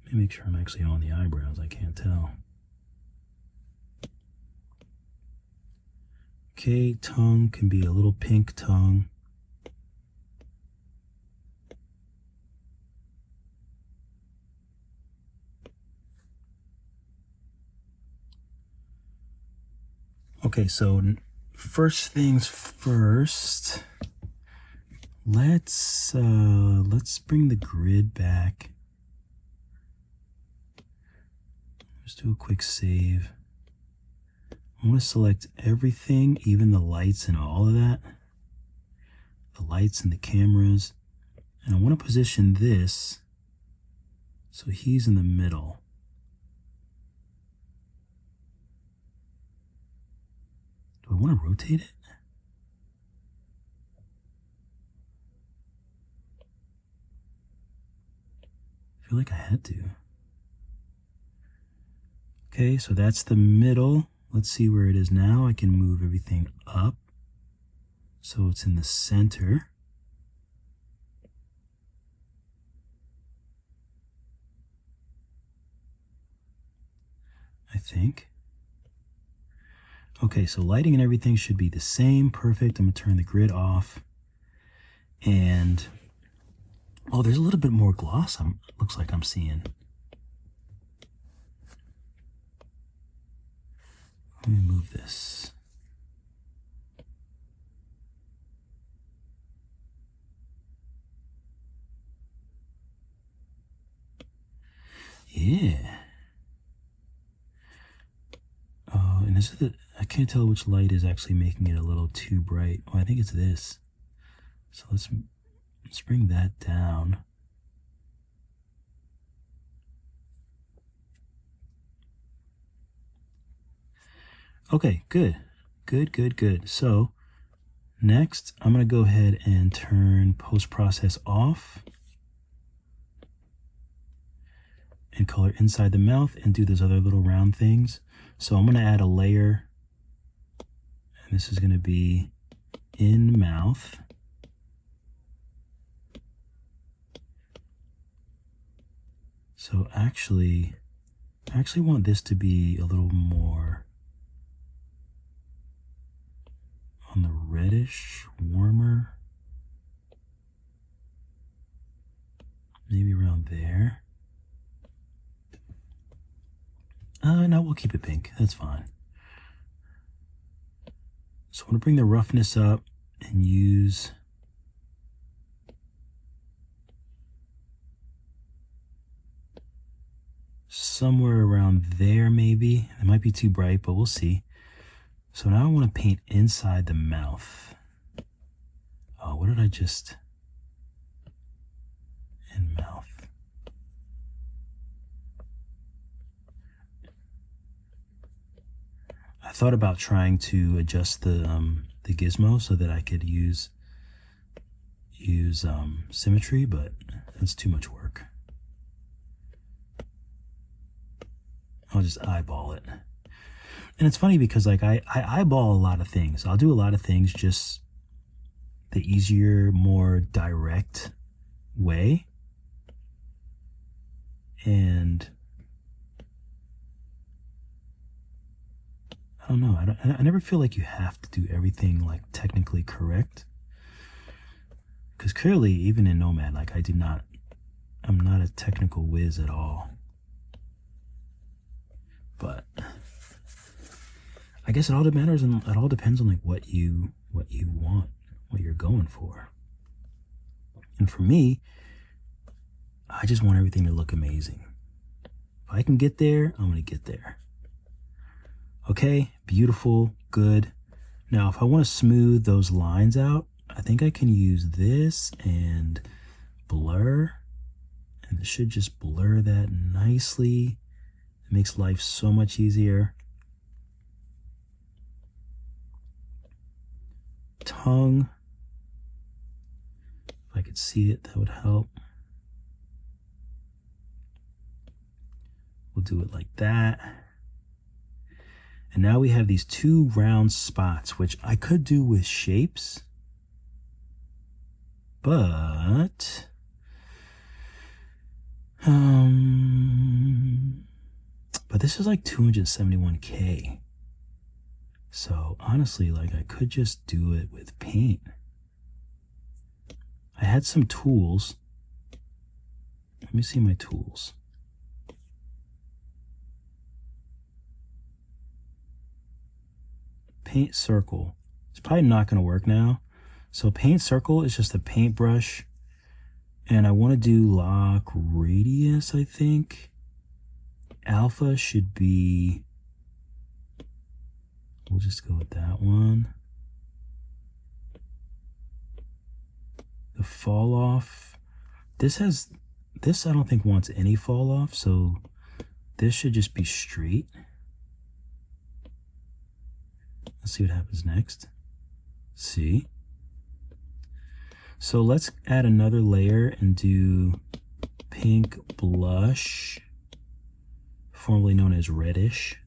Let me make sure I'm actually on the eyebrows. I can't tell. Okay, tongue can be a little pink tongue. Okay, so first things first, let's bring the grid back. Just do a quick save. I want to select everything, even the lights and all of that. The lights and the cameras. And I want to position this so he's in the middle. Do I want to rotate it? I feel like I had to. Okay, so that's the middle. Let's see where it is now. I can move everything up so it's in the center. I think. Okay, so lighting and everything should be the same. Perfect. I'm going to turn the grid off. And, oh, there's a little bit more gloss. Looks like I'm seeing. Let me move this. Yeah. And this is I can't tell which light is actually making it a little too bright. Oh, I think it's this. So let's bring that down. Okay, good. Good. So next, I'm going to go ahead and turn post-process off and color inside the mouth and do those other little round things. So I'm going to add a layer, and this is going to be in mouth. So I actually want this to be a little more on the reddish, warmer. Maybe around there. No, we'll keep it pink. That's fine. So I want to bring the roughness up and use somewhere around there maybe. It might be too bright, but we'll see. So now I want to paint inside the mouth. Oh, what did I just... In mouth. I thought about trying to adjust the gizmo so that I could use symmetry, but that's too much work. I'll just eyeball it. And it's funny because like I eyeball a lot of things. I'll do a lot of things just the easier, more direct way. And I don't know. I never feel like you have to do everything like technically correct. Because clearly, even in Nomad, like I'm not a technical whiz at all. but I guess it all matters and it all depends on like what you want, what you're going for. And for me, I just want everything to look amazing. If I can get there, I'm gonna get there. Okay, beautiful, good. Now, if I want to smooth those lines out, I think I can use this and blur, and it should just blur that nicely. It makes life so much easier. Tongue, if I could see it, that would help. We'll do it like that. And now we have these two round spots, which I could do with shapes, but this is like 271K. So honestly, like I could just do it with paint. I had some tools. Let me see my tools. Paint circle. It's probably not going to work now. So paint circle is just a paintbrush. And I want to do lock radius, I think. Alpha should be, we'll just go with that one. The fall off. This I don't think wants any fall off. So this should just be straight. Let's see what happens next. See? So let's add another layer and do pink blush, formerly known as reddish.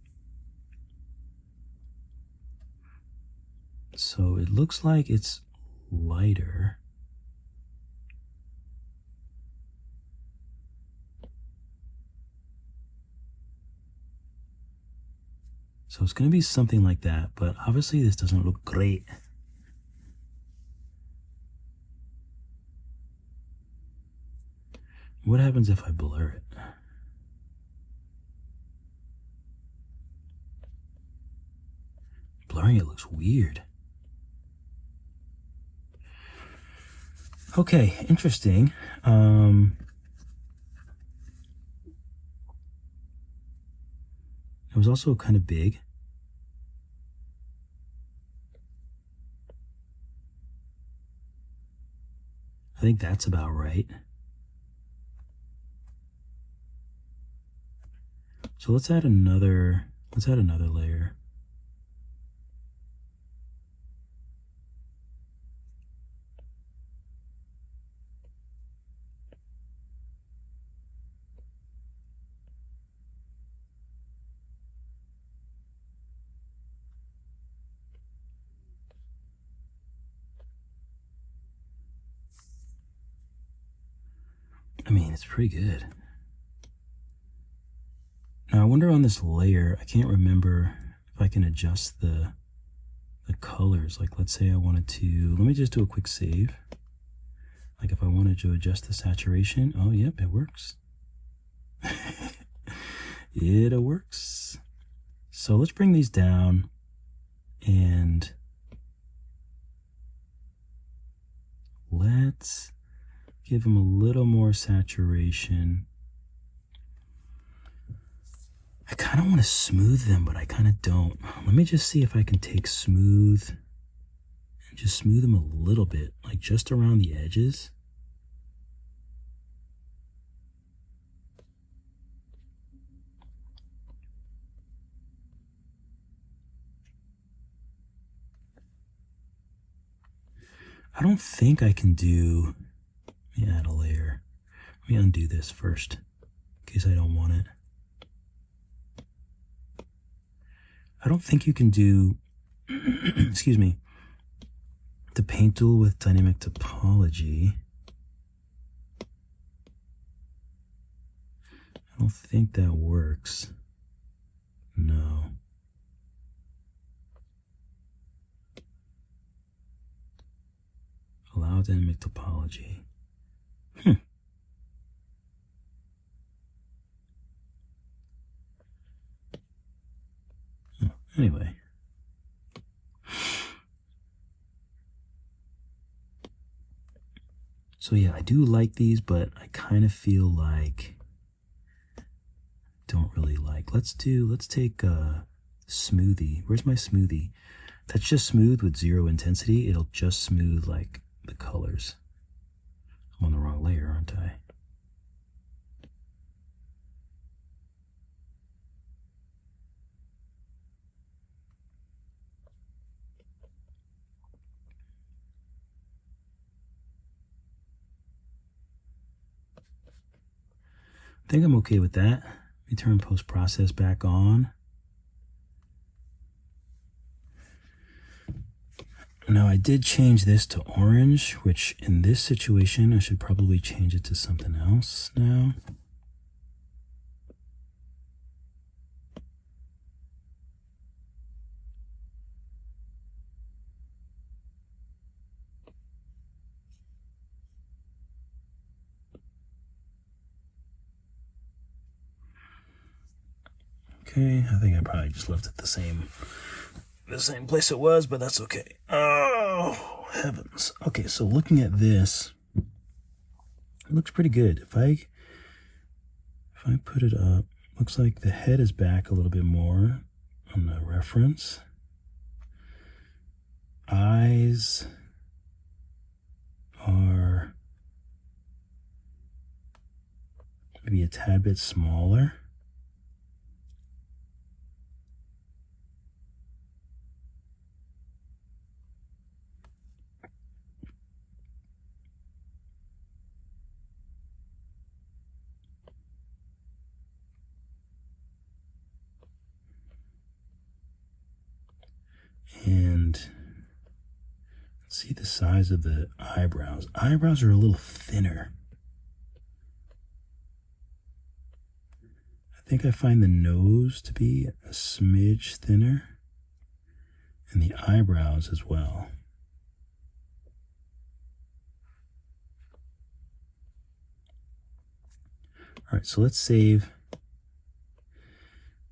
So it looks like it's lighter. So it's going to be something like that, but obviously this doesn't look great. What happens if I blur it? Blurring it looks weird. Okay, interesting. It was also kind of big. I think that's about right. So let's add another layer. I mean, it's pretty good. Now I wonder on this layer, I can't remember if I can adjust the colors. Like let's say I wanted to, let me just do a quick save. Like if I wanted to adjust the saturation, oh yep, it works. It works. So let's bring these down and let's give them a little more saturation. I kind of want to smooth them, but I kind of don't. Let me just see if I can take smooth and just smooth them a little bit, like just around the edges. I don't think I can do, let me add a layer. Let me undo this first, in case I don't want it. I don't think you can do, excuse me, the paint tool with dynamic topology. I don't think that works. No. Allow dynamic topology. Anyway. So yeah, I do like these, but I kind of feel like don't really like. Let's take smoothie. Where's my smoothie? That's just smooth with 0 intensity. It'll just smooth like the colors. I'm on the wrong layer, aren't I? I think I'm okay with that. Let me turn post-process back on. Now I did change this to orange, which in this situation, I should probably change it to something else now. Okay, I think I probably just left it the same place it was, but that's okay. Oh, heavens. Okay, so looking at this, it looks pretty good. If I put it up, looks like the head is back a little bit more on the reference. Eyes are maybe a tad bit smaller. And see the size of the eyebrows. Eyebrows are a little thinner. I think I find the nose to be a smidge thinner, and the eyebrows as well. All right, so let's save,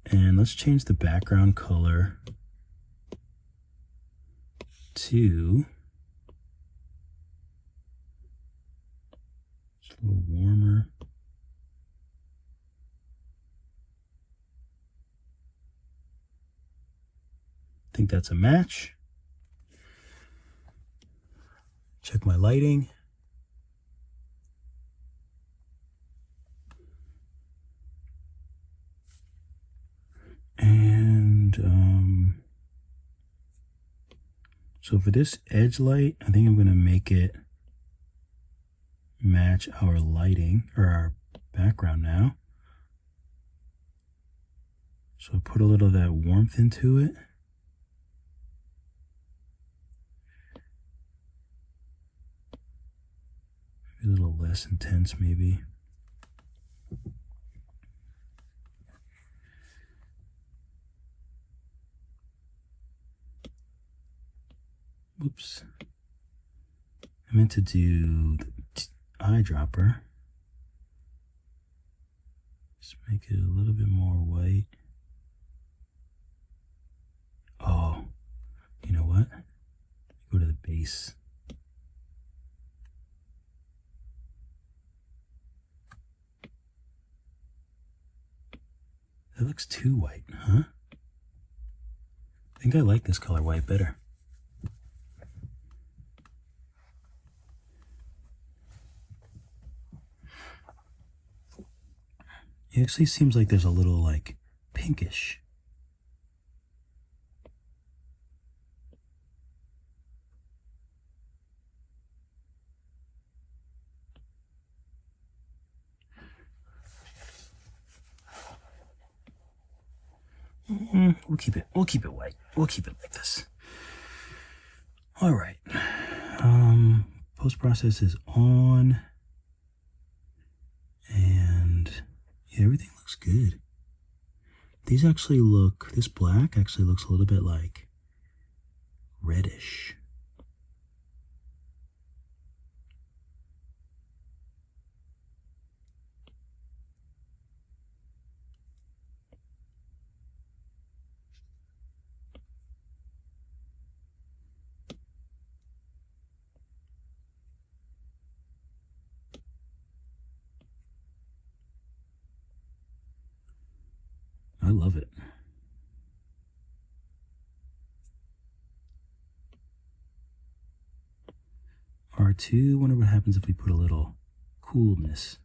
and let's change the background color to just a little warmer. I think that's a match. Check my lighting. And so for this edge light, I think I'm going to make it match our lighting or our background now. So put a little of that warmth into it. A little less intense maybe. Whoops. I meant to do the eyedropper. Just make it a little bit more white. Oh, you know what? Go to the base. That looks too white, huh? I think I like this color white better. It actually seems like there's a little like pinkish. We'll keep it white. We'll keep it like this. All right. Post-process is on. And yeah, everything looks good. These actually look, this black actually looks a little bit like reddish. love it. R2, wonder what happens if we put a little coolness.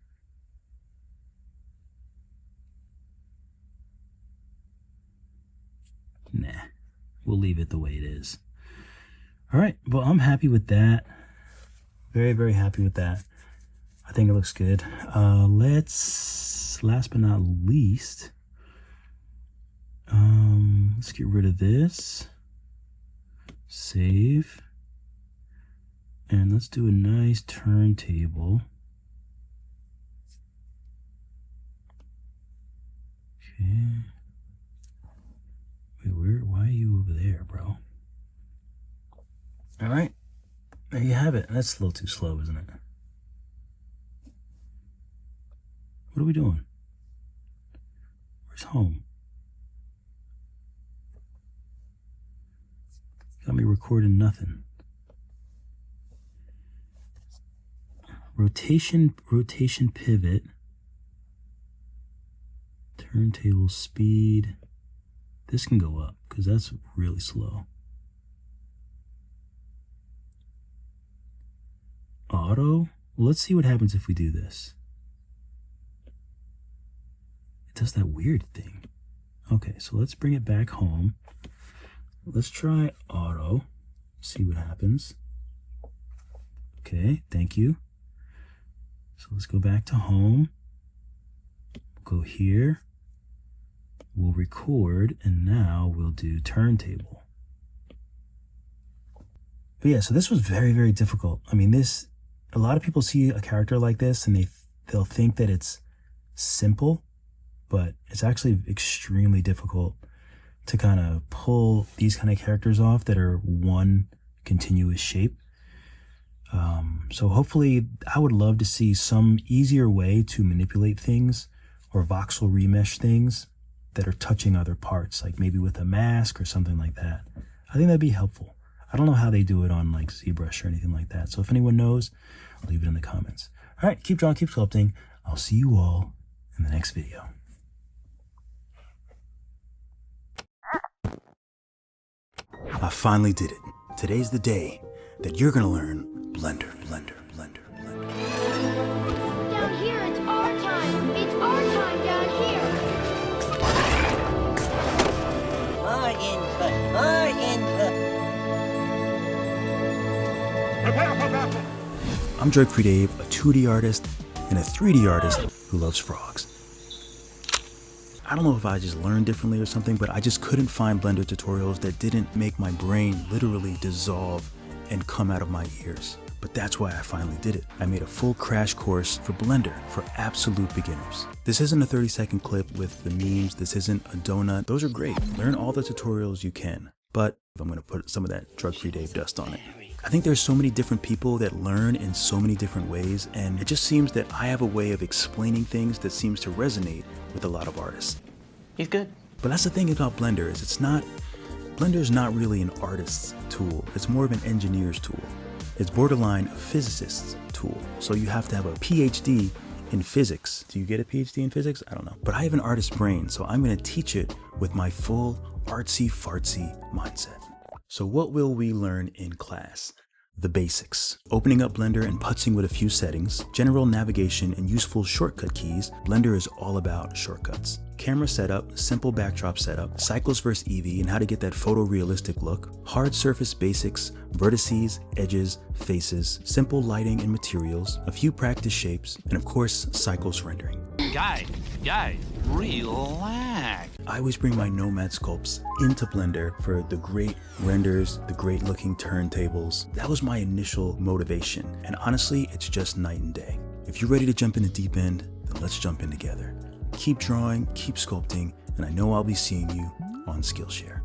Nah, we'll leave it the way it is. All right, well, I'm happy with that. Very, very happy with that. I think it looks good. Let's, last but not least, let's get rid of this. Save. And let's do a nice turntable. Okay. Wait, why are you over there, bro? All right, there you have it. That's a little too slow, isn't it? What are we doing? Where's home? Got me recording nothing. Rotation pivot. Turntable speed. This can go up because that's really slow. Auto. Well, let's see what happens if we do this. It does that weird thing. Okay, so let's bring it back home. Let's try auto. See what happens. Okay, thank you. So let's go back to home. Go here. We'll record, and now we'll do turntable. But yeah, so this was very, very difficult. I mean, a lot of people see a character like this and they'll think that it's simple, but it's actually extremely difficult to kind of pull these kind of characters off that are one continuous shape. So hopefully, I would love to see some easier way to manipulate things or voxel remesh things that are touching other parts, like maybe with a mask or something like that. I think that'd be helpful. I don't know how they do it on like ZBrush or anything like that. So if anyone knows, leave it in the comments. All right, keep drawing, keep sculpting. I'll see you all in the next video. I finally did it. Today's the day that you're gonna learn Blender. Down here, it's our time. It's our time down here. More input, more input. I'm Drug-Free Dave, a 2D artist and a 3D artist who loves frogs. I don't know if I just learned differently or something, but I just couldn't find Blender tutorials that didn't make my brain literally dissolve and come out of my ears. But that's why I finally did it. I made a full crash course for Blender for absolute beginners. This isn't a 30-second clip with the memes. This isn't a donut. Those are great. Learn all the tutorials you can. But I'm gonna put some of that Drug-Free Dave dust on it. I think there's so many different people that learn in so many different ways, and it just seems that I have a way of explaining things that seems to resonate with a lot of artists. He's good. But that's the thing about Blender is Blender's not really an artist's tool. It's more of an engineer's tool. It's borderline a physicist's tool. So you have to have a PhD in physics. Do you get a PhD in physics? I don't know. But I have an artist's brain, so I'm gonna teach it with my full artsy-fartsy mindset. So what will we learn in class? The basics. Opening up Blender and putzing with a few settings, general navigation and useful shortcut keys. Blender is all about shortcuts. Camera setup, simple backdrop setup, cycles versus Eevee and how to get that photorealistic look, hard surface basics, vertices, edges, faces, simple lighting and materials, a few practice shapes, and of course, cycles rendering. Guys, relax. I always bring my Nomad Sculpts into Blender for the great renders, the great looking turntables. That was my initial motivation, and honestly, it's just night and day. If you're ready to jump in the deep end, then let's jump in together. Keep drawing, keep sculpting, and I know I'll be seeing you on Skillshare.